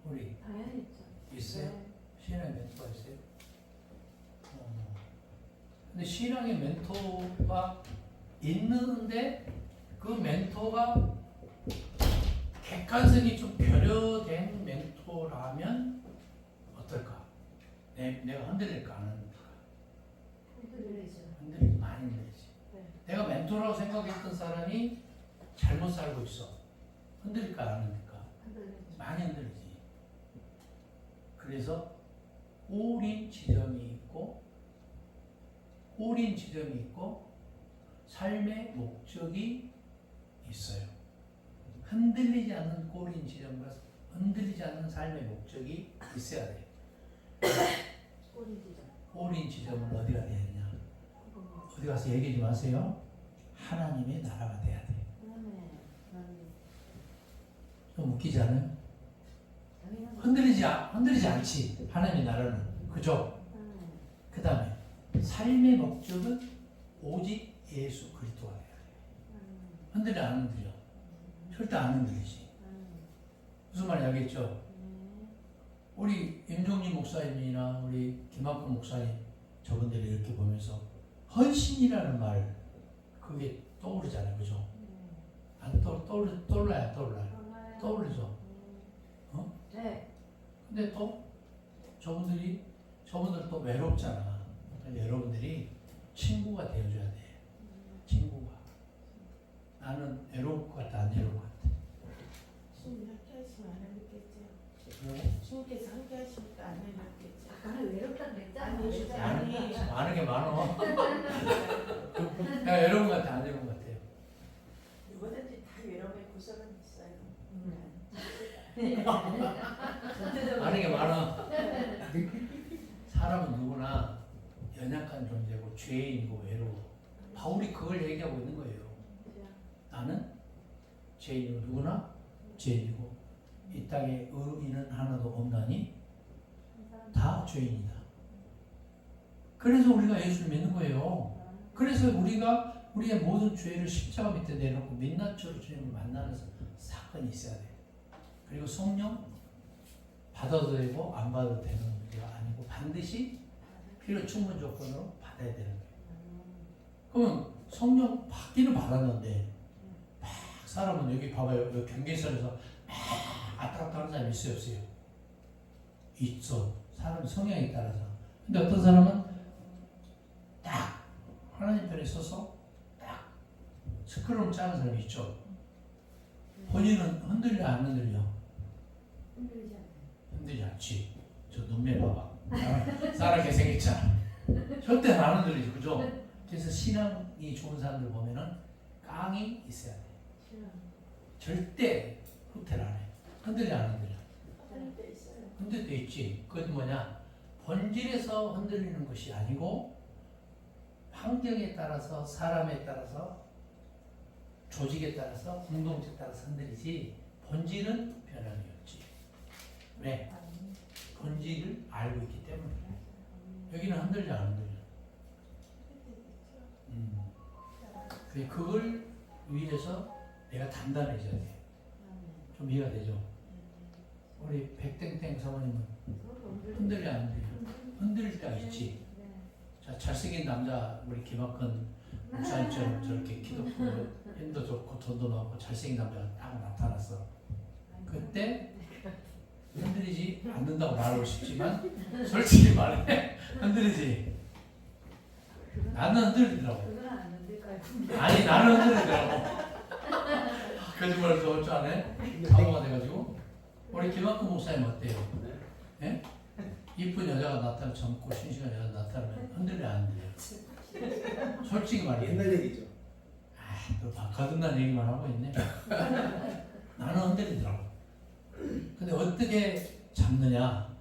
[SPEAKER 1] 우리
[SPEAKER 3] 당연히 있죠.
[SPEAKER 1] 있어요? 신앙의 멘토가 있어요? 근데 신앙의 멘토가 있는데 그 멘토가 객관성이 좀 결여된 멘토라면 어떨까? 내가 흔들릴까 안 흔들릴까? 흔들리지. 많이 흔들리지.
[SPEAKER 3] 네.
[SPEAKER 1] 내가 멘토라고 생각했던 사람이 잘못 살고 있어. 흔들릴까 안 흔들릴까? 많이 흔들리지. 그래서 꼬린 지점이 있고 삶의 목적이 있어요. 흔들리지 않는 꼬린 지점과 흔들리지 않는 삶의 목적이 있어야 돼. 꼬린 지점은 어디가 돼야 되냐? 어디 가서 얘기하지 마세요. 하나님의 나라가 돼야 돼. 좀 웃기지 않아요? 흔들리지 않지. 하나님의 나라는. 그죠? 그 다음에 삶의 목적은 오직 예수 그리스도가 돼야 돼. 흔들려 안 흔들려? 절대 안 흔들리지. 무슨 말인지 알겠죠? 우리 임종님 목사님이나 우리 김학근 목사님 저분들이 이렇게 보면서 헌신이라는 말 그게 떠오르잖아요. 그죠? 안 떠올라요? 떠오르죠?
[SPEAKER 3] 네.
[SPEAKER 1] 근데 또 저분들 또 외롭잖아. 여러분들이 친구가 되어줘야 돼. 친구가. 나는 외로울 것 같아, 안 외로울 것 같아.
[SPEAKER 5] 주님이 함께 하시면 안 해롭겠죠.
[SPEAKER 1] 네?
[SPEAKER 5] 주님께서 함께 하시니까 안 해롭겠죠.
[SPEAKER 3] 아까는 외롭다 그랬잖아.
[SPEAKER 1] 많은 게 많어. 내가 외로운 것 같아, 안 외로운 것 같아요.
[SPEAKER 5] 누구든지 다 외로움의 구석은 있어요.
[SPEAKER 1] 많은 게 많아. 사람은 누구나 연약한 존재고 죄인이고 외로워. 바울이 그걸 얘기하고 있는 거예요. 나는 죄인이고 누구나 죄인이고 이 땅에 의인은 하나도 없나니 다 죄인이다. 그래서 우리가 예수를 믿는 거예요. 그래서 우리가 우리의 모든 죄를 십자가 밑에 내놓고 민낯으로 주님을 만나는 사건이 있어야 돼. 그리고 성령 받아도 되고 안 받아도 되는 문제가 아니고 반드시 필요 충분 조건으로 받아야 되는 거예요. 그러면 성령 받기는 받았는데 막 사람은 여기 봐봐요. 여기 경계선에서 막 왔다 갔다 하는 사람이 있어요, 없어요? 있어. 사람 성향에 따라서. 근데 어떤 사람은 딱 하나님 편에 서서 딱 스크롤 짜는 사람이 있죠. 본인은 흔들려 안 흔들려?
[SPEAKER 2] 흔들리지 않아요.
[SPEAKER 1] 흔들리지 않지. 저 눈매 봐봐. 사람 개생겼잖아. 절대 안 흔들리지, 그죠? 그래서 신앙이 좋은 사람들 보면은 깡이 있어야 돼.
[SPEAKER 2] 신앙.
[SPEAKER 1] 절대 후퇴를 안 해. 흔들려 안 흔들려?
[SPEAKER 5] 흔들 때 있어요.
[SPEAKER 1] 흔들 때 있지. 그건 뭐냐? 본질에서 흔들리는 것이 아니고 환경에 따라서 사람에 따라서 조직에 따라서 공동체에 따라서 흔들리지 본질은 변함이 없지. 왜? 본질을 알고 있기 때문에. 여기는 흔들려 안 흔들려? 그걸 위해서 내가 단단해져야 돼. 좀 이해가 되죠? 우리 백땡땡 사모님은 흔들려 안 흔들려? 흔들릴 때가 있지. 자, 잘생긴 남자 우리 김학근 목사님처럼 저렇게 키도 크고 힘도 좋고 돈도 많고 잘생긴 남자가 딱 나타났어. 그때 흔들리지 않는다고 말하고 싶지만 솔직히 말해 흔들리지. 나는 흔들리더라고.
[SPEAKER 3] 그건 안 흔들까요?
[SPEAKER 1] 아니 나는 흔들리더라고. 거짓말을 좀 할 줄 아네. 바보가 돼가지고. 우리 김학근 목사님 어때요? 예? 이쁜 여자가 나타나면 젊고 싱싱한 여자가 나타나면 흔들려 안 흔들려? 솔직히 말해.
[SPEAKER 4] 옛날 얘기죠.
[SPEAKER 1] 또 거듭난 얘기만 하고 있네. 나는 흔들리더라고. 근데 어떻게 잡느냐?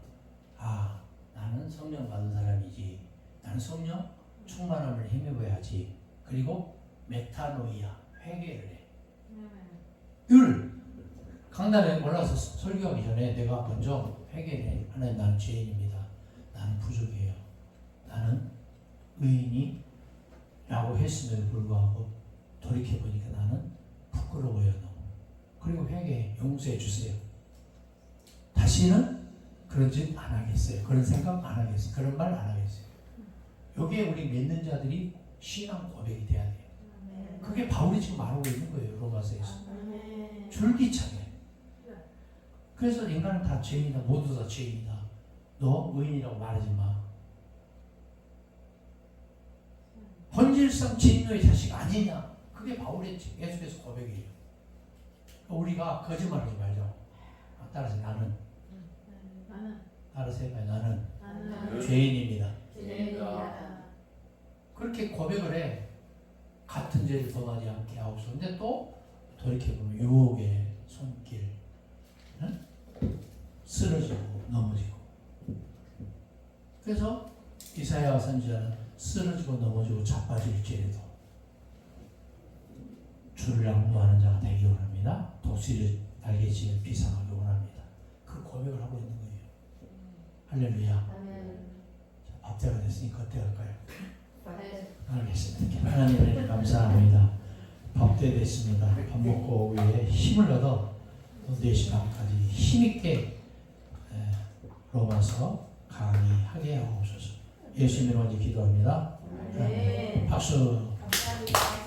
[SPEAKER 1] 아, 나는 성령 받은 사람이지. 나는 성령 충만함을 힘입어야지. 그리고 메타노이아, 회개를 해. 늘 강단에 올라서 설교하기 전에 내가 먼저 회개를 해. 하나님, 나는 죄인입니다. 나는 부족해요. 나는 의인이 라고 했음에도 불구하고 돌이켜보니까 나는 부끄러워요. 너무. 그리고 회개해. 용서해 주세요. 다시는 그런 짓 안 하겠어요. 그런 생각 안 하겠어요. 그런 말 안 하겠어요. 여기에 우리 믿는 자들이 신앙 고백이 돼야 돼요. 그게 바울이 지금 말하고 있는 거예요. 로마서에서. 줄기차게. 그래서 인간은 다 죄인이다. 모두 다 죄인이다. 너 의인이라고 말하지 마. 본질상 진노의 자식 아니냐. 그게 바울의 계속해서 고백이에요. 우리가 거짓말하지 말자고. 따라서 나는 알아서 해봐요. 나는 죄인입니다. 그렇게 고백을 해. 같은 죄를 범하지 않게 하옵소서. 근데 또 돌이켜보면 유혹의 손길, 응? 쓰러지고 넘어지고. 그래서 이사야 선지자는 쓰러지고 넘어지고 자빠질지라도 주를 양보하는 자가 되기 원합니다. 독수리를 날개치며 비상하기 원합니다. 그 고백을 하고 있는 거예요. 할렐루야. 자, 밥때가 됐으니까 어떻게 할까요? 알겠습니다. 하나님을 감사합니다. 밥때 됐습니다. 밥 먹고 오후에 힘을 얻어 4시 반까지 힘있게 로마서 강의하게 하옵소서. 예수님으로 기도합니다. 박수.
[SPEAKER 3] 감사합니다.